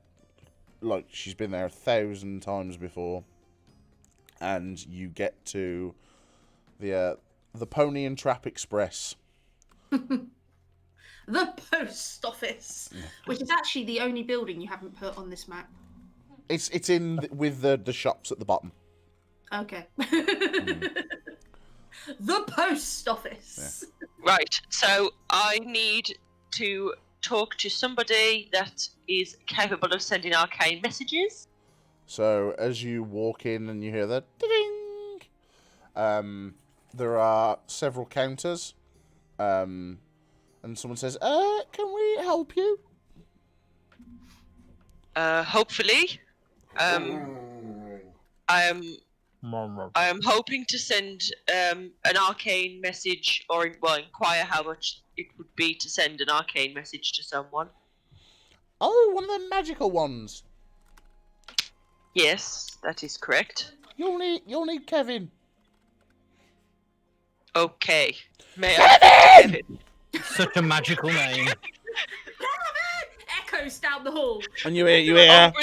B: like she's been there 1,000 times before. And you get to the Pony and Trap Express.
A: The post office, which is actually the only building you haven't put on this map.
B: It's in with the shops at the bottom.
A: Okay. The post office.
C: Right, so I need to talk to somebody that is capable of sending arcane messages.
B: So as you walk in and you hear the ding, there are several counters, and someone says, "Can we help you?"
C: Hopefully, I am hoping to send an arcane message, or inquire how much it would be to send an arcane message to someone.
B: Oh, one of the magical ones.
C: Yes, that is correct.
B: You'll need Kevin.
C: Okay. May I? Kevin!
D: Such a magical name.
A: Echoes down the hall.
B: And you hear,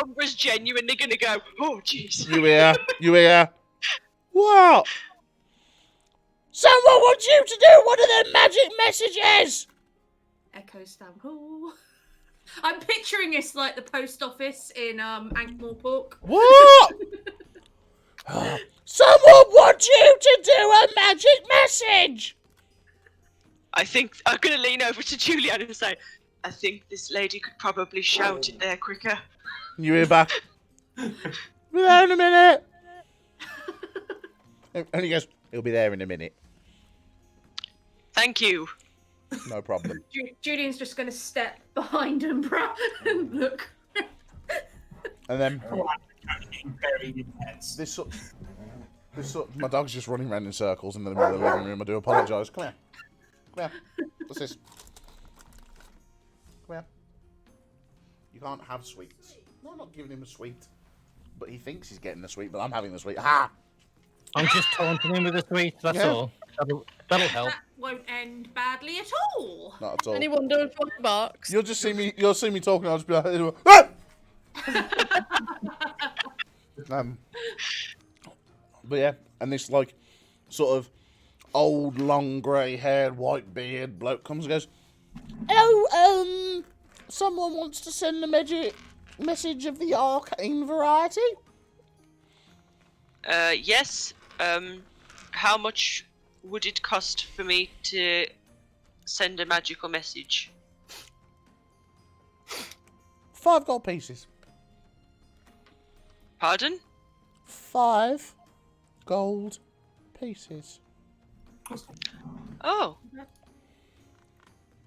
C: Umbra's genuinely gonna go, oh jeez.
B: you hear. What? Someone wants you to do one of their magic messages.
A: Echoes down the hall. I'm picturing this like the post office in Ankh-Morpork.
B: What? Someone wants you to do a magic message.
C: I think I'm gonna lean over to Julyan and say, I think this lady could probably shout it there quicker.
B: You hear back. Be there in a minute. And he goes, he'll be there in a minute.
C: Thank you.
B: No problem.
A: Julian's just going to step behind Umbraa and look.
B: And then
E: Buried in heads.
B: this sort, my dog's just running around in circles in the middle of the living room. I do apologise. Come here. Come here. What's this? Come here. You can't have sweets. No, I'm not giving him a sweet. But he thinks he's getting the sweet, but I'm having the sweet. Ha!
D: I'm just taunting him with a sweet, that's
B: Yeah.
D: all. That'll help.
A: That won't end badly at all.
B: Not at all.
F: Any wonder if one box?
B: You'll see me talking. I'll just be like, ah! But yeah, and this like sort of old, long, grey-haired, white-beard bloke comes and goes, "Hello, someone wants to send a message of the arcane variety."
C: Yes. How much would it cost for me to send a magical message?
B: 5 gold pieces.
C: Pardon?
B: 5 gold pieces.
C: Oh.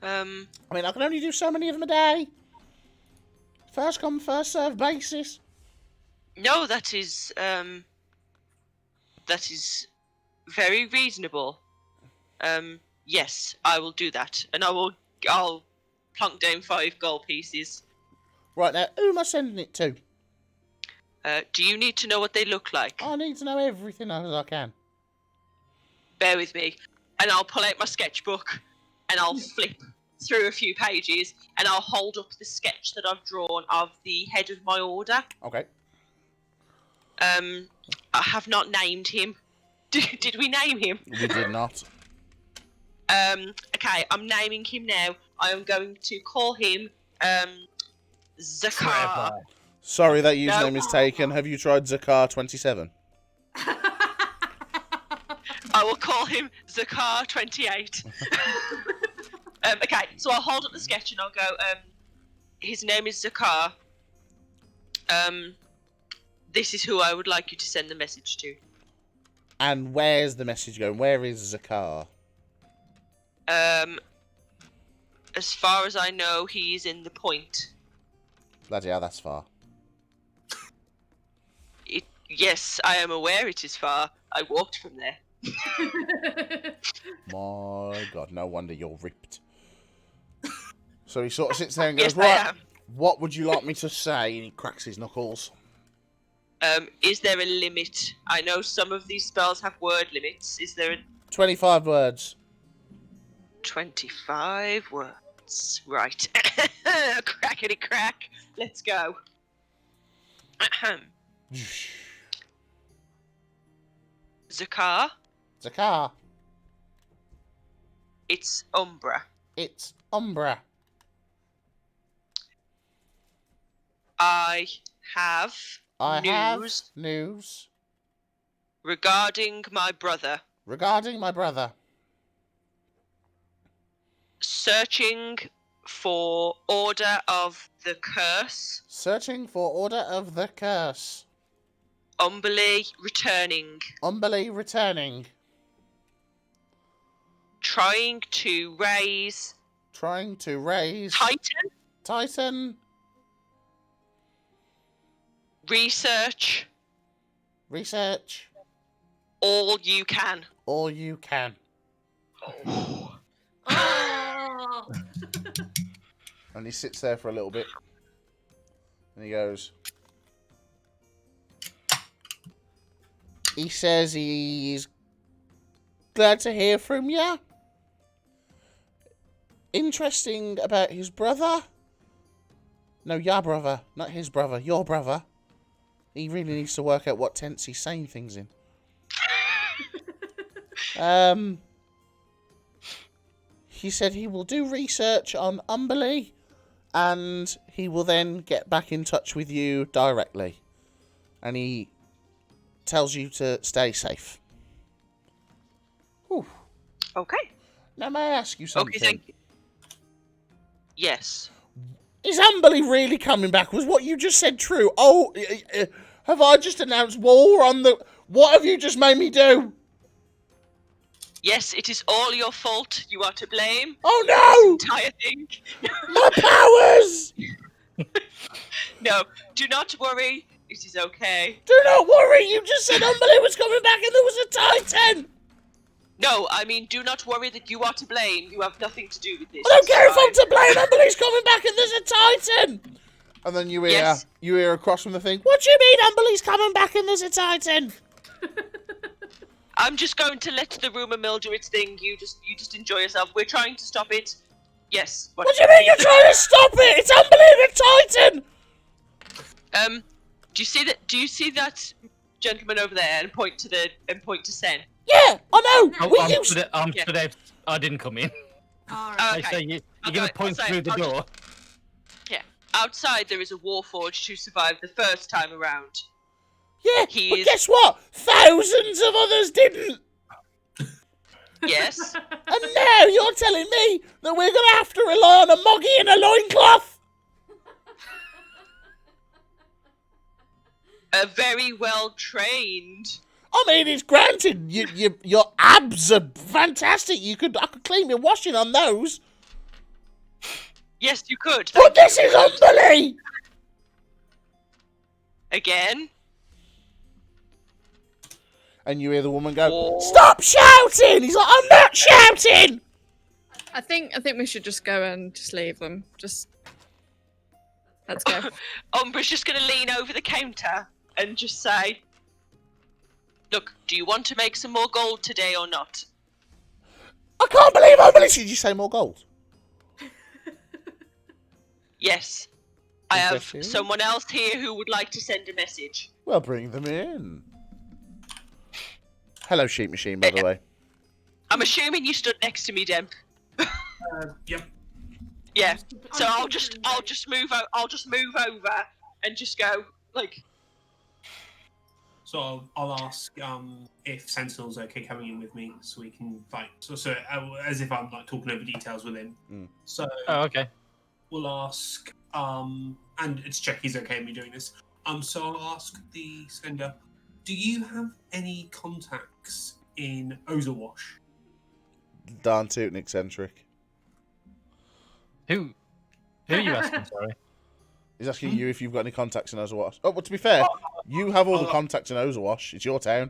B: I mean, I can only do so many of them a day. First come, first served basis.
C: No, that is very reasonable. Yes, I will do that, and I'll plunk down 5 gold pieces.
B: Right now, who am I sending it to?
C: Do you need to know what they look like?
B: I need to know everything as I can.
C: Bear with me, and I'll pull out my sketchbook, and I'll flip through a few pages, and I'll hold up the sketch that I've drawn of the head of my order.
B: Okay.
C: I have not named him. Did we name him?
B: We did not.
C: Okay, I'm naming him now. I am going to call him, Zakar.
B: Sorry, that username is taken. Have you tried Zakar27?
C: I will call him Zakar28. Okay, so I'll hold up the sketch and I'll go, his name is Zakar. This is who I would like you to send the message to.
B: And where's the message going? Where is Zakar?
C: As far as I know, he's in the point.
B: Bloody hell, that's far.
C: Yes, I am aware it is far. I walked from there.
B: My God, no wonder you're ripped. So he sort of sits there and goes,
C: Yes, I
B: right,
C: am.
B: what would you like me to say? And he cracks his knuckles.
C: Is there a limit? I know some of these spells have word limits. Is there a
B: 25 words.
C: 25 words? Right. Crackety crack. Let's go. Ahem. Zakar,
B: Zakar.
C: it's Umbraa.
B: It's Umbraa.
C: I have
B: news
C: regarding my brother.
B: regarding my brother.
C: Searching for Order of the Curse.
B: Searching for Order of the Curse.
C: Umblee returning.
B: Umblee returning.
C: Trying to raise Titan.
B: Titan.
C: Research all you can.
B: all you can.
A: Oh.
B: And he sits there for a little bit. And he goes... He says he's glad to hear from you. Interesting about his brother. No, your brother. Not his brother. Your brother. He really needs to work out what tense he's saying things in. He said he will do research on Umblee, and he will then get back in touch with you directly. And he tells you to stay safe. Whew.
C: Okay.
B: Now, may I ask you something?
C: Okay, thank you. Yes.
B: Is Umblee really coming back? Was what you just said true? Oh, have I just announced war on the... What have you just made me do?
C: Yes, it is all your fault. You are to blame.
B: Oh,
C: This entire thing.
B: no! My powers!
C: No, do not worry. It is okay.
B: Do not worry, you just said Umblee was coming back and there was a Titan!
C: No, I mean, do not worry that you are to blame. You have nothing to do with this.
B: I don't
C: It's
B: care if
C: fine.
B: I'm to blame, Umblee's coming back and there's a Titan! And then you hear,
C: Yes.
B: you hear across from the thing, what do you mean Umblee's coming back and there's a Titan?
C: I'm just going to let the rumor mill do its thing. You just enjoy yourself. We're trying to stop it. Yes.
B: What do you mean you're trying to stop it? It's Umblee the Titan!
C: Do you see that gentleman over there and point to Sen?
B: Yeah, I know!
D: I'm today. I didn't come in.
A: Alright.
D: I
C: Okay.
D: say you're going to point through the door.
C: Yeah. Outside there is a warforged who survived the first time around.
B: Yeah,
C: He
B: but
C: is-
B: guess what? Thousands of others didn't!
C: Yes.
B: And now you're telling me that we're going to have to rely on a moggy in a loincloth?
C: A very well trained.
B: I mean, it's granted, your abs are fantastic. I could clean my washing on those.
C: Yes, you could.
B: But this is Umblee!
C: Again.
B: And you hear the woman go,
C: Oh.
B: stop shouting! He's like, I'm not shouting!
F: I think we should just go and just leave them. Just let's go.
C: Umbra's just going to lean over the counter and just say, look, do you want to make some more gold today or not?
B: I can't believe Umblee! Did you say more gold?
C: Yes. I have
B: Interesting.
C: someone else here who would like to send a message.
B: Well, bring them in. Hello, Sheep Machine, by the way.
C: I'm assuming you stood next to me, Demp.
E: Yep.
C: Yeah. So I'll just move out. I'll just move over and just go like.
E: So I'll ask if Sentinel's okay coming in with me, so we can fight. So as if I'm like talking over details with him.
B: Mm.
E: So
D: Oh, okay.
E: we'll ask and it's check he's okay with me doing this. So I'll ask the sender, do you have any contacts in Ozerwash?
B: Darn tootin' eccentric.
D: Who are you asking? Sorry.
B: He's asking you if you've got any contacts in Ozawash. Oh, well, to be fair, you have all the contacts in Ozawash. It's your town.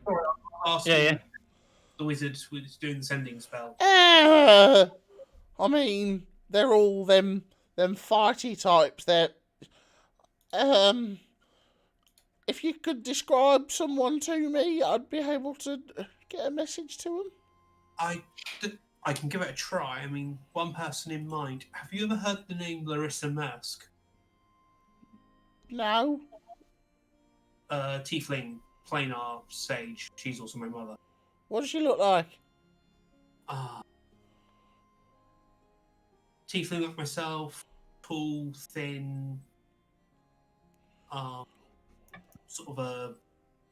D: Yeah.
E: The wizard was doing the sending spell.
B: I mean, they're all them fighty types. They're if you could describe someone to me, I'd be able to get a message to them.
E: I can give it a try. I mean, one person in mind. Have you ever heard the name Larissa Mersk?
B: No.
E: Tiefling, planar sage. She's also my mother.
B: What does she look like?
E: Tiefling like myself, tall, thin, sort of a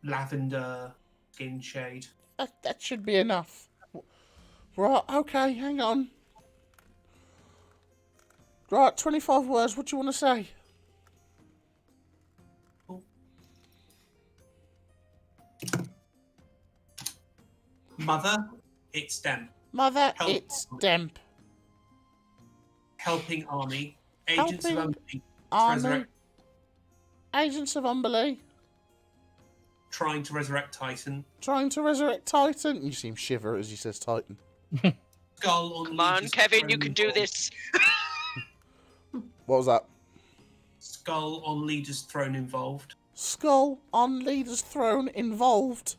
E: lavender skin shade.
B: That should be enough. Right, okay, hang on. Right, 25 words, what do you want to say?
E: Mother, it's them.
B: Mother, it's Demp.
E: Helping army. Agents of
B: Helping
E: Umbraa.
B: Army. Agents of Umbraa.
E: Trying to resurrect Titan.
B: Trying to resurrect Titan. You see him shiver as he says Titan.
E: Skull on
C: Come on,
E: Legious
C: Kevin,
E: throne
C: you can do
E: involved.
C: this.
B: What was that?
E: Skull on Leader's throne involved.
B: Skull on Leader's throne involved.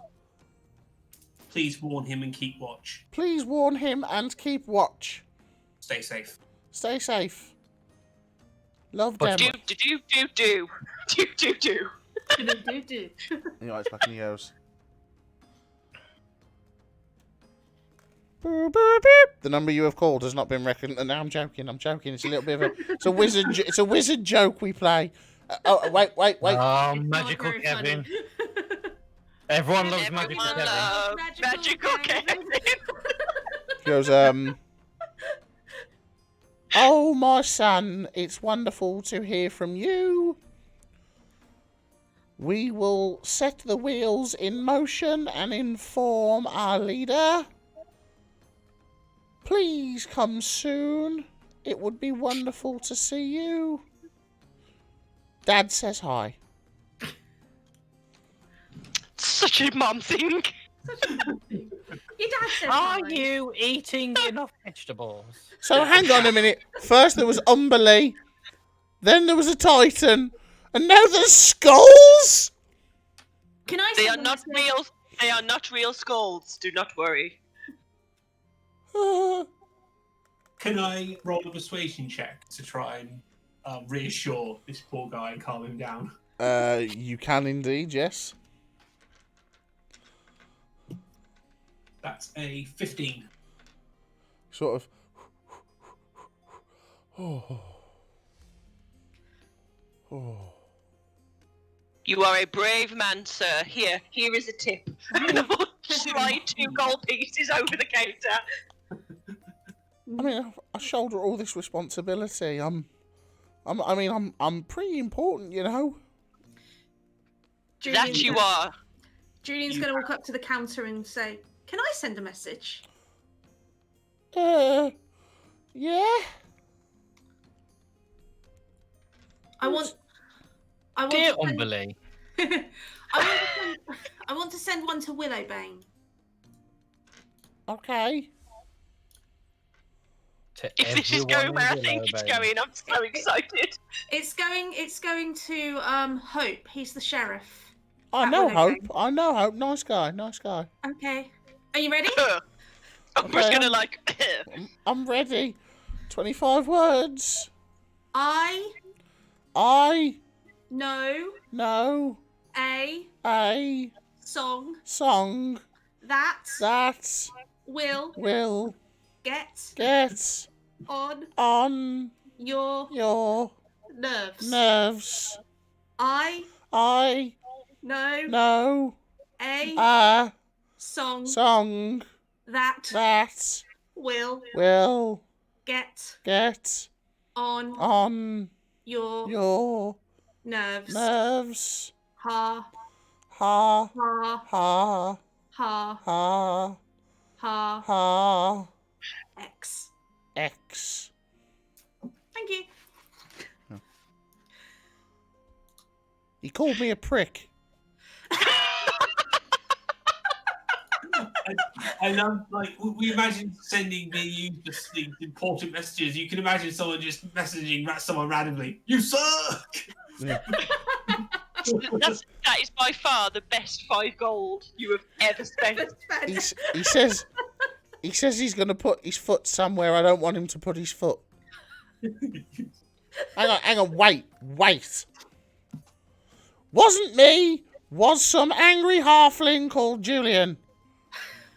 E: Please warn him and keep watch.
B: Please warn him and keep watch.
E: Stay safe.
B: Stay safe. Love
D: But
B: Dem.
C: Do.
A: Do.
B: He lights back and he goes. Boop, boop, beep. The number you have called has not been reckoned. No, I'm joking. It's a little bit of a. It's a wizard. It's a wizard joke we play. Wait.
D: Oh, magical Kevin. Everyone loves magical
C: Everyone
D: Kevin.
C: loves magical Kevin.
B: He goes. Oh, my son, it's wonderful to hear from you. We will set the wheels in motion and inform our leader. Please come soon. It would be wonderful to see you. Dad says hi.
C: Such a mum thing.
A: Your dad says
D: Are
A: hi.
D: you eating enough vegetables?
B: So hang on a minute. First there was Umbraa, then there was a Titan, and now there's skulls?
A: Can I
C: They
A: send
C: are
A: a
C: not
A: message?
C: real. They are not real skulls. Do not worry.
E: Can I roll a persuasion check to try and reassure this poor guy and calm him down?
B: You can indeed, yes.
E: That's a 15.
B: Sort of. Oh.
C: You are a brave man, sir. Here is a tip. And I will slide 2 gold pieces over the counter.
B: I mean, I shoulder all this responsibility. I'm pretty important, you know.
C: That you are.
A: Julian's going to walk up to the counter and say, "Can I send a message?"
B: Yeah.
A: I want
D: Dear
A: to send-
D: Umbraa.
A: I want to send one to Willowbane.
B: Okay.
C: If this is going where I think it's going, I'm so excited.
A: It's going to Hope. He's the sheriff.
B: I
A: At
B: know Hope.
A: Willowbane.
B: I know Hope. Nice guy.
A: Okay. Are you ready?
C: I'm just gonna like.
B: I'm ready. 25 words.
A: I
B: know
A: a
B: song
A: that
B: will
A: get
B: on
A: your
B: nerves.
A: I
B: know
A: a
B: song
A: that will get
B: on
A: your nerves. Ha ha ha. X. Thank you.
B: He called me a prick.
E: I love, like, we imagine sending you just the important messages. You can imagine someone just messaging someone randomly. You suck.
B: Yeah.
C: That is by far the best 5 gold you have ever spent.
B: He says he's going to put his foot somewhere I don't want him to put his foot. Hang on, wait. Wasn't me. Was some angry halfling called Julyan.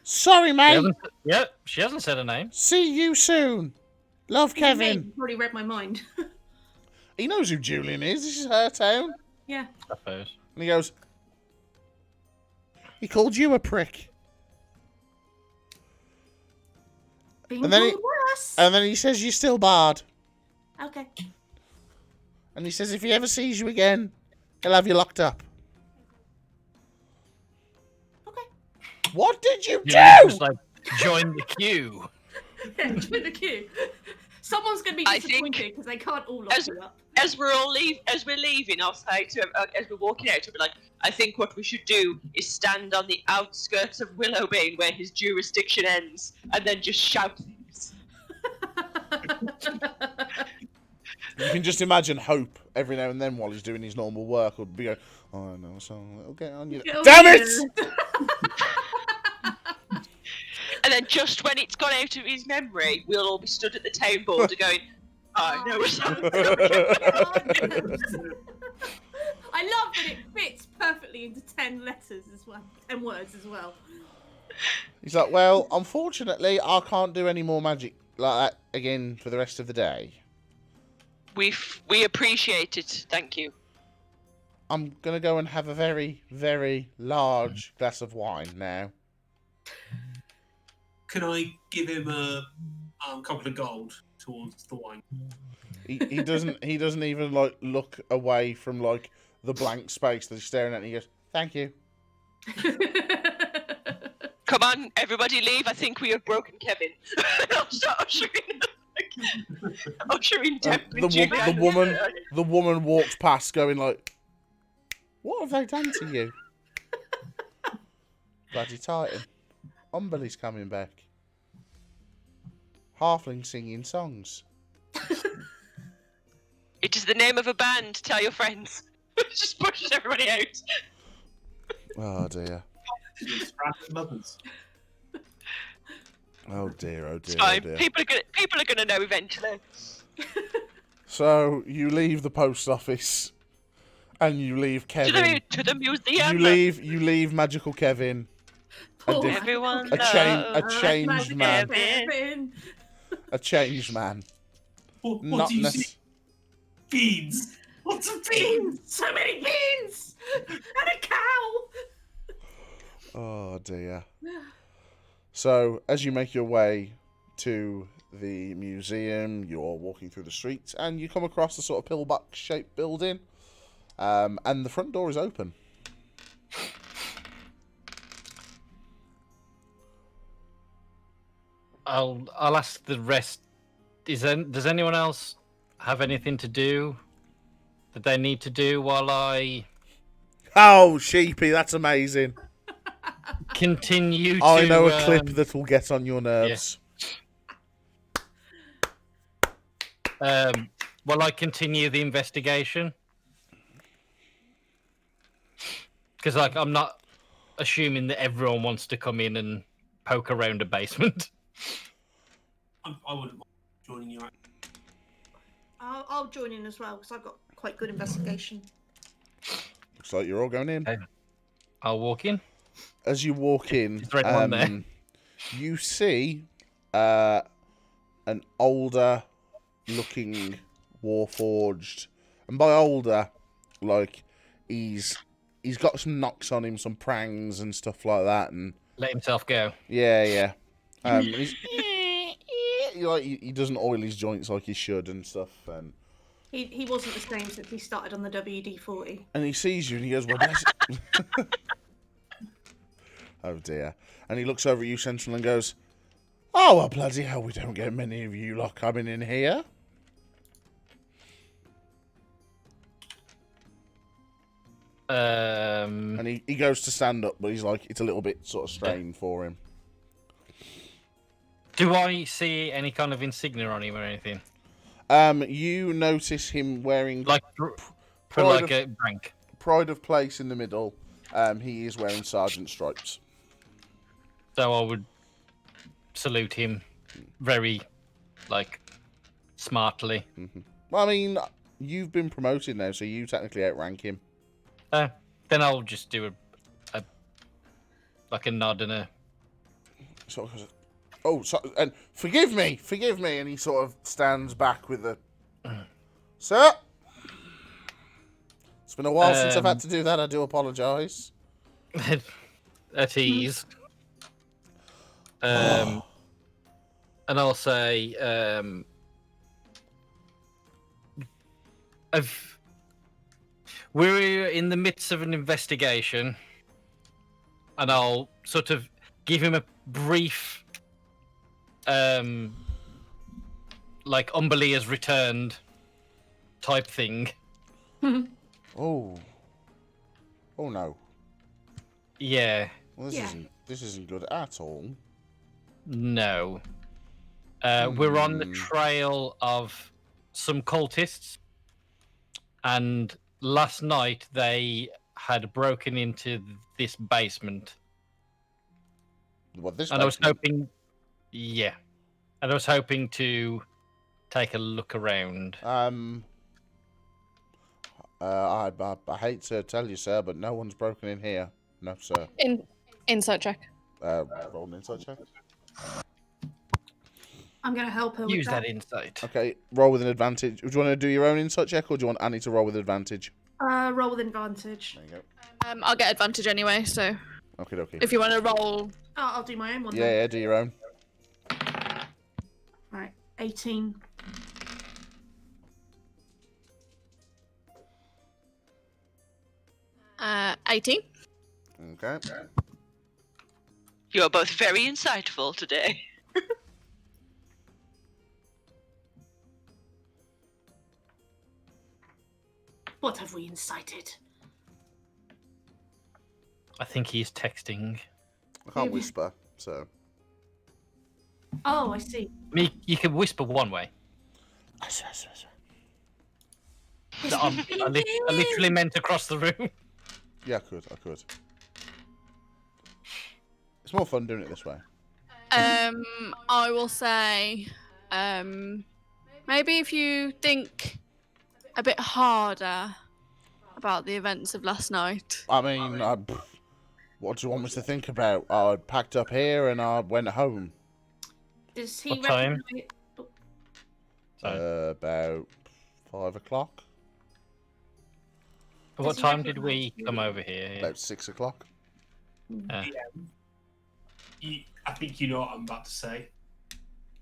B: Sorry, mate.
D: She hasn't said her name.
B: See you soon. Love, Kevin.
A: You've already read my mind.
B: He knows who Julyan is. This is her town.
A: Yeah.
D: I suppose.
B: And he goes, he called you a prick.
A: Being
B: And then
A: called worse.
B: And then he says you're still barred.
A: Okay.
B: And he says if he ever sees you again, he'll have you locked up.
A: Okay.
B: What did you do?
D: Just like join the queue.
A: Yeah, join the queue. Someone's going to be
C: I
A: disappointed
C: think-
A: because they can't all lock you up.
C: As we're leaving, I'll say to as we're walking out, I'll be like, I think what we should do is stand on the outskirts of Willowbane where his jurisdiction ends, and then just shout things.
B: You can just imagine Hope every now and then while he's doing his normal work would be going, oh no, so I'll get on you.
A: Get
B: Damn
A: on
B: it!
A: you.
C: And then just when it's gone out of his memory, we'll all be stood at the town border going, I know what's happening.
A: I love that it fits perfectly into 10 letters as well, 10 words as well.
B: He's like, well, unfortunately, I can't do any more magic like that again for the rest of the day.
C: We appreciate it, thank you.
B: I'm going to go and have a very, very large glass of wine now.
E: Can I give him a couple of gold towards the wine?
B: He doesn't even like look away from like the blank space that he's staring at and he goes, thank you.
C: Come on, everybody leave. I think we have broken Kevin. I'll start ushering Deb and Julian.
B: The woman walks past going like, what have they done to you? Bloody Titan. Umberlee's coming back. Halfling singing songs.
C: It is the name of a band. Tell your friends. Just pushes everybody out.
B: Oh dear.
E: Mothers.
B: Oh dear, oh
C: It's
B: dear, oh
C: fine.
B: dear.
C: People are gonna know eventually.
B: So you leave the post office and you leave Kevin.
C: To the museum.
B: You leave magical Kevin.
A: Poor
C: Everyone
B: A changed
A: Magic
B: man.
A: Kevin.
B: A changed man.
E: What
B: Not
E: do you see?
B: necessarily.
E: Beans. Lots of beans.
A: Beans! So many beans! And a cow!
B: Oh dear. So as you make your way to the museum, you're walking through the streets and you come across a sort of pillbox-shaped building, and the front door is open.
D: I'll ask the rest. Does anyone else have anything to do that they need to do while I
B: Oh, sheepy, that's amazing.
D: continue to?
B: I know a clip that will get on your nerves.
D: While I continue the investigation, because like I'm not assuming that everyone wants to come in and poke around a basement.
E: I wouldn't mind joining you.
A: I'll join in as well because I've got quite good investigation.
B: Looks like you're all going in.
D: Okay. I'll walk in.
B: As you walk in,
D: Is there anyone there?
B: you see an older looking warforged, and by older, like he's got some knocks on him, some prangs and stuff like that, and
D: Let himself go.
B: yeah. He's, he doesn't oil his joints like he should and stuff, and
A: He wasn't the same since he started on the WD-40.
B: and he sees you and he goes, well, bless it. Oh dear. And he looks over at you, Sentinel, and goes, oh, well, bloody hell, we don't get many of you lot coming in here. And he goes to stand up, but he's like, it's a little bit sort of strained for him.
D: Do I see any kind of insignia on him or anything?
B: You notice him wearing
D: Like, for like a rank.
B: pride of place in the middle. He is wearing sergeant stripes.
D: So I would salute him very, like, smartly.
B: Well, I mean, you've been promoted now, so you technically outrank him.
D: Then I'll just do a nod and a...
B: Sort of, oh, and forgive me, and he sort of stands back with a... Sir? It's been a while since I've had to do that, I do apologise.
D: At ease. And I'll say, we're in the midst of an investigation, and I'll sort of give him a brief, like Umbraa has returned type thing.
B: Oh no.
D: Yeah.
B: Well, this isn't good at all.
D: No. We're on the trail of some cultists, and last night they had broken into this basement.
B: What, this
D: and
B: basement?
D: I was hoping, yeah, and I was hoping to take a look around.
B: I hate to tell you, sir, but no one's broken in here. No, sir.
F: Insight check.
B: Roll an insight check.
A: I'm going to help her with
D: Use that insight.
B: Okay, roll with an advantage. Do you want to do your own insight check, or do you want Annie to roll with advantage?
A: Roll with advantage.
B: There you go.
F: I'll get advantage anyway, so
B: Okay.
F: if you want to roll...
A: Oh, I'll do my own one then.
B: Yeah, do your own.
A: Right, 18.
F: Uh, 18.
B: Okay.
C: You are both very insightful today.
A: What have we incited?
D: I think he's texting.
B: I can't whisper, so.
A: Oh, I see.
D: You can whisper one way. I literally meant across the room.
B: Yeah, I could. It's more fun doing it this way.
F: I will say, maybe if you think a bit harder about the events of last night.
B: I mean, what do you want me to think about? I packed up here and I went home.
A: Does he
D: What time?
B: About 5 o'clock.
D: What time did we come over here?
B: About 6 o'clock.
E: I think you know what I'm about to say.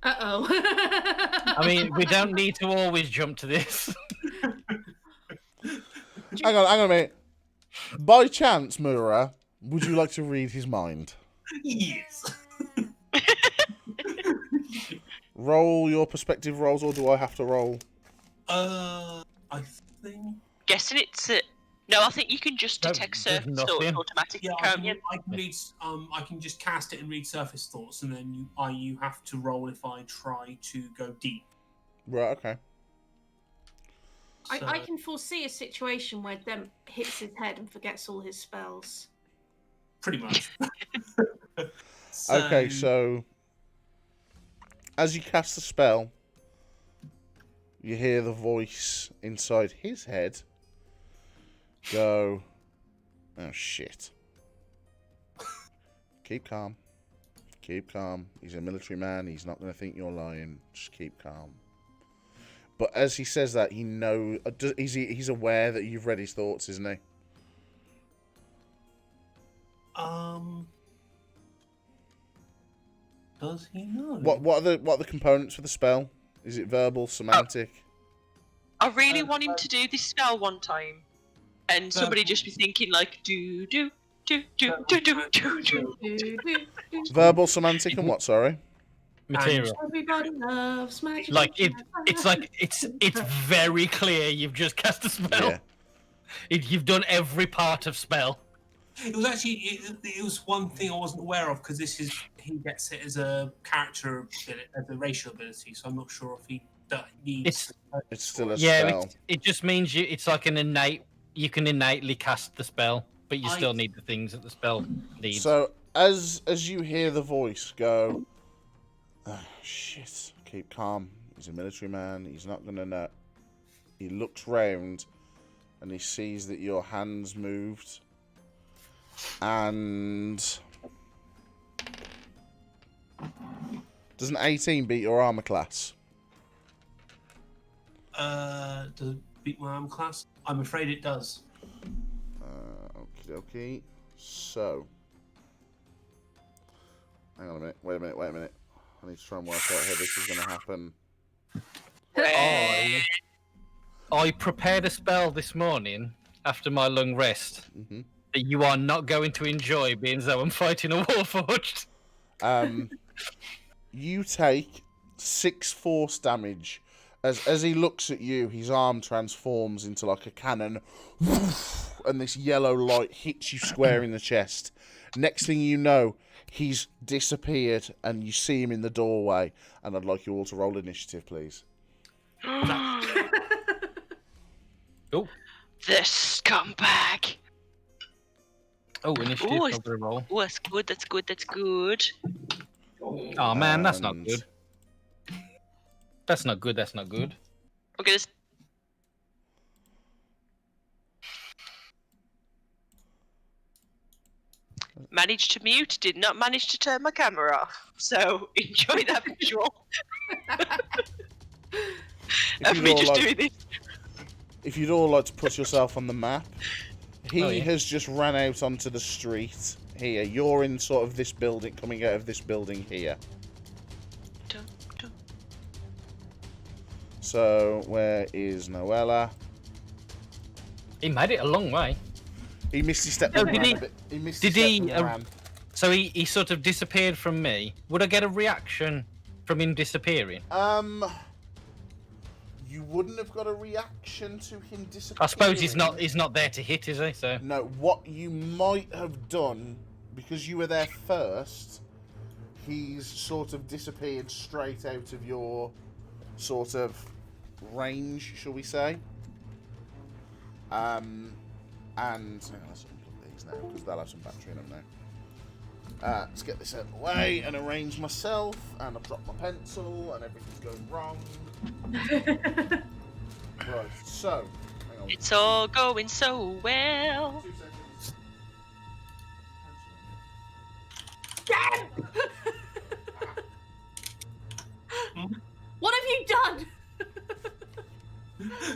A: Uh-oh.
D: I mean, we don't need to always jump to this.
B: Hang on a minute. By chance, Mura, would you like to read his mind?
E: Yes.
B: Roll your perspective rolls, or do I have to roll?
E: I think.
C: Guessing it's no. I think you can just detect
D: there's
C: surface thoughts
D: nothing.
C: automatically,
E: Yeah,
C: can't you?
E: I can read. I can just cast it and read surface thoughts, and then you have to roll if I try to go deep.
B: Right, okay.
A: I can foresee a situation where Demp hits his head and forgets all his spells.
E: Pretty much.
B: Okay, so as you cast the spell, you hear the voice inside his head go, "Oh shit. Keep calm. Keep calm. He's a military man. He's not going to think you're lying. Just keep calm." But as he says that, he knows. He's aware that you've read his thoughts, isn't he?
E: Does he know?
B: What are the components for the spell? Is it verbal, semantic?
C: I really want him to do this spell one time, and somebody just be thinking like do do do do do do do do.
B: Verbal, semantic, and what? Sorry.
D: Material.
A: Everybody loves magic.
D: Like it's very clear you've just cast a spell.
B: Yeah.
D: You've done every part of spell.
E: It was actually it was one thing I wasn't aware of because he gets it as a character as a racial ability, so I'm not sure if he needs.
B: It's still a
D: Yeah,
B: spell.
D: it just means it's like an innate. You can innately cast the spell, but you still need the things that the spell needs.
B: So as you hear the voice go, oh, shit, keep calm. He's a military man. He's not gonna know. He looks round, and he sees that your hands moved, and does an 18 beat your armor class?
E: Does it beat my armor class? I'm afraid it does.
B: Okie dokie. So, hang on a minute. Wait a minute. I need to try and work out how this is going to happen.
D: I prepared a spell this morning after my long rest that you are not going to enjoy, being as though I'm fighting a warforged.
B: You take 6 force damage. As he looks at you, his arm transforms into like a cannon, and this yellow light hits you square in the chest. Next thing you know, he's disappeared, and you see him in the doorway. And I'd like you all to roll initiative, please.
D: Oh,
C: The scumbag.
D: oh, initiative.
C: Ooh,
D: I'm gonna roll.
C: Oh, that's good. That's good. That's good.
D: Oh man, that's not
B: And-
D: good. That's not good. That's not good.
C: Okay, this. Managed to mute, did not manage to turn my camera off. So enjoy that visual. Of me just doing this.
B: If you'd all like to put yourself on the map, he
D: Oh, yeah.
B: has just ran out onto the street here. You're in sort of this building, coming out of this building here.
C: Dun, dun.
B: So, where is Noella?
D: He made it a long way.
B: He missed his step.
D: Oh,
B: and
D: did
B: ran
D: he-
B: a bit. He missed
D: did
B: his step
D: he,
B: and ran.
D: So he sort of disappeared from me. Would I get a reaction from him disappearing?
B: You wouldn't have got a reaction to him disappearing.
D: I suppose he's not there to hit, is he? So
B: No, what you might have done, because you were there first, he's sort of disappeared straight out of your sort of range, shall we say. And hang on, let's unplug these now, because they'll have some battery in them now. Let's get this out of the way and arrange myself, and I've dropped my pencil, and everything's going wrong. Right, so, hang on.
C: It's all going so well.
B: 2 seconds.
A: What have you done?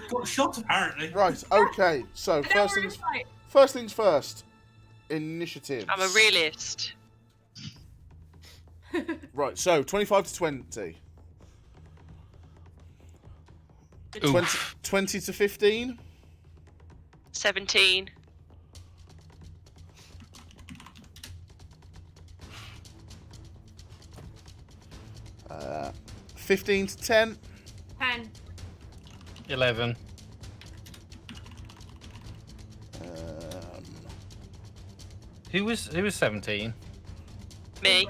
E: Got shot apparently.
B: Right, okay, so
A: An
B: first
A: hour
B: things
A: in fight.
B: first. Initiative.
C: I'm a realist.
B: Right, so 25 to 20. 20 to 15.
C: 17.
B: 15 to 10.
A: 10.
D: 11. Who was 17?
C: Me.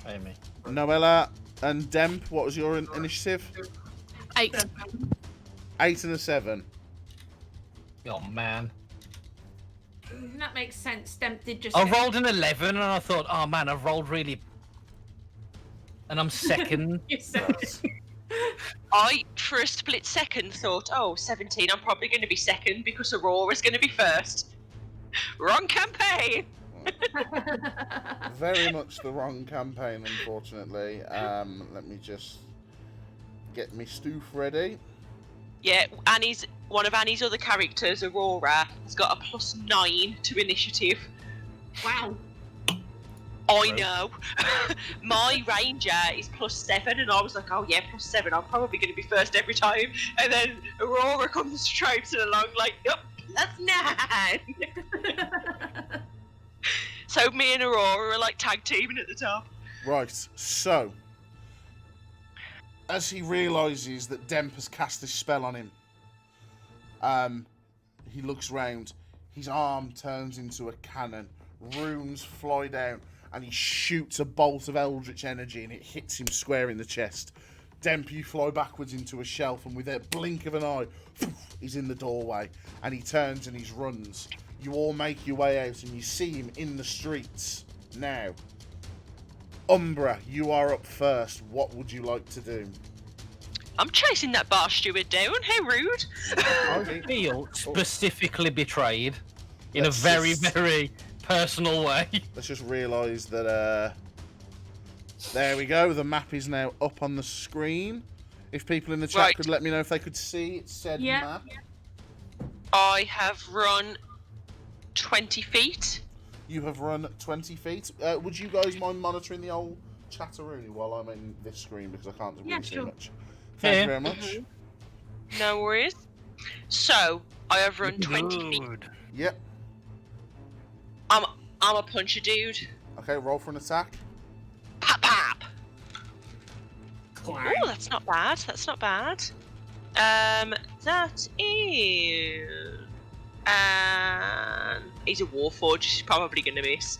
D: Amy.
B: Noella and Demp, what was your initiative?
F: 8.
B: 8 and a 7.
D: Oh man.
A: That makes sense. Stemp did just.
D: I
A: go-
D: rolled an 11 and I thought, oh man, I've rolled really. And I'm second.
A: You said-
C: I, for a split second, thought, oh, 17, I'm probably going to be second because Aurora's going to be first. Wrong campaign!
B: Very much the wrong campaign, unfortunately. Let me just get me stoof ready.
C: Yeah, one of Annie's other characters, Aurora, has got a +9 to initiative.
A: Wow.
C: I know. My ranger is +7, and I was like, oh yeah, +7, I'm probably going to be first every time. And then Aurora comes traipsing along like, nope, that's 9. So me and Aurora are like tag teaming at the top.
B: Right, so as he realises that Demp has cast this spell on him, he looks round. His arm turns into a cannon. Runes fly down, and he shoots a bolt of eldritch energy, and it hits him square in the chest. Demp, you fly backwards into a shelf, and with a blink of an eye, he's in the doorway, and he turns and he runs. You all make your way out, and you see him in the streets. Now, Umbraa, you are up first. What would you like to do?
C: I'm chasing that bar steward down. How rude.
D: I feel specifically betrayed in
B: Let's
D: a very,
B: just-
D: very personal way.
B: Let's just realise that, there we go. The map is now up on the screen. If people in the chat
C: Right.
B: could let me know if they could see said
A: Yeah.
B: map.
C: I have run 20 feet.
B: You have run 20 feet. Would you guys mind monitoring the old chatteroonie while I'm in this screen, because I can't really
A: Yeah,
B: see
A: sure.
B: much. Thank
D: Yeah.
B: you very much.
C: No worries. So, I have run 20 feet.
D: Good.
B: Yep.
C: I'm a puncher dude.
B: Okay, roll for an attack.
C: Pap pap.
E: Clang.
C: Oh, that's not bad. That's not bad. That is. He's a warforged. He's probably going to miss.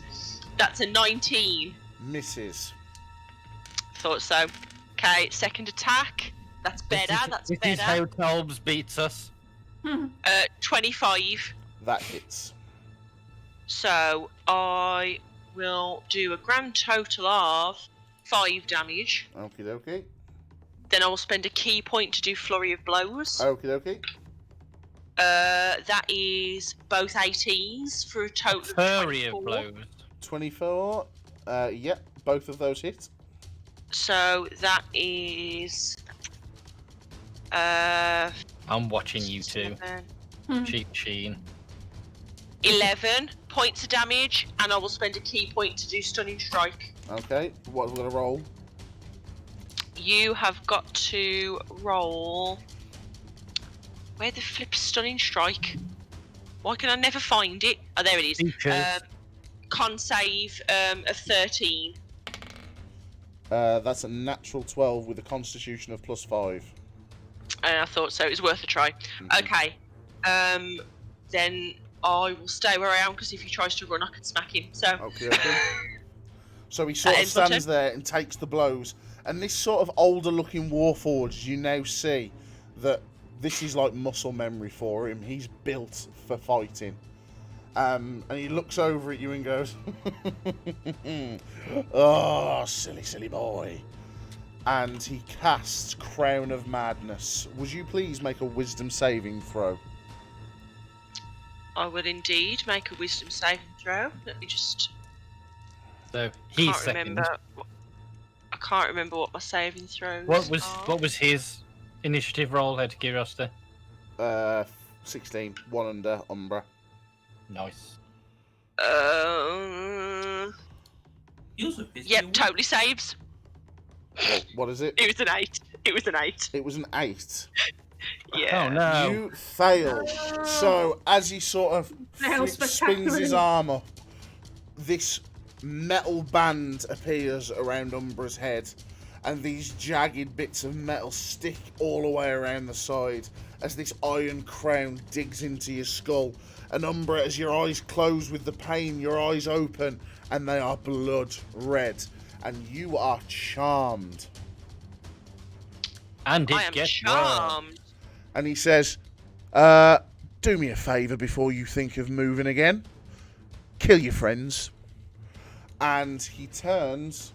C: That's a 19.
B: Misses.
C: Thought so. Okay, second attack. That's better. That's
D: This is
C: better.
D: how Talbs beats us.
C: 25.
B: That hits.
C: So I will do a grand total of 5 damage.
B: Okie dokie.
C: Then I will spend a key point to do flurry of blows.
B: Okie dokie.
C: That is both 18s for a total of
D: Flurry
C: 24.
D: of blows.
B: 24. Yep, both of those hit.
C: So that is
D: I'm watching you two.
C: 7,
D: Cheap Sheen.
C: 11 points of damage, and I will spend a key point to do stunning strike.
B: Okay, what we're going to roll?
C: You have got to roll. Where the flip stunning strike? Why can I never find it? Oh, there it is.
D: Features.
C: Con save of 13.
B: That's a natural 12 with a constitution of +5.
C: And I thought so. It was worth a try.
B: Mhm.
C: Okay. Then I will stay where I am, because if he tries to run, I can smack him. So.
B: Okay, okay. So he sort of
C: ends my
B: stands there and takes the blows. And this sort of older looking warforged, you now see that this is like muscle memory for him. He's built for fighting. And he looks over at you and goes, oh, silly, silly boy. And he casts Crown of Madness. Would you please make a wisdom saving throw?
C: I will indeed make a wisdom saving throw. Let me just.
D: So he's
C: Can't
D: second.
C: remember. I can't remember what my saving throws
D: What
C: are.
D: was his initiative roll? Out of curiosity.
B: 16. 1 under Umbraa.
D: Nice.
E: Yours would be
C: Yep, totally saves.
B: What is it?
C: It was an 8. It was an 8.
B: It was an 8.
C: Yeah.
D: Oh no.
B: You fail. So as he sort of
A: Fail
B: spins his
A: spectacularly.
B: arm up, this metal band appears around Umbraa's head, and these jagged bits of metal stick all the way around the side as this iron crown digs into your skull. And Umbraa, as your eyes close with the pain, your eyes open, and they are blood red, and you are charmed.
D: And
C: I
D: it
C: am
D: gets
C: charmed.
B: And he says, do me a favour before you think of moving again. Kill your friends. And he turns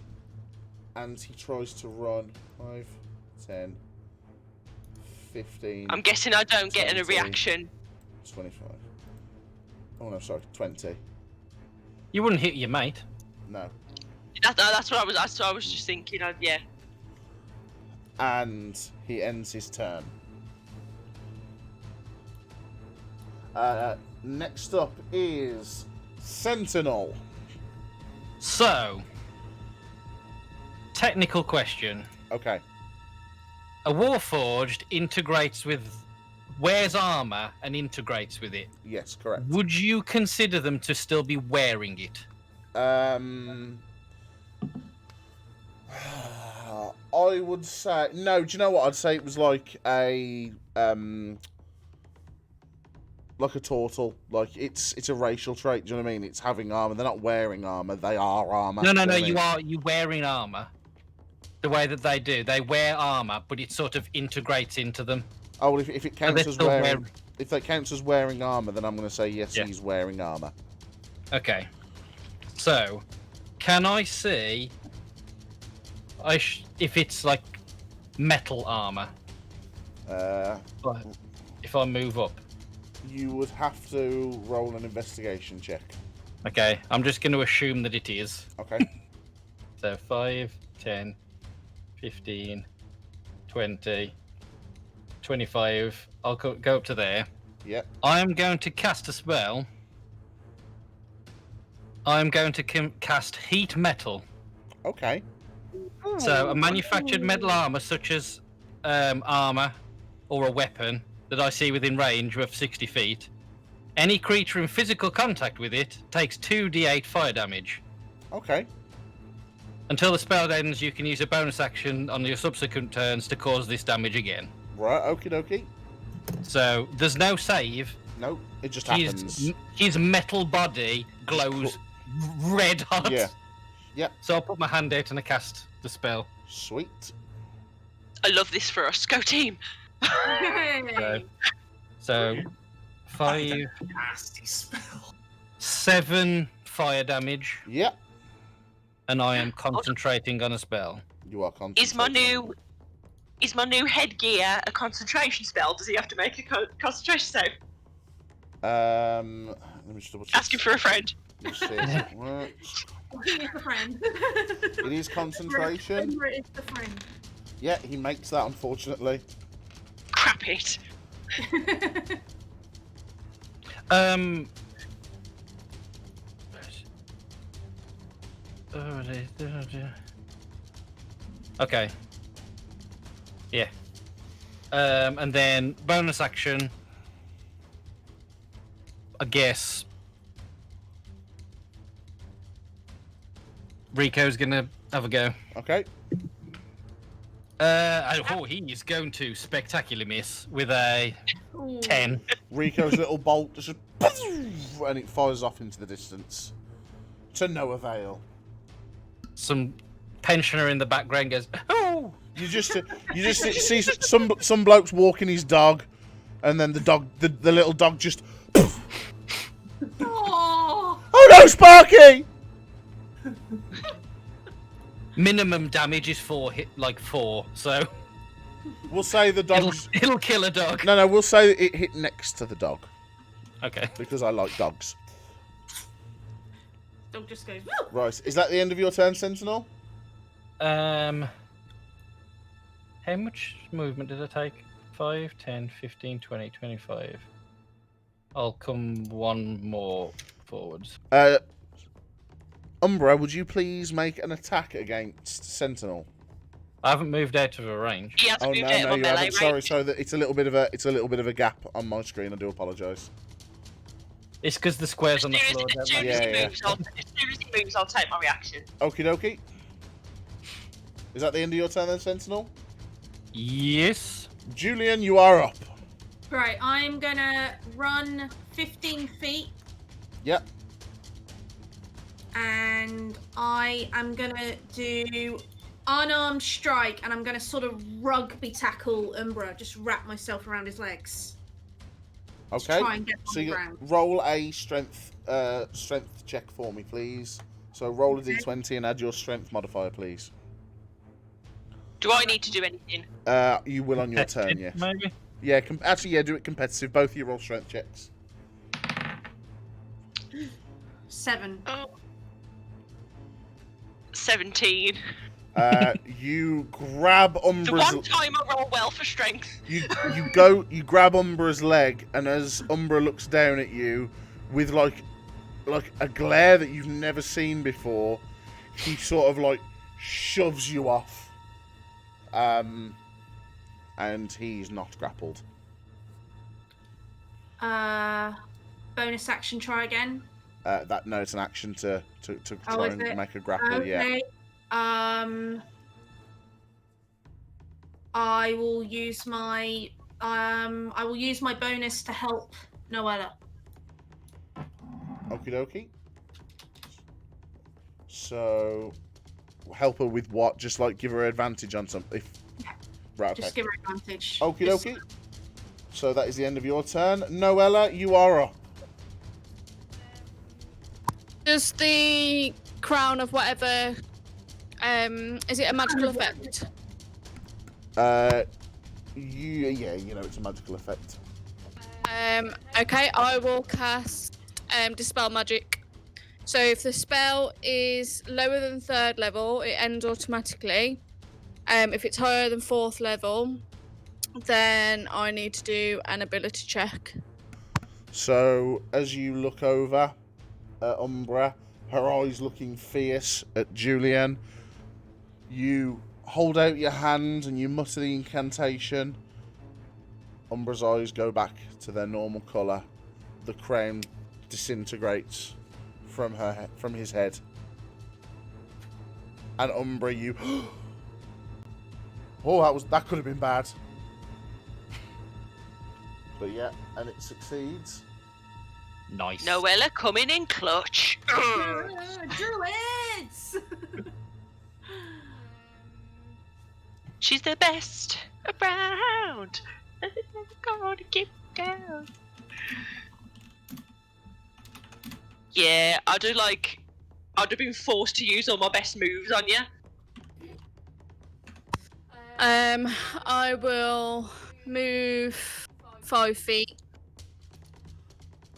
B: and he tries to run 5, 10, 15.
C: I'm guessing I don't get a
B: 20.
C: reaction.
B: 25. Oh no, sorry, 20.
D: You wouldn't hit your mate.
B: No.
C: That's what I was. That's what I was just thinking. Yeah.
B: And he ends his turn. Next up is Sentinel.
D: So, technical question.
B: Okay.
D: A Warforged integrates with, wears armor and integrates with it.
B: Yes, correct.
D: Would you consider them to still be wearing it?
B: I would say no. Do you know what? I'd say it was like a like a turtle. Like it's a racial trait. Do you know what I mean? It's having armor. They're not wearing armor. They are armor.
D: No,
B: do you know what I mean?
D: you wearing armor. The way that they do, they wear armor, but it sort of integrates into them.
B: Oh, well, if it counts
D: they're
B: as
D: still
B: wearing, if that counts as wearing armor, then I'm going to say yes,
D: Yeah.
B: he's wearing armor.
D: Okay. So, can I see if it's like metal armor? If I move up.
B: You would have to roll an investigation check.
D: Okay, I'm just going to assume that it is.
B: Okay.
D: So 5, 10, 15, 20, 25. I'll go up to there.
B: Yep.
D: I am going to cast a spell. I am going to cast Heat Metal.
B: Okay.
D: So a manufactured metal armor, such as armor or a weapon that I see within range of 60 feet. Any creature in physical contact with it takes 2d8 fire damage.
B: Okay.
D: Until the spell ends, you can use a bonus action on your subsequent turns to cause this damage again.
B: Right. Okie dokie.
D: So there's no save.
B: No, it just happens.
D: His metal body glows red hot.
B: Yeah. Yep.
D: So I'll put my hand out and I cast the spell.
B: Sweet.
C: I love this for us. Go team.
D: So 5,
E: Nasty spell.
D: 7 fire damage,
B: Yep.
D: and I am concentrating on a spell.
B: You are concentrating.
C: Is my new headgear a concentration spell? Does he have to make a concentration save?
B: Let me just double check.
C: Asking for a friend.
B: Let's see if it works.
A: He is the friend.
B: It is concentration.
A: Umbraa is the friend.
B: Yeah, he makes that, unfortunately.
C: Crap it.
D: Okay. Yeah. And then bonus action. I guess Rico's gonna have a go.
B: Okay.
D: He is going to spectacularly miss with a 10.
B: Rico's little bolt just and it fires off into the distance. To no avail.
D: Some pensioner in the background goes, "Oh!"
B: You just see some blokes walking his dog, and then the little dog just.
A: Oh,
B: Oh no, Sparky!
D: Minimum damage is 4, so
B: We'll say the dog's.
D: it'll kill a dog.
B: No, we'll say it hit next to the dog
D: Okay.
B: because I like dogs.
A: dog just goes. Woo!
B: Right, is that the end of your turn, Sentinel?
D: How much movement did I take? 5, 10, 15, 20, 25. I'll come one more forwards.
B: Umbraa, would you please make an attack against Sentinel?
D: I haven't moved out of a range.
C: He has
B: Oh
C: moved
B: no,
C: out of
B: no,
C: my
B: you
C: melee
B: haven't. Sorry,
C: range.
B: so that it's a little bit of a gap on my screen. I do apologise.
D: It's because the squares on the floor
C: As
D: don't
C: soon
D: make
C: as
B: Yeah,
C: he
B: yeah.
C: moves, I'll take my reaction.
B: Okie dokie. Is that the end of your turn then, Sentinel?
D: Yes.
B: Julyan, you are up.
A: Right, I'm gonna run 15 feet
B: Yep.
A: and I am gonna do unarmed strike and I'm gonna sort of rugby tackle Umbraa, just wrap myself around his legs.
B: Okay.
A: Try and get on
B: So
A: the
B: you
A: ground.
B: roll a strength check for me, please. So roll a d20 and add your strength modifier, please.
C: Do I need to do anything?
B: You will on your turn, yes.
D: Maybe.
B: Yeah, actually, yeah, do it competitive. Both of you roll strength checks.
A: 7.
C: Oh. 17.
B: You grab
C: The
B: Umbraa's.
C: one time I roll well for strength.
B: You grab Umbraa's leg, and as Umbraa looks down at you with like a glare that you've never seen before, he sort of like shoves you off. And he's not grappled.
A: Bonus action, try again.
B: No, it's an action to
A: Oh,
B: try
A: is
B: and
A: it?
B: make a grapple. Yeah.
A: Okay. I will use my bonus to help Noella.
B: Okie dokie. So, help her with what? Just like give her advantage on something. Right, okay.
A: Just give her advantage.
B: Okie
A: Just-
B: dokie. So that is the end of your turn. Noella, you are up.
F: Does the crown of whatever, is it a magical effect?
B: Yeah, it's a magical effect.
F: Okay, I will cast Dispel Magic. So if the spell is lower than 3rd level, it ends automatically. If it's higher than 4th level, then I need to do an ability check.
B: So, as you look over at Umbraa, her eyes looking fierce at Julyan, you hold out your hand and you mutter the incantation. Umbraa's eyes go back to their normal colour. The crown disintegrates from his head. And Umbraa, you... Oh, that could have been bad. But yeah, and it succeeds.
D: Nice.
C: Noella coming in clutch.
A: Druids!
C: She's the best around. Gonna keep down. Yeah, I'd have been forced to use all my best moves on you.
F: I will move 5 feet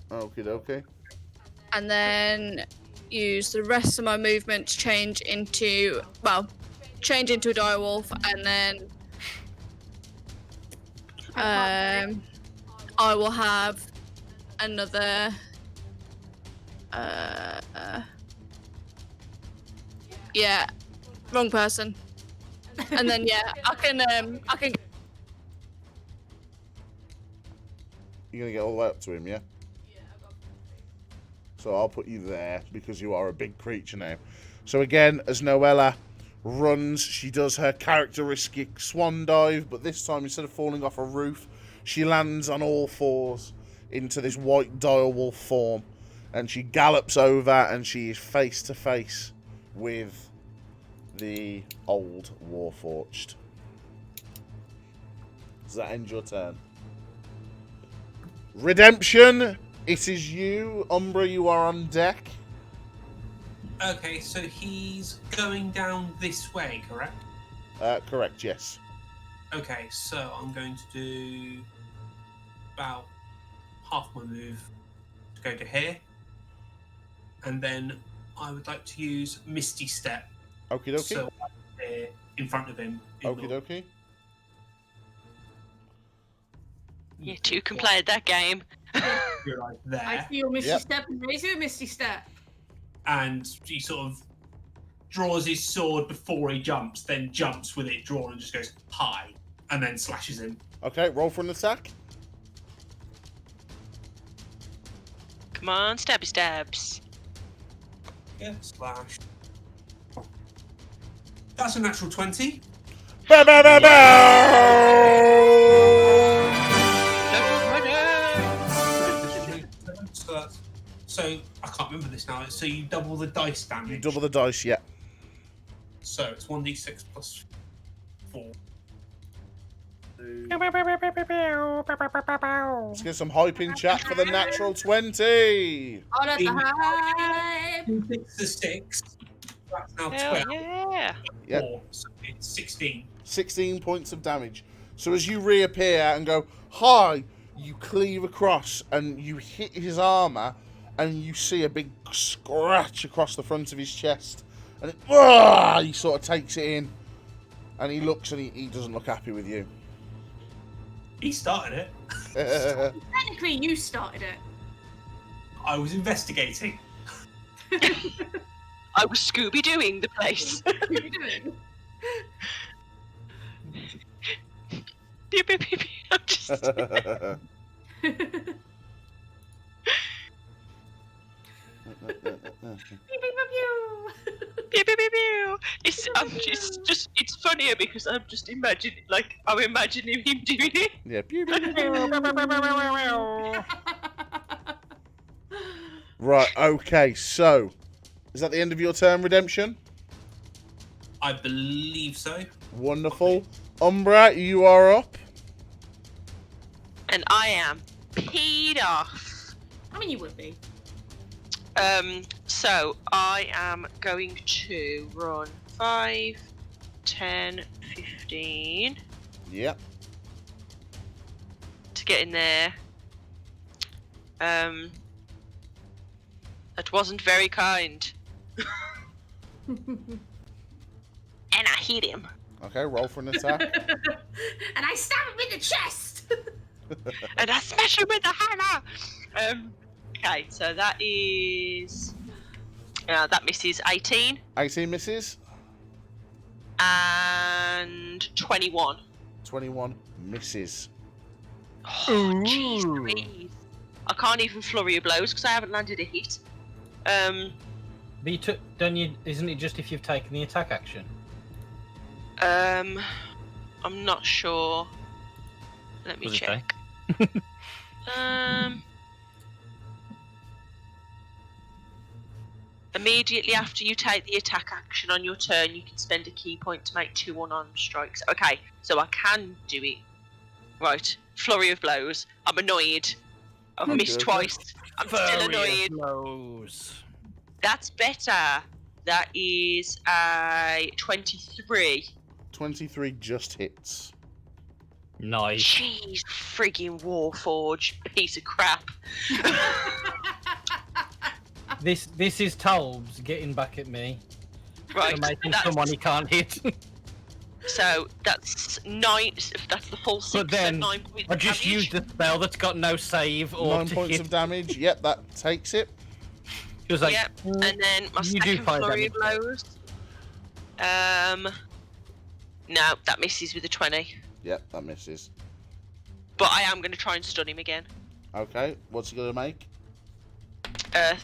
B: Okie dokie.
F: and then use the rest of my movement to change into a direwolf, and then I will have another wrong person. And then I can
B: You're going to get all the way up to him, yeah? So I'll put you there because you are a big creature now. So again, as Noella runs, she does her characteristic swan dive, but this time instead of falling off a roof, she lands on all fours into this white direwolf form, and she gallops over and she is face to face with the old Warforged. Does that end your turn? Redemption! It is you. Umbraa, you are on deck.
E: Okay, so he's going down this way, correct?
B: Correct, yes.
E: Okay, so I'm going to do about half my move to go to here. And then I would like to use Misty Step.
B: Okie dokie.
E: So I'm here in front of him.
B: Okie dokie.
C: You two can play that game.
E: You're like
A: I
E: there.
A: feel Misty
B: Yep.
A: Step and raise you a Misty Step.
E: And he sort of draws his sword before he jumps, then jumps with it drawn and just goes hi, and then slashes him.
B: Okay, roll for an attack.
C: Come on, stabby stabs.
E: Yeah, slash. That's a natural 20.
B: Ba, ba, ba, ba!
E: So I can't remember this now. So you double the dice damage.
B: You double the dice, yeah.
E: So it's 1d6 plus 4.
B: Let's get some hype in chat for the natural 20.
A: On at the hype.
E: 6 to 6. That's now
C: Hell
E: 12.
C: yeah.
B: Yeah.
E: 4, so it's 16.
B: 16 points of damage. So as you reappear and go, hi, you cleave across and you hit his armour and you see a big scratch across the front of his chest. And he sort of takes it in and he looks and he doesn't look happy with you.
E: He started it.
A: Technically, you started it.
E: I was investigating.
C: I was Scooby-Dooing the place.
A: What are you doing?
C: Pew, pew, pew, pew. I'm just... Pew, pew, pew, pew. It's funnier because I'm imagining him doing it.
B: Yeah. Right, okay, so is that the end of your turn, Redemption?
E: I believe so.
B: Wonderful. Umbraa, you are up.
C: And I am peed off.
A: I mean, you would be.
C: So I am going to run 5, 10, 15
B: Yep.
C: to get in there. That wasn't very kind. And I hit him.
B: Okay, roll for an attack.
A: And I stab him in the chest.
C: And I smash him with the hammer. Okay, so that is that misses 18
B: 18 misses.
C: and 21.
B: 21 misses.
C: Oh, jeez Louise. I can't even flurry of blows because I haven't landed a hit.
D: But you took, don't you? Isn't it just if you've taken the attack action?
C: I'm not sure. Let me
D: Was it
C: check. Immediately after you take the attack action on your turn, you can spend a key point to make 2 unarmed strikes. Okay, so I can do it. Right, flurry of blows. I'm annoyed. I've missed
B: Okay.
C: twice. I'm still annoyed.
D: Blows.
C: That's better. That is a 23.
B: 23 just hits.
D: Nice.
C: Jeez, friggin' Warforge, piece of crap.
D: This is Tolbs getting back at me
C: Right,
D: for making
C: that's,
D: someone he can't hit.
C: so that's 9. That's the full 6.
D: But then
C: so 9 points
D: I
C: of
D: just
C: damage.
D: used a spell that's got no save or
B: 9
D: to
B: points
D: hit.
B: of damage. Yep, that takes it.
D: She was like,
C: Yep, and then my
D: you do
C: second
D: fire
C: flurry of
D: damage.
C: blows. No, that misses with a 20.
B: Yep, that misses.
C: But I am going to try and stun him again.
B: Okay, what's he going to make?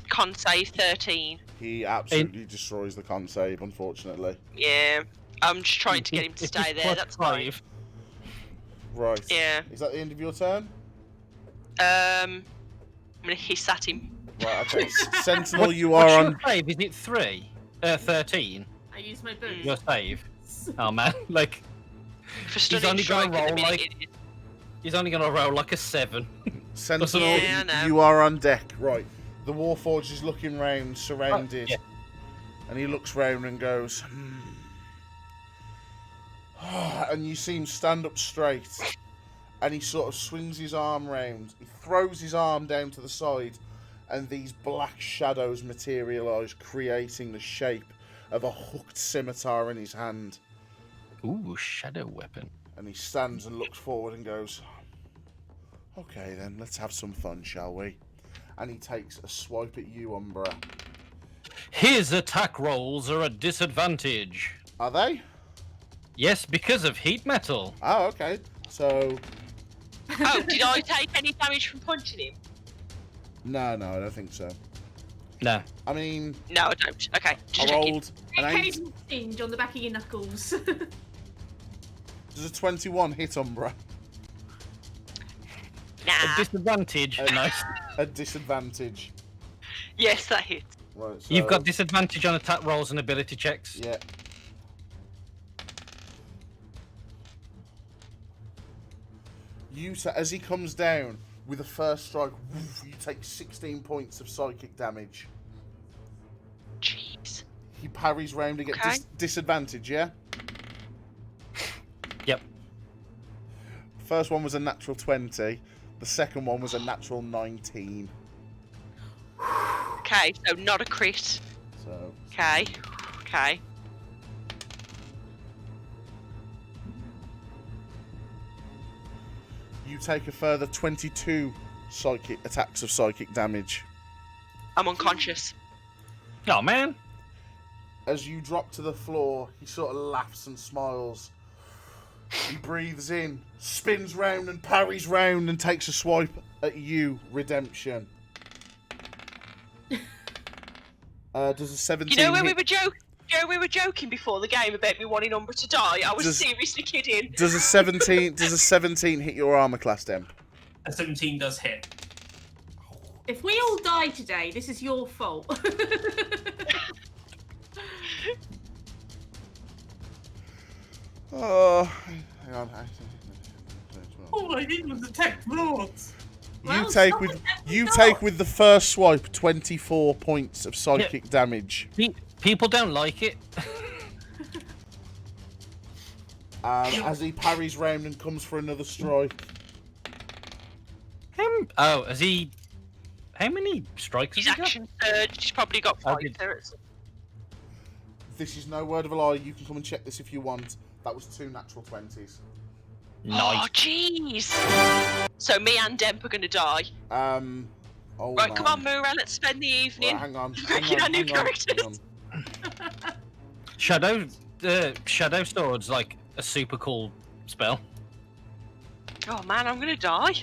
C: Con save 13.
B: He absolutely destroys the con save, unfortunately.
C: Yeah, I'm just trying to get him to
D: It's
C: stay
D: just
C: there.
D: plus
C: That's fine.
D: 5.
B: Right.
C: Yeah.
B: Is that the end of your turn?
C: I'm going to hiss at him.
B: Right, okay. Sentinel, you are
D: What's
B: on...
D: your save? Is it 3? 13?
A: I use my boots.
D: Your save? Oh man, like,
C: For stunning
D: only
C: strike
D: gonna
C: at the
D: roll,
C: minute,
D: like-
C: it is.
D: he's only gonna roll like a 7.
B: Sentinel,
C: Yeah, I know.
B: you are on deck. Right. The Warforged is looking round, surrounded.
D: yeah.
B: And he looks round and goes, and you see him stand up straight. And he sort of swings his arm round. He throws his arm down to the side. And these black shadows materialise, creating the shape of a hooked scimitar in his hand.
D: Ooh, shadow weapon.
B: And he stands and looks forward and goes, okay then, let's have some fun, shall we? And he takes a swipe at you, Umbraa.
D: His attack rolls are a disadvantage.
B: Are they?
D: Yes, because of heat metal.
B: Oh, okay. So,
C: Oh, did I take any damage from punching him?
B: no, I don't think so.
D: No.
B: I mean,
C: No, I don't. Okay, just
B: I
C: checking.
B: rolled an 8.
A: Occasional stinge on the back of your knuckles.
B: Does a 21 hit Umbraa?
D: A
C: Nah.
D: disadvantage. Nice.
B: A disadvantage.
C: Yes, that hits.
B: Right, so,
D: You've got disadvantage on attack rolls and ability checks.
B: Yeah. As he comes down with the first strike, you take 16 points of psychic damage.
C: Jeez.
B: He parries round to get
C: Okay.
B: disadvantage, yeah?
D: Yep.
B: First one was a natural 20. The second one was a natural 19.
C: Okay, so not a crit.
B: So,
C: Okay. Okay.
B: you take a further 22 attacks of psychic damage.
C: I'm unconscious.
D: Oh man.
B: As you drop to the floor, he sort of laughs and smiles. He breathes in, spins round and parries round and takes a swipe at you, Redemption. Does a 17
C: You know when
B: hit?
C: we were joking before the game about me wanting Umbraa to die? I was
B: Does-
C: seriously kidding.
B: Does a 17 hit your armor class, Demp?
E: A 17 does hit.
A: If we all die today, this is your fault.
B: Oh, hang on.
E: All I did was detect lords.
A: Well,
B: You take with the first swipe 24 points of psychic damage.
D: People don't like it.
B: As he parries round and comes for another strike.
D: Oh, has he? How many strikes
C: His
D: has he got?
C: action surge. He's probably got 5
D: did-
C: turrets.
B: This is no word of a lie. You can come and check this if you want. That was 2 natural 20s.
D: Nice.
C: Oh, jeez. So me and Demp are going to die.
B: Oh,
C: Right, come on, Mura, let's spend the evening.
B: Right, hang on.
C: Making our new characters.
D: Shadow Sword's like a super cool spell.
C: Oh man, I'm going to die.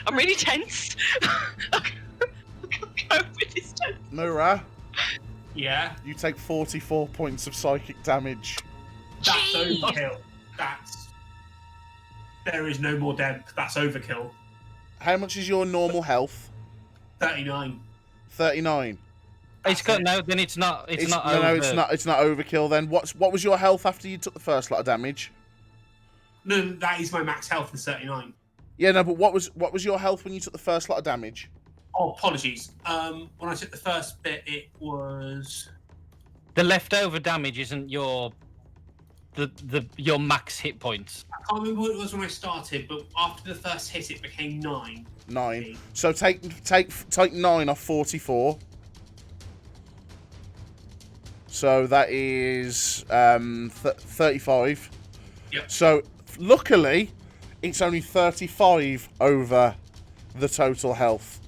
C: I'm really tense. I can't cope with this tense.
B: Mura,
E: Yeah,
B: you take 44 points of psychic damage.
E: that's
C: Jeez.
E: overkill. There is no more Demp. That's overkill.
B: How much is your normal health?
E: 39.
B: 39.
D: It's got no. Then it's not. It's not.
B: No,
D: over.
B: it's not. It's not overkill. Then what was your health after you took the first lot of damage?
E: No, that is my max health is 39.
B: Yeah, no, but what was your health when you took the first lot of damage?
E: Oh, apologies. When I took the first bit, it was...
D: The leftover damage isn't your your max hit points.
E: I can't remember what it was when I started, but after the first hit, it became 9.
B: 9. So take 9 off 44. So that is 35.
E: Yep.
B: So luckily, it's only 35 over the total health.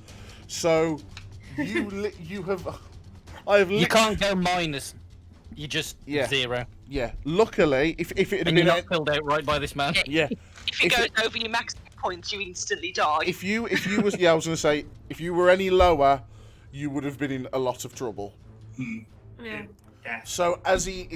B: So you have. I have.
D: You can't go minus. You just
B: Yeah.
D: 0.
B: Yeah. Luckily, if it had
D: And
B: been
D: you're not filled out right by this man.
B: yeah.
C: If it goes over your max points, you instantly die.
B: If you was I was gonna say if you were any lower, you would have been in a lot of trouble.
A: Yeah.
E: Yeah.
B: So as he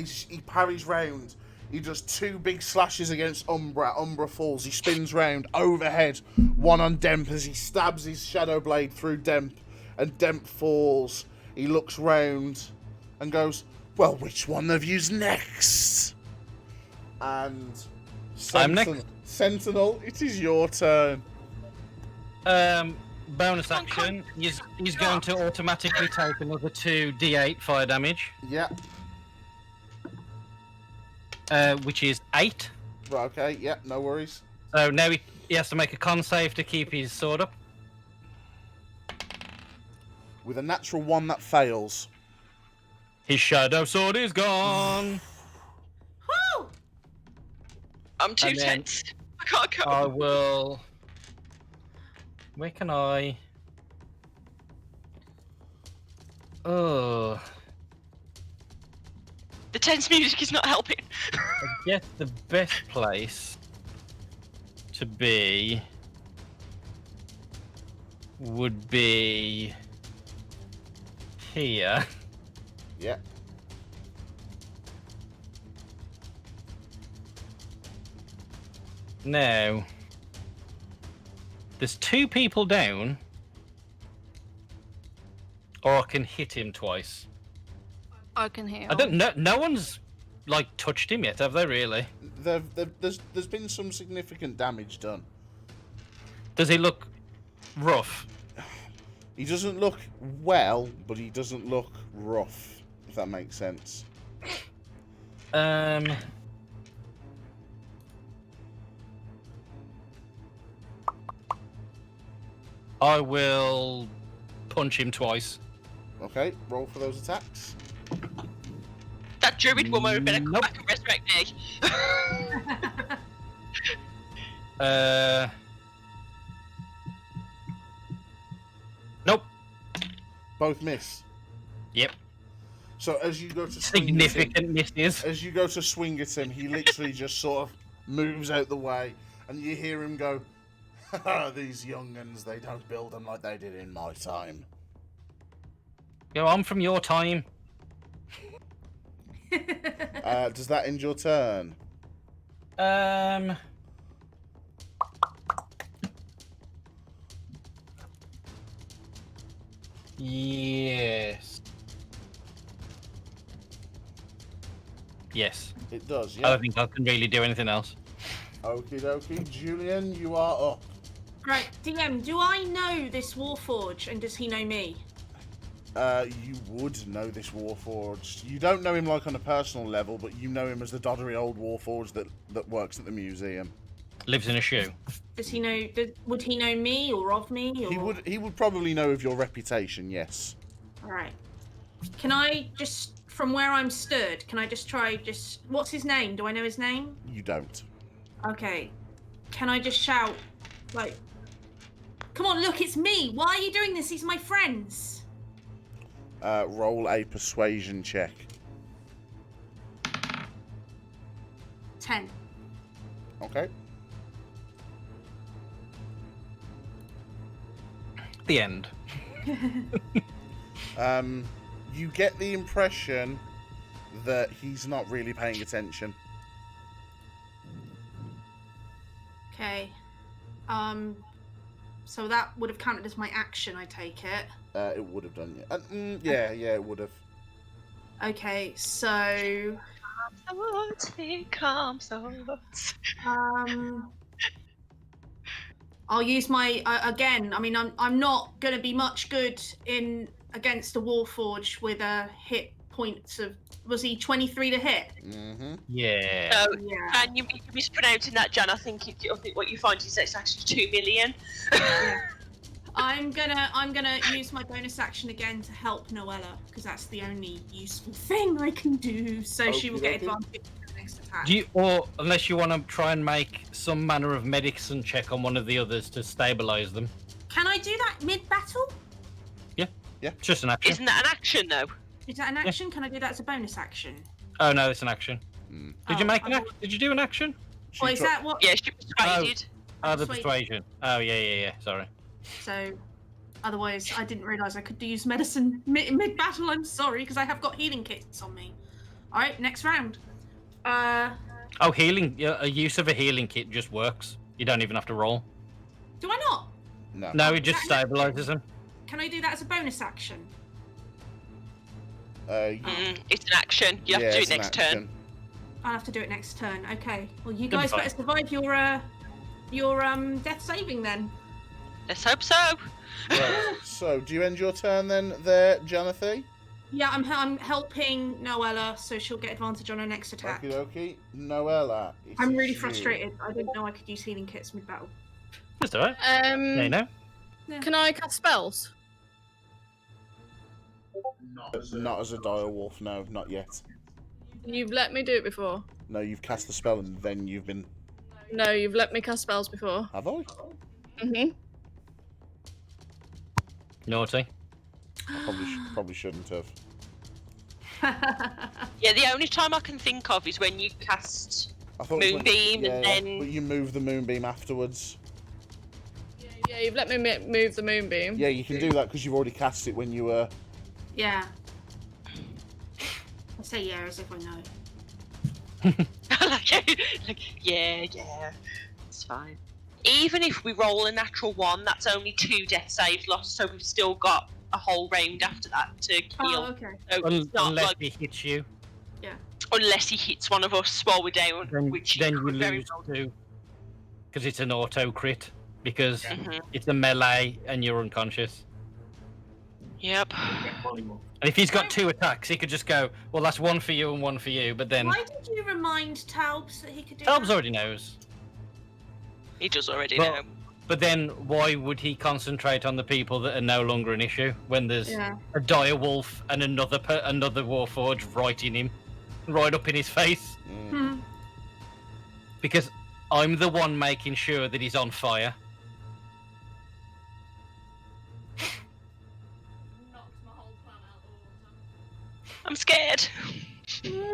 B: parries round, he does 2 big slashes against Umbraa. Umbraa falls. He spins round overhead, one on Demp as he stabs his shadow blade through Demp, and Demp falls. He looks round and goes, "Well, which one of you's next?" And
D: I'm next.
B: Sentinel, it is your turn.
D: Bonus action. He's going to automatically take another 2d8 fire damage,
B: Yeah.
D: which is 8.
B: Right. Okay. Yeah. No worries.
D: So now he has to make a con save to keep his sword up.
B: With a natural 1 that fails.
D: His shadow sword is gone.
A: Woo!
C: I'm too
D: And then-
C: tense. I can't cope.
D: I will. Where can I? Oh,
C: The tense music is not helping.
D: I guess the best place to be would be here.
B: Yeah.
D: Now, there's 2 people down, or I can hit him twice.
F: I can heal.
D: I don't know. No one's like touched him yet, have they? Really?
B: There's been some significant damage done.
D: Does he look rough?
B: He doesn't look well, but he doesn't look rough, if that makes sense.
D: I will punch him twice.
B: Okay, roll for those attacks.
C: That druid woman better come
D: Nope.
C: back and resurrect me.
D: Nope.
B: Both miss.
D: Yep.
B: So as you go to swing at him,
D: Significant misses.
B: as you go to swing at him, he literally just sort of moves out the way, and you hear him go, "These young'uns, they don't build them like they did in my time."
D: Yo, I'm from your time.
B: Does that end your turn?
D: Yes. Yes.
B: It does,
D: I
B: yeah.
D: don't think I can really do anything else.
B: Okie dokie. Julyan, you are up.
A: Right, DM, do I know this Warforged, and does he know me?
B: You would know this Warforged. You don't know him like on a personal level, but you know him as the doddery old Warforged that works at the museum.
D: Lives in a shoe.
A: Does he know? Would he know me or of me? Or...
B: He would probably know of your reputation, yes.
A: All right. Can I just, from where I'm stood, can I just try? What's his name? Do I know his name?
B: You don't.
A: Okay. Can I just shout, like, "Come on, look, it's me! Why are you doing this? These are my friends."
B: Roll a persuasion check.
A: 10.
B: Okay.
D: The end.
B: You get the impression that he's not really paying attention.
A: Okay. So that would have counted as my action, I take it.
B: It would have done, yeah. Yeah, it would have.
A: Okay, so I'll use my again. I mean, I'm not going to be much good in against a Warforged with a hit points of. Was he 23 to hit?
B: Mm-hmm.
D: Yeah.
C: So,
A: Yeah.
C: and you're mispronouncing that, Jan. I think what you find is it's actually 2 million.
A: Yeah. I'm gonna use my bonus action again to help Noella because that's the only useful thing I can do. So she will get advantage for the next attack.
D: Or unless you want to try and make some manner of medicine check on one of the others to stabilize them.
A: Can I do that mid-battle?
D: Yeah.
B: Yeah.
D: It's just an action.
C: Isn't that an action, though?
A: Is that an action? Can I do that as a bonus action?
D: Oh no, it's an action.
B: Mm.
D: Did you make an action? Did you do an action?
A: Or is that what?
C: Yeah, she persuaded.
D: Oh, the
A: Persuade.
D: persuasion. Oh yeah. Sorry.
A: So, otherwise, I didn't realise I could use medicine mid-battle. I'm sorry, because I have got healing kits on me. All right, next round.
D: Oh, healing. Yeah, a use of a healing kit just works. You don't even have to roll.
A: Do I not?
B: No.
D: No, it just stabilizes them.
A: Can I do that as a bonus action?
C: It's an action. You have to do
B: it's
C: it
B: an
C: next
B: action.
C: turn.
A: I'll have to do it next turn. Okay. Well, you
D: Good
A: guys
D: fight.
A: better survive your death saving then.
C: Let's hope so.
B: Right. So, do you end your turn then, there, Janathy?
A: Yeah, I'm helping Noella, so she'll get advantage on her next attack.
B: Okie dokie. Noella. it
A: I'm
B: is
A: really
B: you.
A: frustrated. I didn't know I could use healing kits mid-battle.
D: That's alright. Yeah, you know.
F: Can I cast spells?
B: Not as a dire wolf, no, not yet.
F: You've let me do it before.
B: No, you've cast the spell and then you've been.
F: No, you've let me cast spells before.
B: Have I?
F: Mhm.
D: Naughty.
B: I probably shouldn't have.
C: Yeah, the only time I can think of is when you cast
B: I thought it was when-
C: Moonbeam and then.
B: But you move the moonbeam afterwards.
F: Yeah, you've let me move the moonbeam.
B: Yeah, you can do that because you've already cast it when you were.
A: Yeah. I say yeah as if I know.
C: Yeah, it's fine. Even if we roll a natural 1, that's only 2 death saves lost, so we've still got a whole round after that to heal.
A: Oh, okay.
C: So it's not
D: Unless
C: like,
D: he hits you,
C: unless he hits one of us while we're down, which
D: then you
C: could very
D: lose
C: well
D: too. Because it's an auto crit. Because
C: Mhm.
D: it's a melee and you're unconscious.
C: Yep.
D: And if he's got 2 attacks, he could just go, well, that's 1 for you and 1 for you, but then
A: Why did you remind Talbs that he could do
D: Talbs
A: that?
D: already knows.
C: He does already
D: But-
C: know.
D: But then why would he concentrate on the people that are no longer an issue when there's
A: Yeah.
D: a dire wolf and another warforged right in him, right up in his face?
A: Hmm.
D: Because I'm the one making sure that he's on fire.
C: I'm scared.
B: You're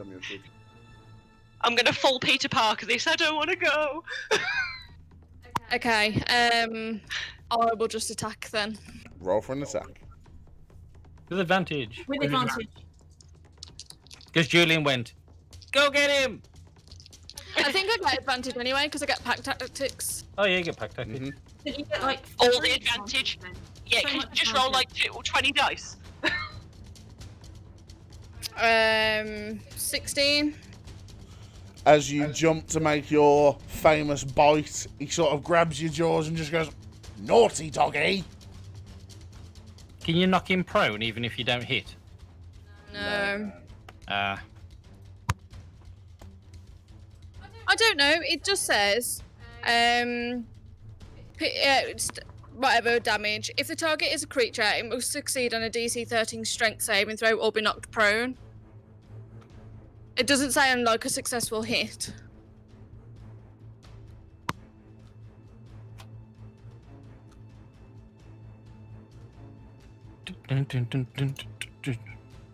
B: muted.
C: I'm gonna full Peter Parker this. I don't want to go.
F: Okay. I will just attack then.
B: Roll for an attack.
D: With advantage.
A: With advantage.
D: Because Julyan went, go get him!
F: I think I get advantage anyway because I get pack tactics.
D: Oh yeah, you get packed.
B: Mhm.
A: Did you get like
C: All the
A: 3
C: advantage.
A: then?
C: Yeah,
A: So
C: can you
A: much
C: just roll
A: content.
C: like 20 dice?
F: 16.
B: As you jump to make your famous bite, he sort of grabs your jaws and just goes, "Naughty doggy!"
D: Can you knock him prone even if you don't hit?
F: No.
D: Ah.
F: I don't know. It just says, whatever damage. If the target is a creature, it must succeed on a DC 13 Strength saving throw or be knocked prone. It doesn't sound like a successful hit.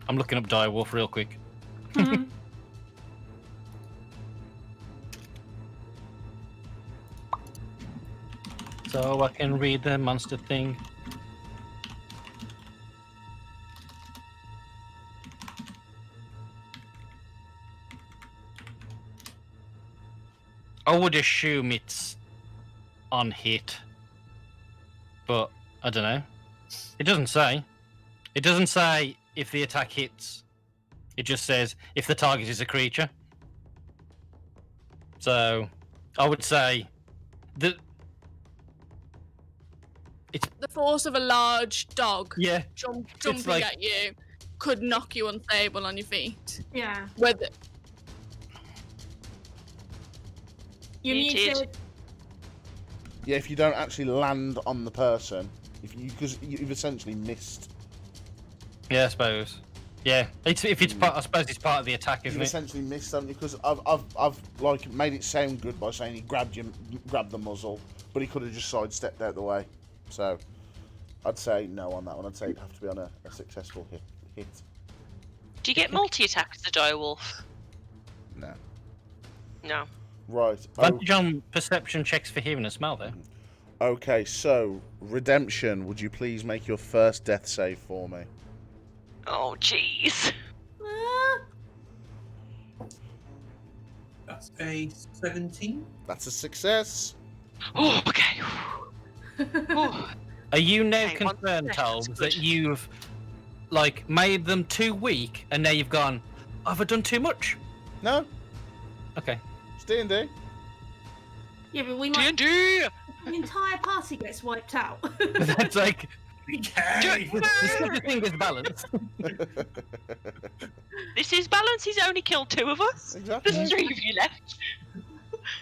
D: I'm looking up direwolf real quick. So I can read the monster thing. I would assume it's on hit, but I don't know. It doesn't say. It doesn't say if the attack hits. It just says if the target is a creature. So I would say that
F: The force of a large dog
D: yeah,
F: jumping
D: like-
F: at you could knock you unstable on your feet.
A: Yeah.
F: Whether
A: You
C: Muted.
A: muted.
B: Yeah, if you don't actually land on the person, because you've essentially missed.
D: yeah, I suppose. Yeah, if it's part, I suppose it's part of the attack,
B: You've
D: isn't it?
B: essentially missed something because I've like made it sound good by saying he grabbed the muzzle, but he could have just sidestepped out the way. So I'd say no on that one. I'd say it'd have to be on a successful hit.
C: Do you get multi-attack as a direwolf?
B: No.
C: No.
B: Right.
D: Advantage on perception checks for hearing and smell, though.
B: Okay, so Redemption, would you please make your first death save for me?
C: Oh, jeez.
A: Ah,
E: That's a 17.
B: That's a success.
C: Oh, okay. Oh,
D: Are you now
C: Okay, one
D: concerned,
C: sec,
D: Tal,
C: that's
D: that
C: good.
D: you've like made them too weak, and now you've gone? Have I done too much?
B: No,
D: Okay.
B: it's D&D.
A: yeah, but we might.
C: D&D!
A: The entire party gets wiped out.
D: That's like
E: Okay.
D: the sort thing is balance.
C: This is balance. He's only killed 2 of us.
B: Exactly.
C: There's 3 of you left.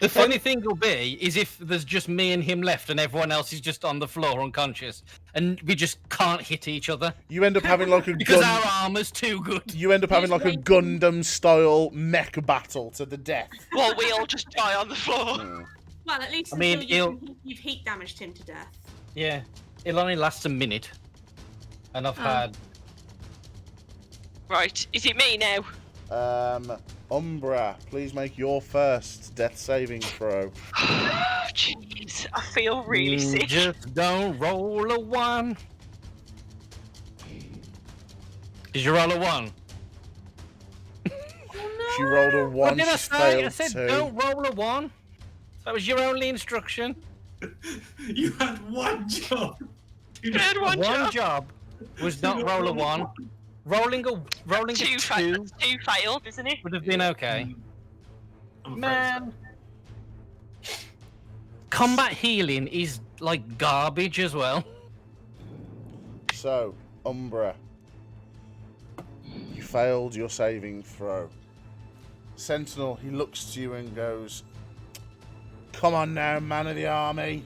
D: The funny thing will be is if there's just me and him left, and everyone else is just on the floor unconscious, and we just can't hit each other
B: You end up having like a
D: because
B: gun.
D: our armor's too good.
B: You end up having like a Gundam-style mech battle to the death.
C: Well, we all just die on the floor.
A: Well, at least
D: I mean,
A: until you've heat damaged him to death.
D: Yeah, it'll only last a minute, and I've
A: Oh.
D: had.
C: Right, is it me now?
B: Umbraa, please make your first death saving throw.
C: Jeez, I feel really
D: You
C: sick.
D: Just don't roll a 1. Did you roll a 1?
B: She rolled a 1,
D: What did I
B: she
D: say?
B: failed
D: I said
B: 2.
D: don't roll a 1. That was your only instruction.
E: You had one job. You
C: I had one job.
D: job was not roll a 1. Rolling a
C: 2
D: 2
C: failed, isn't it?
D: would have been okay.
E: I'm afraid
D: Man, combat healing is like garbage as well.
B: So, Umbraa, you failed your saving throw. Sentinel, he looks to you and goes, "Come on now, man of the army.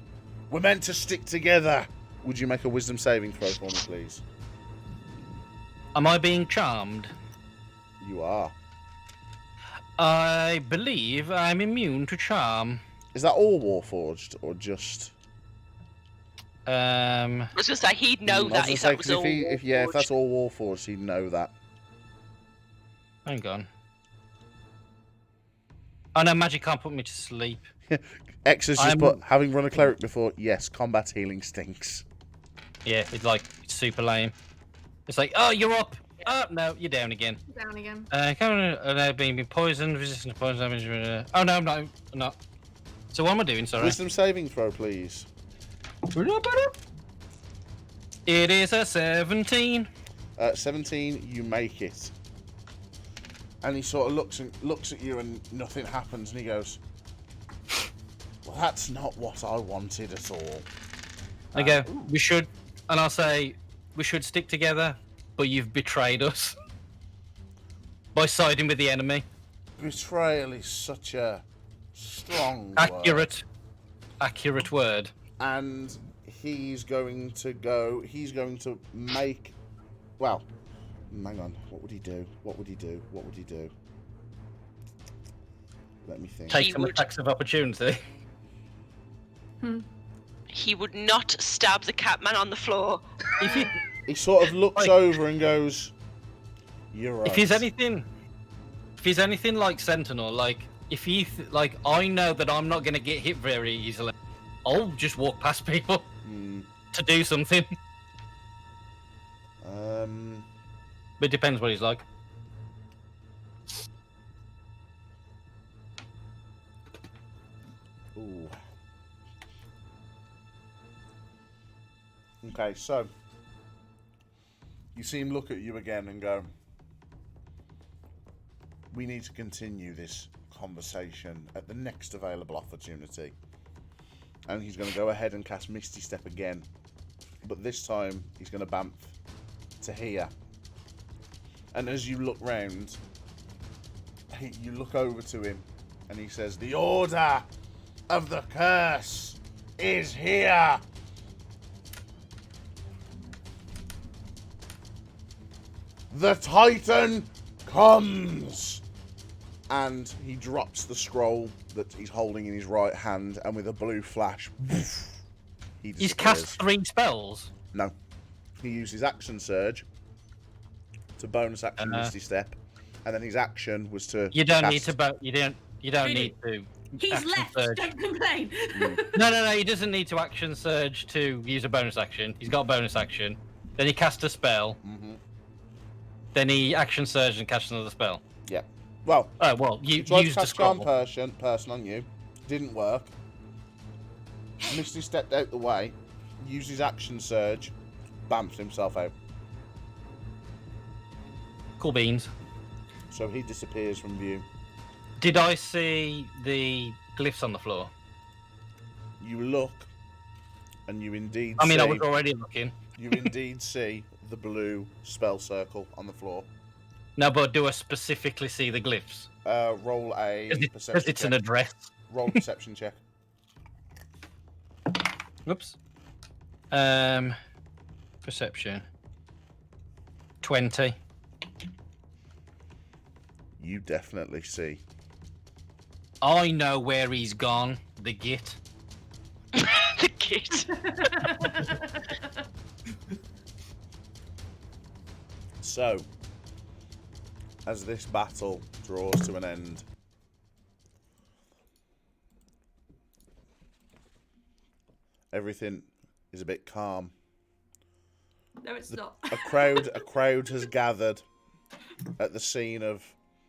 B: We're meant to stick together." Would you make a wisdom saving throw for me, please?
D: Am I being charmed?
B: You are.
D: I believe I'm immune to charm.
B: Is that all Warforged or just?
C: I was gonna say he'd know
B: I
C: that
B: was
C: if
B: gonna
C: that was
B: say,
C: all.
B: 'cause if that's all Warforged, he'd know that.
D: Hang on. Oh no, magic can't put me to sleep.
B: X has just
D: I'm-
B: put, having run a cleric before, yes, combat healing stinks.
D: Yeah, it's super lame. It's like, oh, you're up. Oh no, you're down again.
A: Down again.
D: Being poisoned, resistant to poison damage. Oh no, I'm not. So what am I doing? Sorry.
B: Wisdom saving throw, please.
D: It is a 17.
B: 17, you make it. And he sort of looks at you and nothing happens and he goes, well, that's not what I wanted at all.
D: I go, we should, and I'll say, we should stick together, but you've betrayed us by siding with the enemy.
B: Betrayal is such a strong
D: Accurate word.
B: And he's going to make, well, hang on, what would he do? Let me think.
D: Take some attacks of opportunity.
C: He would not stab the Catman on the floor.
B: He sort of looks over and goes, you're right.
D: If he's anything like Sentinel, like, if he, I know that I'm not going to get hit very easily. I'll just walk past people to do something. But it depends what he's like.
B: Ooh. Okay, so you see him look at you again and go, we need to continue this conversation at the next available opportunity. And he's going to go ahead and cast Misty Step again. But this time, he's going to bamf to here. And as you look round, you look over to him and he says, the order of the curse is here. The Titan comes. And he drops the scroll that he's holding in his right hand, and with a blue flash, he disappears.
D: He's cast 3 spells?
B: No. He uses Action Surge to bonus action Misty Step, and then his action was to
D: You don't
B: cast...
D: need to... You don't need to...
A: He's
D: action
A: left,
D: surge.
A: don't complain.
D: No, he doesn't need to action surge to use a bonus action. He's got a bonus action. Then he casts a spell. Then he action surge and casts another spell.
B: Yeah. Well,
D: you
B: tried
D: used
B: to
D: the
B: cast Charm
D: scroll.
B: person on you. Didn't work. Misty stepped out the way, used his action surge, bamfed himself out.
D: Cool beans.
B: So he disappears from view.
D: Did I see the glyphs on the floor?
B: You look, and you indeed
D: I mean,
B: see...
D: I was already looking.
B: You indeed see the blue spell circle on the floor.
D: No, but do I specifically see the glyphs?
B: Roll a
D: Because
B: perception
D: it's
B: check.
D: an address.
B: Roll a perception check.
D: Whoops. Perception. 20.
B: You definitely see.
D: I know where he's gone. The git.
C: The kid.
B: So, as this battle draws to an end, everything is a bit calm.
A: No, it's not.
B: A crowd has gathered at the scene of...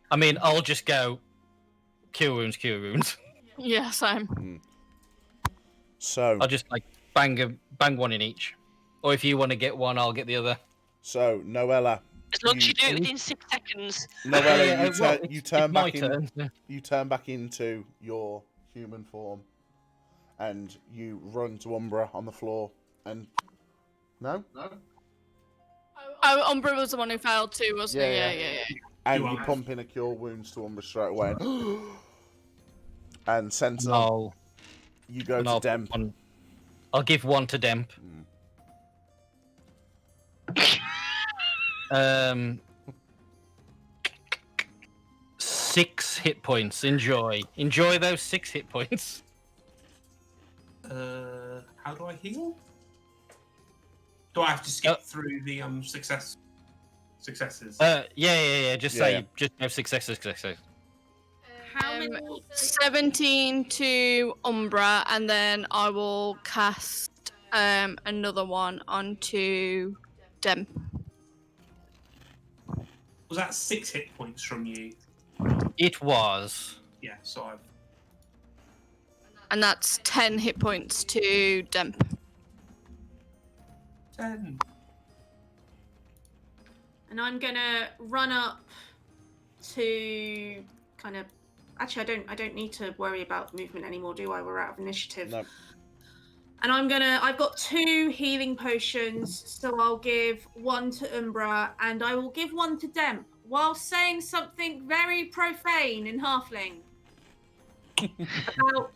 D: I mean, I'll just go... Cure wounds.
F: Yeah, same.
B: So...
D: I'll just, like, bang one in each. Or if you want to get one, I'll get the other.
B: So, Noella...
C: As long as you do it within 6 seconds.
B: Noella, you turn
D: it's my
B: back
D: turn.
B: you turn back into your human form, and you run to Umbraa on the floor, and... No?
F: Oh, Umbraa was the one who failed too, wasn't he? Yeah.
B: And you pump in a cure wounds to Umbraa straight away. And Sentinel, you go to Demp.
D: I'll give one to Demp. 6 hit points. Enjoy those 6 hit points.
E: How do I heal? Do I have to skip through the successes?
D: Yeah. Just say just have successes.
A: How many?
F: 17 to Umbraa, and then I will cast another one onto Demp.
E: Was that 6 hit points from you?
D: It was.
E: Yeah, so I've...
F: And that's 10 hit points to Demp.
E: 10.
A: And I'm gonna run up to kind of. Actually, I don't need to worry about movement anymore, do I? We're out of initiative.
B: No.
A: And I've got 2 healing potions, so I'll give 1 to Umbraa, and I will give 1 to Demp, while saying something very profane in Halfling. About,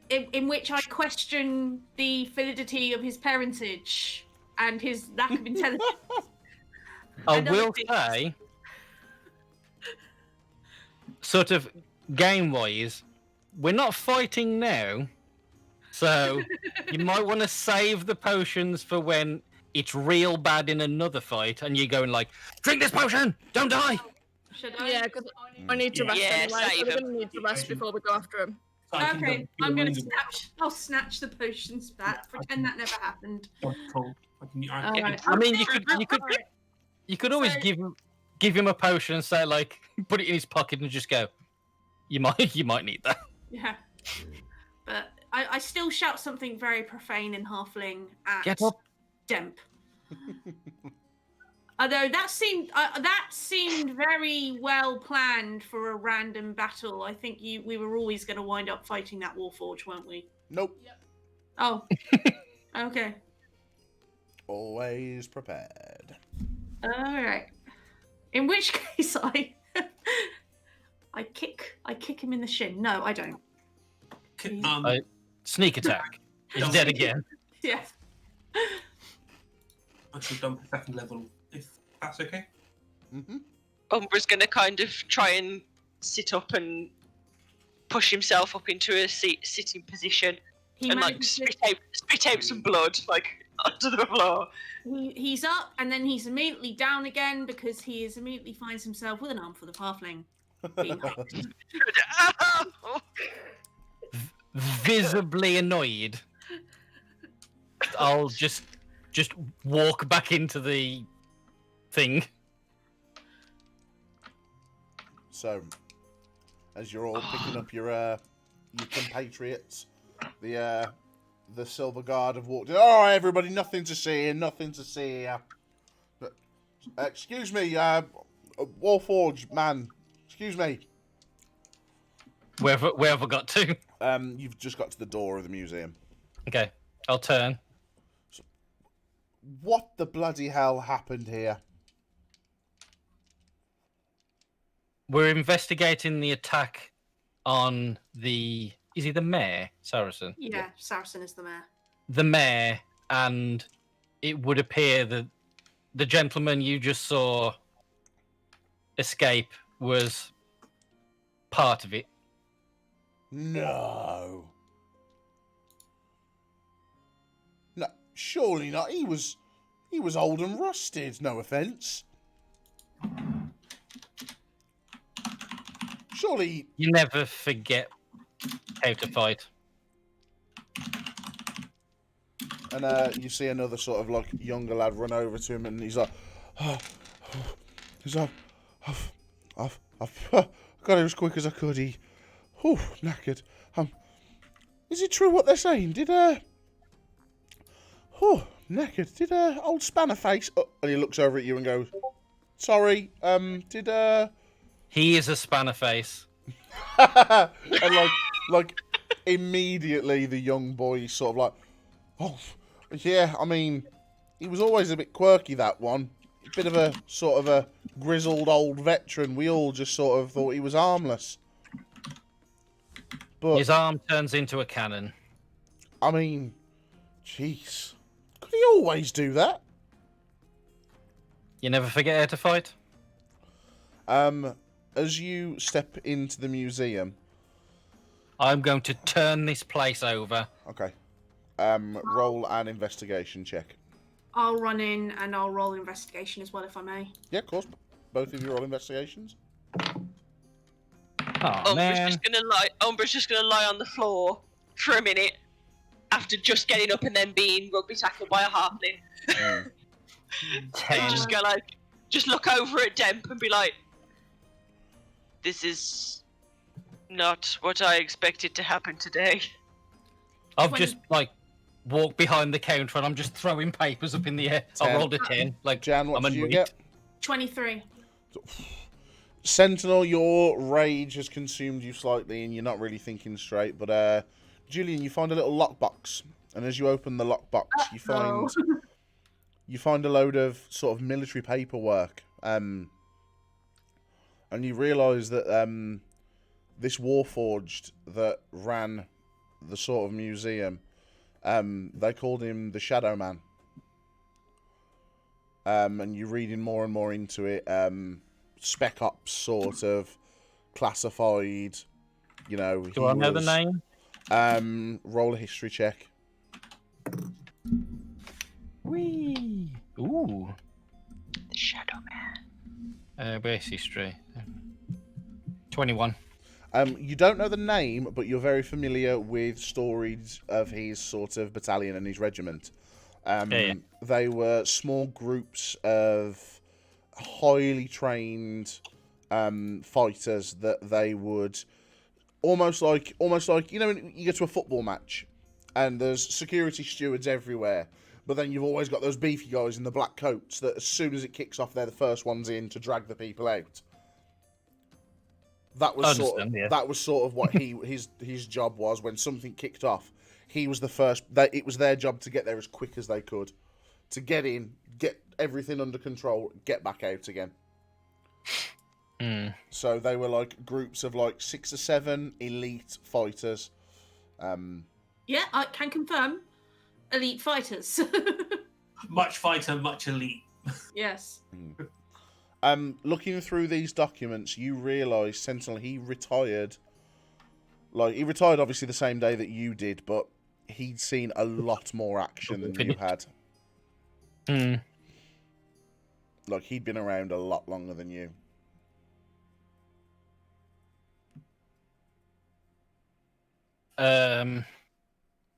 A: in which I question the validity of his parentage and his lack of intelligence.
D: I
A: And other
D: will
A: things.
D: say, sort of game-wise, we're not fighting now, so you might want to save the potions for when it's real bad in another fight, and you're going like, drink this potion, don't die.
A: Should I?
F: Yeah, because I need to rest
C: Yeah,
F: anyway. So
C: save
F: we're
C: him.
F: going to need to rest before we go after him.
E: So I can
A: Okay,
E: do
A: I'm gonna
E: the
A: snatch. I'll snatch the potions back. Pretend that never happened.
E: Cool. I
A: Alright.
D: I mean, you could always
A: So-
D: give him a potion and say like, put it in his pocket and just go. You might need that.
A: Yeah. But I still shout something very profane in Halfling at
D: Get up.
A: Demp. Although that seemed very well planned for a random battle. I think we were always going to wind up fighting that Warforge, weren't we?
B: Nope.
A: Oh. Okay.
B: Always prepared.
A: All right. In which case, I kick him in the shin. No, I don't.
D: Sneak attack. He's dead again.
A: Yeah.
E: I should dump a 2nd level, if that's okay.
B: Mm-hmm.
C: Umbra's going to kind of try and sit up and push himself up into a sitting position
A: He
C: and like
A: manages
C: spit out some blood like onto the floor.
A: He's up and then he's immediately down again because he immediately finds himself with an armful of halfling. Being hooked.
D: Visibly annoyed. I'll just walk back into the thing.
B: So, as you're all picking up your compatriots, the Silver Guard have walked in. All right, everybody, nothing to see here, nothing to see here. Excuse me, Warforge man. Excuse me.
D: Where have I got to?
B: You've just got to the door of the museum.
D: Okay, I'll turn.
B: What the bloody hell happened here?
D: We're investigating the attack on the... Is he the mayor, Saracen?
A: Yeah, Saracen is the mayor.
D: The mayor, and it would appear that the gentleman you just saw escape was part of it.
B: No. No, surely not. He was old and rusted, no offence. Surely...
D: You never forget how to fight.
B: And you see another sort of like younger lad run over to him, and he's like, I've got it as quick as I could. Knackered. Is it true what they're saying? Knackered. Did old Spannerface? Oh, and he looks over at you and goes, sorry.
D: He is a spanner face.
B: And like immediately the young boy is sort of like, oh, yeah, I mean, he was always a bit quirky, that one. A bit of a sort of a grizzled old veteran. We all just sort of thought he was harmless. But
D: His arm turns into a cannon.
B: I mean, jeez. Could he always do that?
D: You never forget how to fight?
B: As you step into the museum...
D: I'm going to turn this place over.
B: Okay. Roll an investigation check.
A: I'll run in and I'll roll investigation as well, if I may.
B: Yeah, of course. Both of you roll investigations.
D: Oh, man.
C: Umbra's just gonna lie on the floor for a minute after just getting up and then being rugby tackled by a halfling. And just go like, just look over at Demp and be like, this is not what I expected to happen today.
D: I've
A: When-
D: just, like, walk behind the counter and I'm just throwing papers up in the air.
B: 10.
D: I rolled a 10. Like,
B: Jan, what
D: I'm
B: did you
D: annoyed.
B: get?
A: 23.
B: Sentinel, your rage has consumed you slightly and you're not really thinking straight, but Julyan, you find a little lockbox, and as you open the lockbox, you find a load of sort of military paperwork, and you realise that this Warforged that ran the sort of museum, they called him the Shadow Man, and you're reading more and more into it. Spec Ops sort of classified, you know.
D: Do I know the name?
B: Roll a history check.
D: Whee! Ooh.
C: The Shadow Man.
D: Base history. 21.
B: You don't know the name, but you're very familiar with stories of his sort of battalion and his regiment.
D: Yeah.
B: They were small groups of highly trained fighters that they would almost like you know, when you go to a football match and there's security stewards everywhere, but then you've always got those beefy guys in the black coats that as soon as it kicks off, they're the first ones in to drag the people out. That was that was sort of what his job was. When something kicked off, he was the first. It was their job to get there as quick as they could, to get in, get everything under control, get back out again. So they were like groups of like 6 or 7 elite fighters.
A: Yeah, I can confirm. Elite fighters.
E: Much fighter, much elite.
A: Yes.
B: Looking through these documents, you realise Sentinel, he retired. Like, he retired obviously the same day that you did, but he'd seen a lot more action than you had. Like, he'd been around a lot longer than you.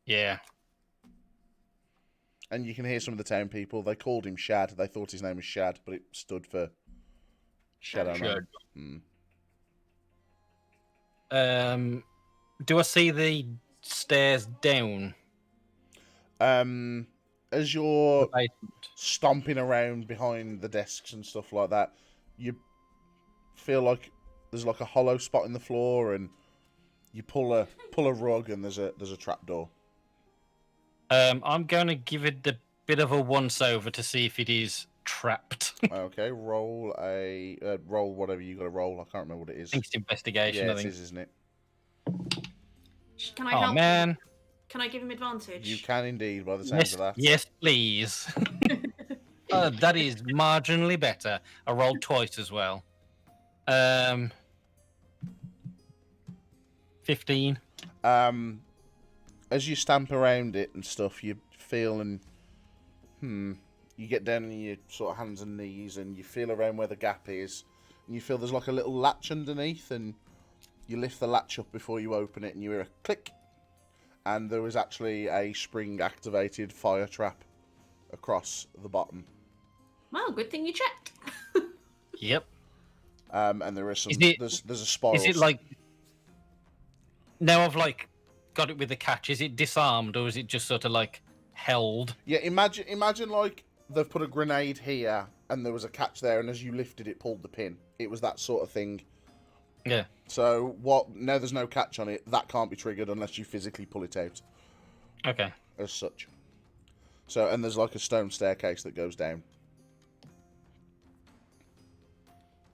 D: Yeah.
B: And you can hear some of the town people. They called him Shad. They thought his name was Shad, but it stood for Shadow Man.
D: Do I see the stairs down?
B: As you're stomping around behind the desks and stuff like that, you feel like there's like a hollow spot in the floor, and you pull a rug, and there's a trapdoor.
D: I'm going to give it a bit of a once-over to see if it is trapped.
B: Okay, roll roll whatever you got to roll. I can't remember what it is.
D: I think it's investigation.
B: Yeah,
D: I think.
B: it is, isn't it?
A: Can I help?
D: Man.
A: Can I give him advantage?
B: You can indeed, by the sounds of that.
D: Yes, please. That is marginally better. I rolled twice as well. 15.
B: As you stamp around it and stuff, you feel and you get down on your sort of hands and knees, and you feel around where the gap is, and you feel there's like a little latch underneath, and you lift the latch up before you open it, and you hear a click, and there was actually a spring-activated fire trap across the bottom.
A: Well, good thing you checked.
D: Yep.
B: And there is some. There's a spiral.
D: Is it like? Now I've like got it with the catch. Is it disarmed, or is it just sort of like held?
B: Yeah, imagine like they've put a grenade here and there was a catch there, and as you lifted it, pulled the pin. It was that sort of thing.
D: Yeah.
B: So now there's no catch on it. That can't be triggered unless you physically pull it out.
D: Okay.
B: As such. So, and there's like a stone staircase that goes down.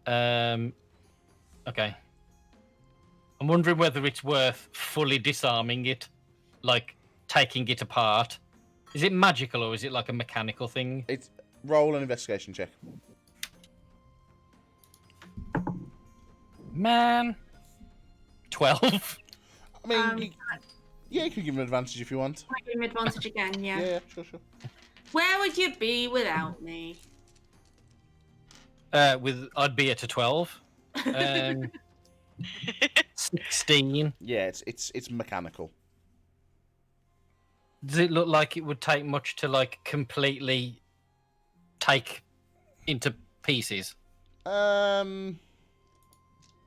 D: Okay. I'm wondering whether it's worth fully disarming it, like taking it apart. Is it magical, or is it like a mechanical thing?
B: It's roll an investigation check.
D: Man. 12.
B: I mean, you can give him an advantage if you want.
A: Can I give him advantage again? Yeah.
B: Yeah, sure.
A: Where would you be without me?
D: I'd be at a 12. 16.
B: Yeah, it's mechanical.
D: Does it look like it would take much to like completely take into pieces? I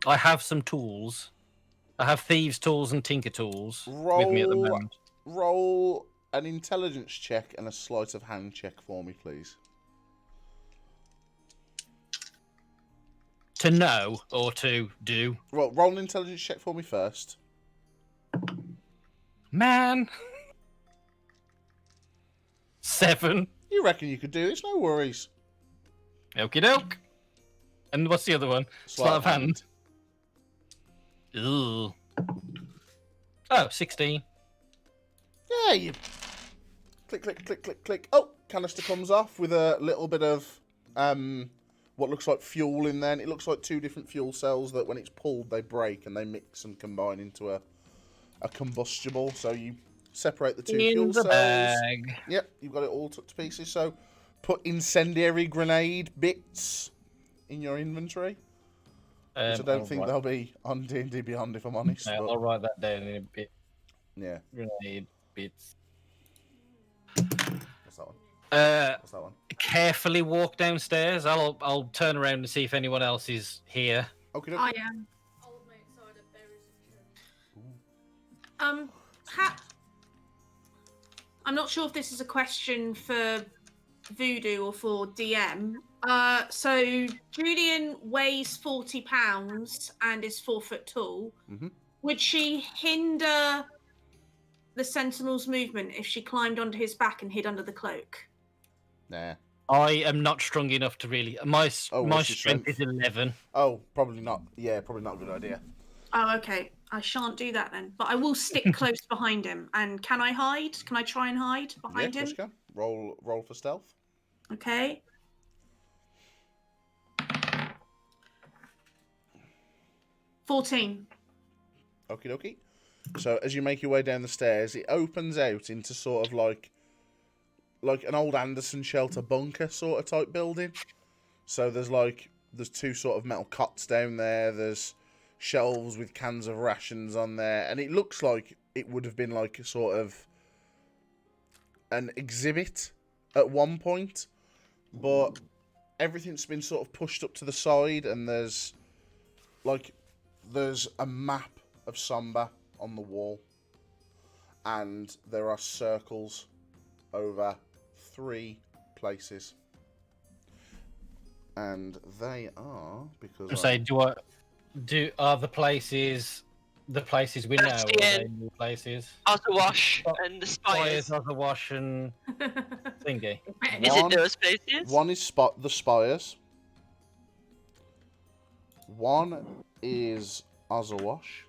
D: have some tools. I have thieves' tools and tinker tools with me at the moment.
B: Roll an intelligence check and a sleight of hand check for me, please.
D: To know or to do?
B: Well, roll an intelligence check for me first.
D: Man. 7.
B: You reckon you could do this? No worries.
D: Okie doke. And what's the other one? Sleight of hand. Ooh. Oh, 16.
B: Yeah, you... Click, click, click, click, click. Oh, canister comes off with a little bit of... what looks like fuel in there. And it looks like 2 different fuel cells that when it's pulled, they break and they mix and combine into a combustible. So you separate the 2 fuel cells.
D: Bag.
B: Yep, you've got it all to pieces. So put incendiary grenade bits in your inventory. Which I don't think they'll be on D&D Beyond, if I'm honest.
D: Yeah,
B: but...
D: I'll write that down in a bit.
B: Yeah.
D: Grenade bits.
B: What's that one? What's that one?
D: Carefully walk downstairs. I'll turn around and see if anyone else is here.
B: Okay.
A: I am. I'm not sure if this is a question for Voodoo or for DM. So Julyan weighs 40 pounds and is 4 foot tall.
B: Mm-hmm.
A: Would she hinder the Sentinel's movement if she climbed onto his back and hid under the cloak?
B: Nah.
D: I am not strong enough to really. My
B: what's your
D: strength is 11.
B: Oh, probably not. Yeah, probably not a good idea.
A: Oh, okay. I shan't do that then. But I will stick close behind him. And can I hide? Can I try and hide behind
B: Yeah,
A: him?
B: of course you can. Roll for stealth.
A: Okay. $14.
B: Okie dokie. So as you make your way down the stairs, it opens out into sort of like an old Anderson shelter bunker sort of type building. So there's 2 sort of metal cots down there. There's shelves with cans of rations on there, and it looks like it would have been like a sort of an exhibit at one point, but everything's been sort of pushed up to the side, and there's a map of Somba on the wall, and there are circles over 3 places, and they are because
D: are the places we know? Or are they new places?
C: Otherwash and the Spires.
D: Otherwash and thingy.
C: Is it those places?
B: One is the Spires. One is Otherwash.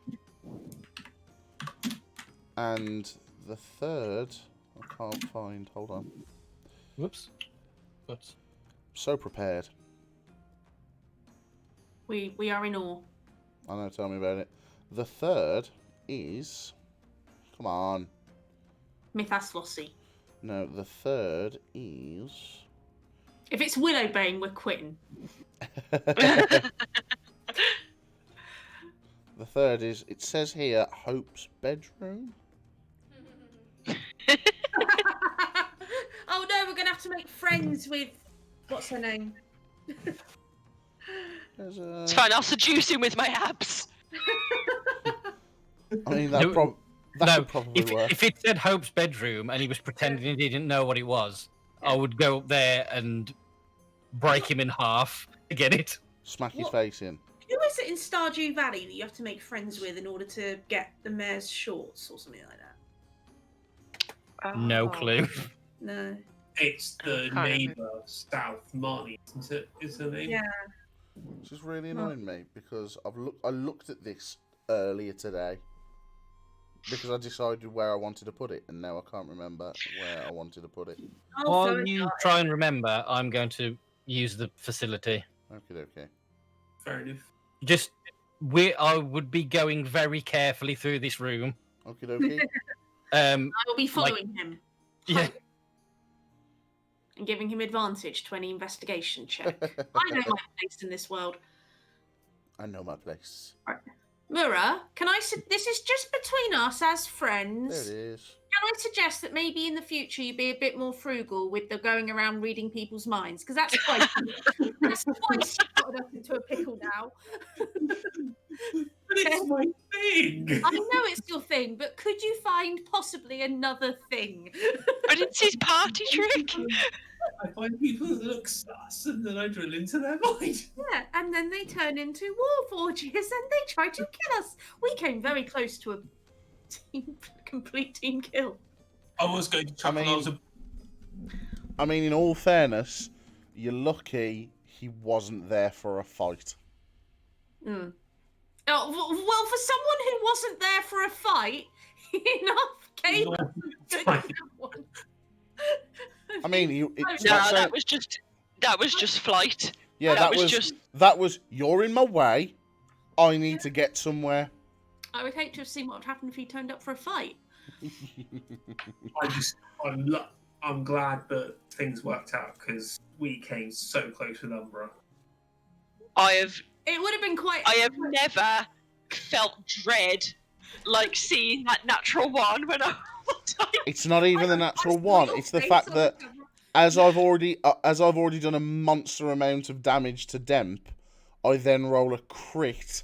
B: And the third, I can't find. Hold on.
D: Whoops.
B: So prepared.
A: We are in awe.
B: I know, tell me about it. The third is... Come on.
A: Mythaslossy.
B: No, the third is...
A: If it's Willowbane, we're quitting.
B: The third is... It says here, Hope's bedroom.
A: Oh no, we're going to have to make friends with... What's her name?
C: It's fine, I'll seduce him with my abs.
B: I mean, that would probably work.
D: If it said Hope's bedroom and he was pretending he didn't know what it was, I would go up there and break him in half to get it.
B: Smack his face in.
A: Who is it in Stardew Valley that you have to make friends with in order to get the mayor's shorts or something like that?
D: No clue.
A: No.
E: It's the neighbour, South Marley, isn't it? Is the name?
A: Yeah.
B: This is really annoying me because I looked at this earlier today because I decided where I wanted to put it, and now I can't remember where I wanted to put it.
D: While you try and remember, I'm going to use the facility.
B: Okay.
E: Fair enough.
D: I would be going very carefully through this room.
B: Okay.
A: I will be following him.
D: Yeah.
A: And giving him advantage to any investigation check. I know my place in this world.
B: I know my place.
A: Right. Mura, this is just between us as friends.
B: There it is.
A: Can I suggest that maybe in the future you be a bit more frugal with the going around reading people's minds? Because that's quite gotten us into a pickle now.
E: But it's my thing.
A: I know it's your thing, but could you find possibly another thing?
C: But it's his party trick.
E: I find people that look sus, and then I drill into their mind.
A: Yeah, and then they turn into warforges and they try to kill us. We came very close to a complete team kill.
E: I was going to chuckle.
B: I mean, in all fairness, you're lucky he wasn't there for a fight.
A: Mm. Oh, well, for someone who wasn't there for a fight, enough came up with that one.
B: I mean,
C: No, that was just flight.
B: Yeah,
C: that
B: was. You're in my way. I need to get somewhere.
A: I would hate to have seen what would happen if he turned up for a fight.
E: I'm glad that things worked out because we came so close with Umbraa.
A: It would have been quite.
C: I have never felt dread like seeing that natural one when I.
B: It's not even the natural one. It's the fact that as I've already done a monster amount of damage to Demp, I then roll a crit,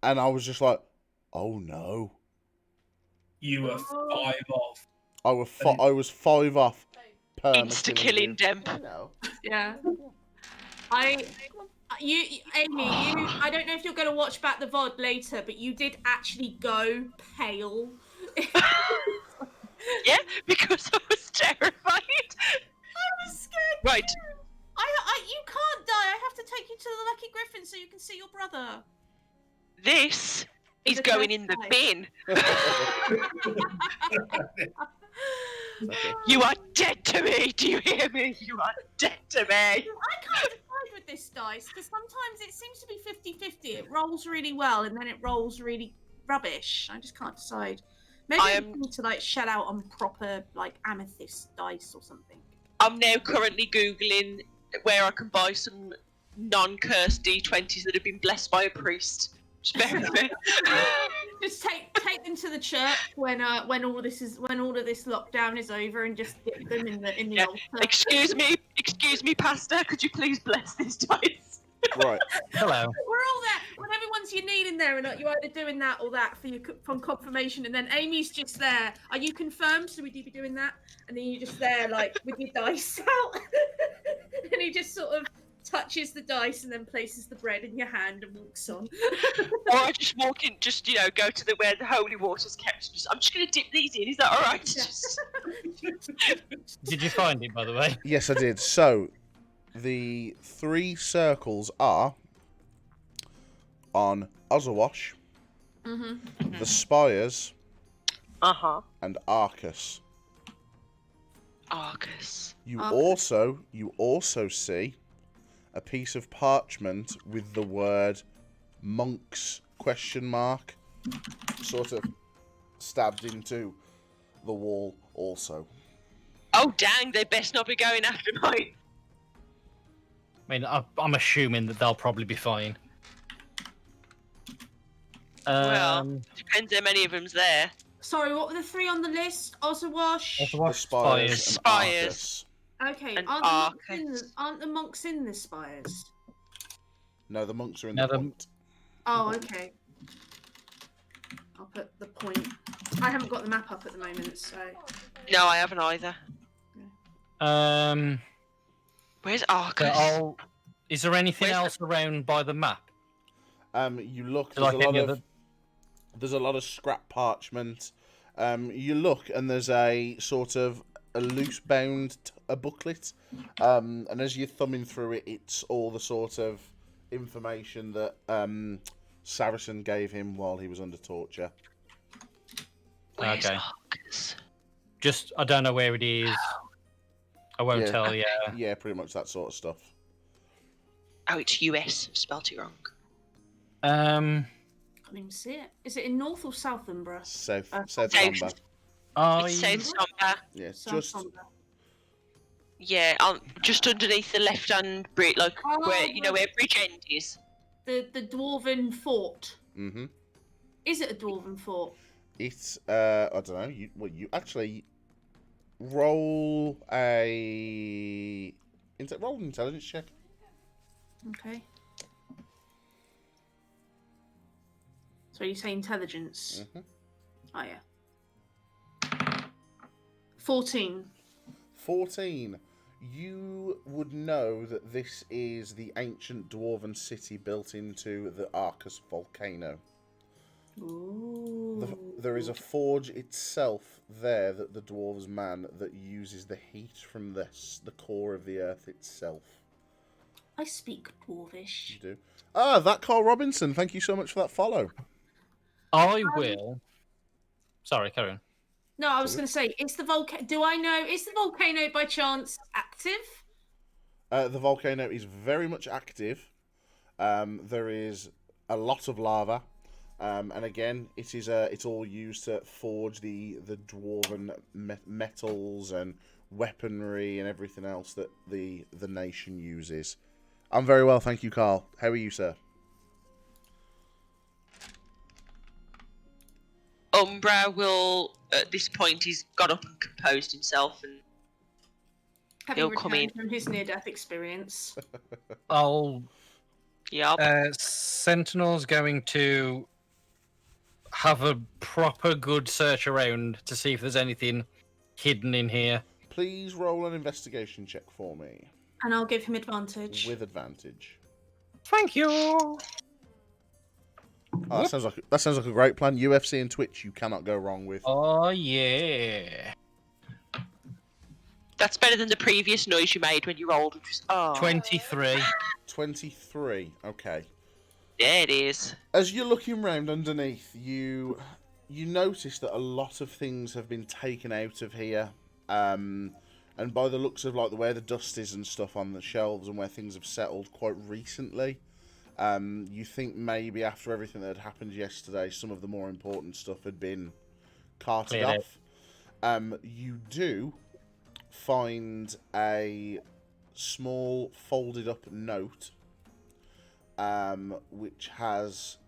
B: and I was just like, "Oh no!"
E: You were 5 off.
B: I was 5 off.
C: Insta killing Demp.
A: Yeah. Amy, I don't know if you're going to watch back the VOD later, but you did actually go pale.
C: Yeah, because I was terrified.
A: I was scared.
C: Right.
A: You can't die. I have to take you to the Lucky Griffin so you can see your brother.
C: This is going in the bin. You are dead to me. Do you hear me? You are dead to me.
A: I can't decide with this dice because sometimes it seems to be 50-50. It rolls really well and then it rolls really rubbish. I just can't decide. Maybe I need to like shell out on proper like amethyst dice or something.
C: I'm now currently Googling where I can buy some non-cursed D20s that have been blessed by a priest. Just bear with me.
A: Just take them to the church when all of this lockdown is over and just dip them in the altar.
C: Excuse me, Pastor. Could you please bless these dice?
B: Right.
D: Hello.
A: We're all there. When everyone's you need in there, and you're either doing that or that from confirmation, and then Amy's just there. Are you confirmed? So would you be doing that? And then you're just there, like with your dice out, and he just sort of touches the dice and then places the bread in your hand and walks on.
C: Or I just walk in, just go to where the holy water's kept. I'm just going to dip these in. Is that all right?
D: Did you find it, by the way?
B: Yes, I did. So, the 3 circles are on Ozawash, the Spires, and Arcus.
C: Arcus.
B: You also see a piece of parchment with the word monks ? Sort of stabbed into the wall also.
C: Oh dang, they best not be going after mine.
D: I mean, I'm assuming that they'll probably be fine.
C: Well, depends how many of them's there.
A: Sorry, what were the 3 on the list? Ozawash?
B: The Spires. And
C: Spires.
B: Arcus.
A: Okay,
C: And
A: aren't the monks in the spires?
B: No, the monks are in
D: No,
B: the point.
A: Oh, okay. I'll put the point. I haven't got the map up at the moment, so.
C: No, I haven't either. Where's Arcus?
D: Is there anything else around by the map?
B: You look.
D: There's
B: a lot of scrap parchment. You look, and there's a sort of a loose bound a booklet. And as you're thumbing through it, it's all the sort of information that Saracen gave him while he was under torture.
C: Where's
D: Okay.
C: Arcus?
D: Just, I don't know where it is. I won't tell you.
B: Yeah, pretty much that sort of stuff.
C: Oh, it's US. Spelt it wrong.
A: Can't even see it. Is it in North or South Umbraa?
B: South
C: South.
B: Somber.
C: It's South Somber.
B: Yeah,
C: Just underneath the left-hand bridge, like where Bridge End is.
A: The dwarven fort.
B: Mm-hmm.
A: Is it a dwarven fort?
B: It's I don't know. You actually roll roll an intelligence check.
A: Okay. So you say intelligence?
B: Mhm.
A: Oh yeah. 14.
B: 14. You would know that this is the ancient dwarven city built into the Arcus volcano.
A: Ooh.
B: There is a forge itself there that the dwarves man that uses the heat from the core of the earth itself.
A: I speak Dwarvish.
B: You do. Ah, that Carl Robinson. Thank you so much for that follow.
D: I will. Sorry, carry on.
A: No, I was going to say, is the volcano by chance active?
B: The volcano is very much active. There is a lot of lava. And again, it's all used to forge the dwarven metals and weaponry and everything else that the nation uses. I'm very well, thank you, Carl. How are you, sir?
C: Umbraa will, at this point, he's got up and composed himself, and
A: Having
C: He'll come in.
A: returned from his near-death experience.
D: Sentinel's going to have a proper good search around to see if there's anything hidden in here.
B: Please roll an investigation check for me.
A: And I'll give him advantage.
B: With advantage.
D: Thank you.
B: Oh, that sounds like a great plan. UFC and Twitch, you cannot go wrong with.
D: Oh yeah.
C: That's better than the previous noise you made when you rolled, which was
D: 23.
B: 23. Okay.
C: Yeah, it is.
B: As you're looking round underneath, you notice that a lot of things have been taken out of here. And by the looks of like where the dust is and stuff on the shelves and where things have settled quite recently, you think maybe after everything that had happened yesterday, some of the more important stuff had been carted off. You do find a small folded up note, which has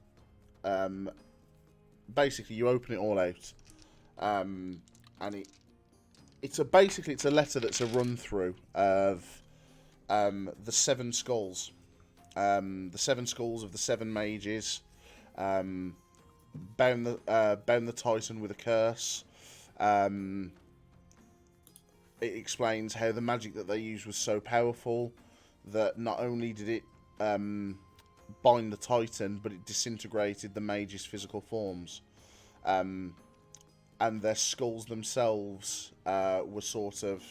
B: basically you open it all out, and it's a letter that's a run through of the seven skulls. The seven skulls of the seven mages, bound the Titan with a curse. It explains how the magic that they used was so powerful that not only did it bind the Titan, but it disintegrated the mages' physical forms. And their skulls themselves were sort of...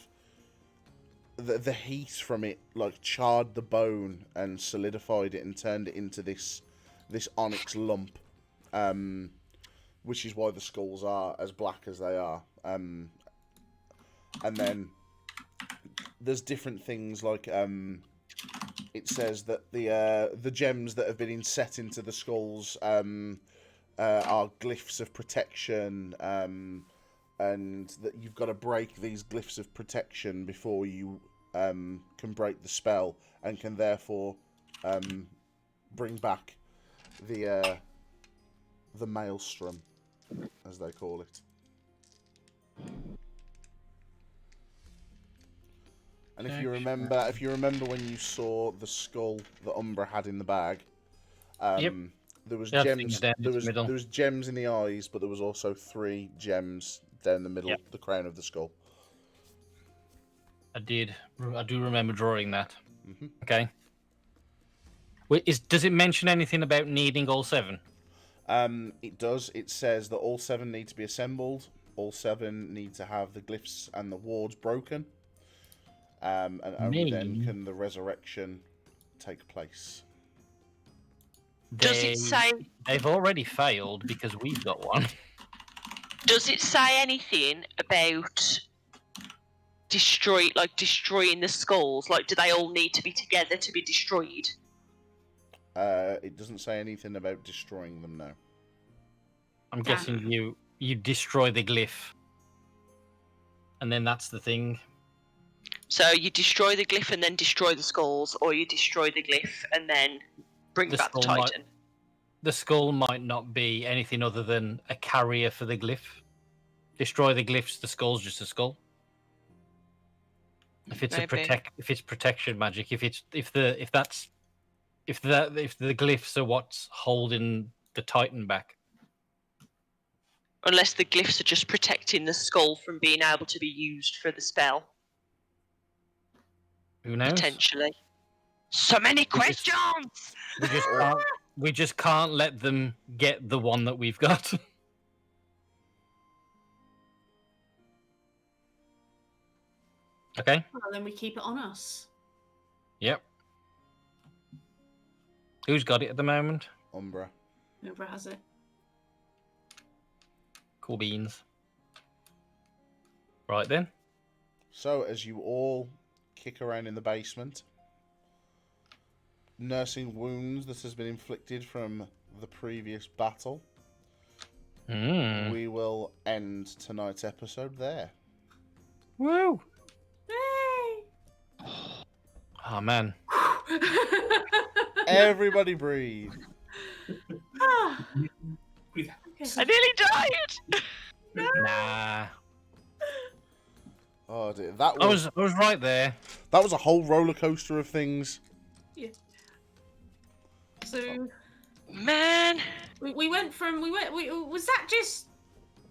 B: The heat from it like charred the bone and solidified it and turned it into this onyx lump, which is why the skulls are as black as they are. And then there's different things like it says that the gems that have been inset into the skulls are glyphs of protection. And that you've got to break these glyphs of protection before you can break the spell, and can therefore bring back the maelstrom, as they call it. And if you remember when you saw the skull that Umbraa had in the bag, there was gems. There was gems in the eyes, but there was also 3 gems down the middle, the crown of the skull.
D: I do remember drawing that.
B: Mm-hmm.
D: Okay. Does it mention anything about needing all 7?
B: It does. It says that all 7 need to be assembled. All 7 need to have the glyphs and the wards broken. And only then can the resurrection take place.
C: Does it say...
D: They've already failed because we've got one.
C: Does it say anything about destroying the skulls? Like, do they all need to be together to be destroyed?
B: It doesn't say anything about destroying them, no.
D: I'm guessing you destroy the glyph. And then that's the thing.
C: So you destroy the glyph and then destroy the skulls, or you destroy the glyph and then bring back the Titan?
D: The skull might not be anything other than a carrier for the glyph. Destroy the glyphs, the skull's just a skull. If it's if it's protection magic, if the glyphs are what's holding the Titan back,
C: Unless the glyphs are just protecting the skull from being able to be used for the spell.
D: Who knows?
C: Potentially. So many questions!
D: We just can't let them get the one that we've got. Okay.
A: Well, then we keep it on us.
D: Yep. Who's got it at the moment?
B: Umbraa.
A: Whoever has it.
D: Cool beans. Right then.
B: So, as you all kick around in the basement, nursing wounds that has been inflicted from the previous battle, we will end tonight's episode there.
D: Woo!
A: Yay!
D: Oh man.
B: Everybody breathe.
A: Ah,
C: I nearly died!
D: Nah.
B: Oh dear,
D: I was right there.
B: that was a whole roller coaster of things.
A: yeah. So
C: Man!
A: we went from was that just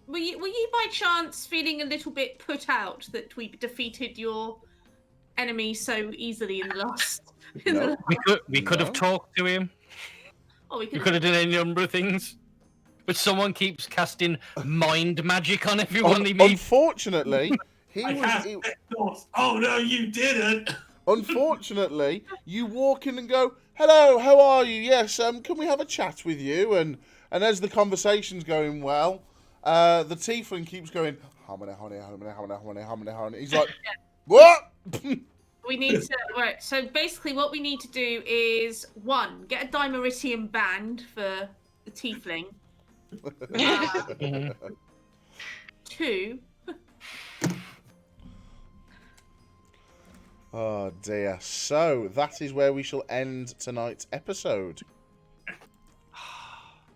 A: were you by chance feeling a little bit put out that we defeated your enemy so easily in the last?
B: No.
D: We could have talked to him.
A: Oh, we
D: We
A: could
D: could have done any number of things. But someone keeps casting mind magic on everyone he meets.
B: Unfortunately,
E: Oh no, you didn't!
B: Unfortunately, you walk in and go, "Hello, how are you? Yes, can we have a chat with you?" And as the conversation's going well, the tiefling keeps going, honey. He's like, "What?"
A: We need to right. So basically, what we need to do is 1, get a Dimeritium band for the tiefling. 2,
B: Oh dear. So that is where we shall end tonight's episode.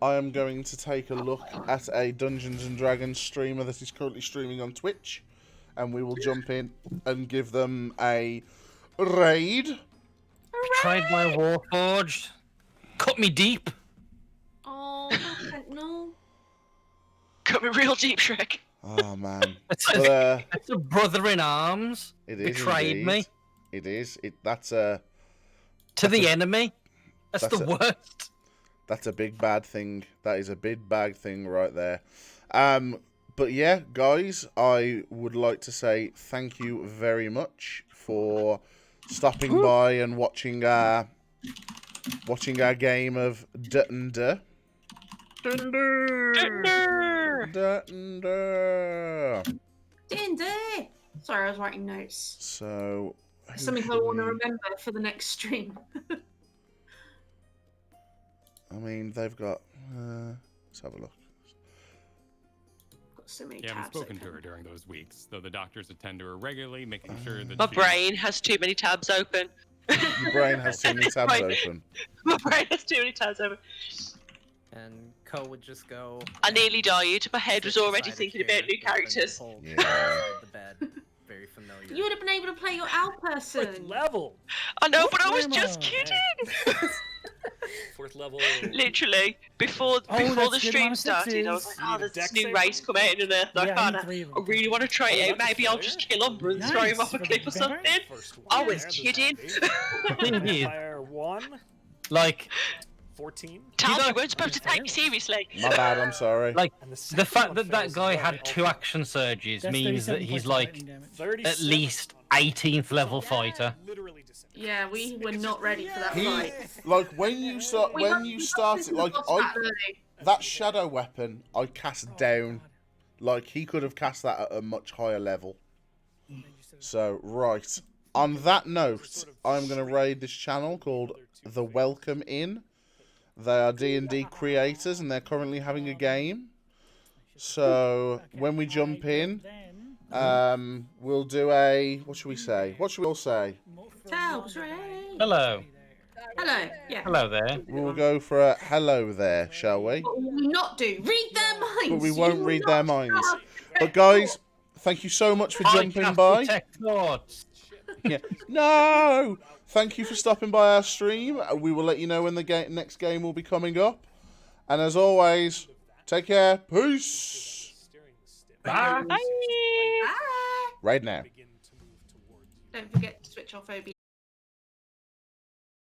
B: I am going to take a look at a Dungeons and Dragons streamer that is currently streaming on Twitch, and we will jump in and give them a raid.
D: Betrayed by Warforged. Cut me deep.
A: oh, Sentinel.
C: Cut me real deep, Shrek.
B: Oh man.
D: It's
B: But,
D: a brother in arms.
B: it is
D: Betrayed me.
B: indeed. It is. That's a
D: To the enemy. That's
B: that's
D: the
B: a-
D: worst.
B: That's a big bad thing. That is a big bad thing right there. But yeah, guys, I would like to say thank you very much for stopping by and watching our game of Duh.
A: D&D. Sorry, I was writing notes.
B: So
A: Something I want to remember for the next stream.
B: I mean, they've got. Let's have a look.
A: Got so many
G: You haven't
A: tabs
G: spoken to
A: open.
G: her during those weeks, though the doctors attend to her regularly, making sure that
C: My
G: she...
C: brain has too many tabs open.
B: Your brain has too many tabs
C: Right.
B: open.
C: My brain has too many tabs open.
H: And Co would just go.
C: I nearly died. My head was
H: sit
C: already
H: beside a
C: thinking
H: chair,
C: about new
H: just like
C: characters.
H: pulled
B: Yeah.
H: beside the bed. Very familiar.
A: You would have been able to play your owl person.
I: Fourth level.
C: I know, but I was
I: Grandma.
C: just kidding.
I: Fourth level.
C: Literally, before
I: Oh,
C: the
I: that's good
C: stream
I: amount of
C: started, I was
I: sixes.
C: like,
I: You
C: oh,
I: need a
C: there's this
I: dex
C: new
I: save
C: race
I: or
C: come out in Earth.
I: Yeah, I
C: I
I: need 3 of them.
C: really want to try it
I: Oh,
C: out. Maybe I'll
I: that's
C: just
I: fair.
C: kill Umbraa and throw him
I: Nice,
C: off a
I: for
C: cliff or
I: the vampire.
C: something.
I: First one
C: I
I: there,
C: was
I: the
C: kidding.
I: zombie.
D: The thing is,
I: Vampire 1,
D: like,
I: 14.
C: Tal,
D: know-
C: you weren't supposed to take me seriously.
B: My bad. I'm sorry.
D: like
I: And
D: the
I: second
D: fact
I: one
D: that that
I: fails
D: guy
I: as well.
D: had 2 action surges
J: That's
D: means that
J: 37
D: he's
J: points of
D: like
J: lightning damage.
I: 37.
D: at least 18th level fighter.
I: Literally disintegrated.
A: Yeah, we were not ready for that
B: He
A: fight.
B: like when you start
A: We
B: when
A: must-
B: you
A: we
B: started
A: must
B: like
A: have
B: I
A: that early.
B: that shadow weapon I cast down. Like he could have cast that at a much higher level. So right. On that note, I'm gonna raid this channel called The Welcome Inn. They are D&D creators and they're currently having a game. So when we jump in, we'll do a what should we say? What should we all say?
A: Towels, Ray.
D: Hello.
A: Hello. Yeah.
D: Hello there.
B: We'll go for a hello there, shall we?
A: What will we not do? Read their minds.
B: But we
A: You
B: won't
A: will
B: read
A: not
B: their minds.
A: stop.
B: But guys, thank you so much for jumping
D: I cast
B: by.
D: Detect thoughts.
B: Yeah. No! Thank you for stopping by our stream. We will let you know when the next game will be coming up. And as always, take care. Peace!
E: Bye.
A: Bye.
B: Right now.
A: Don't forget to switch off OB.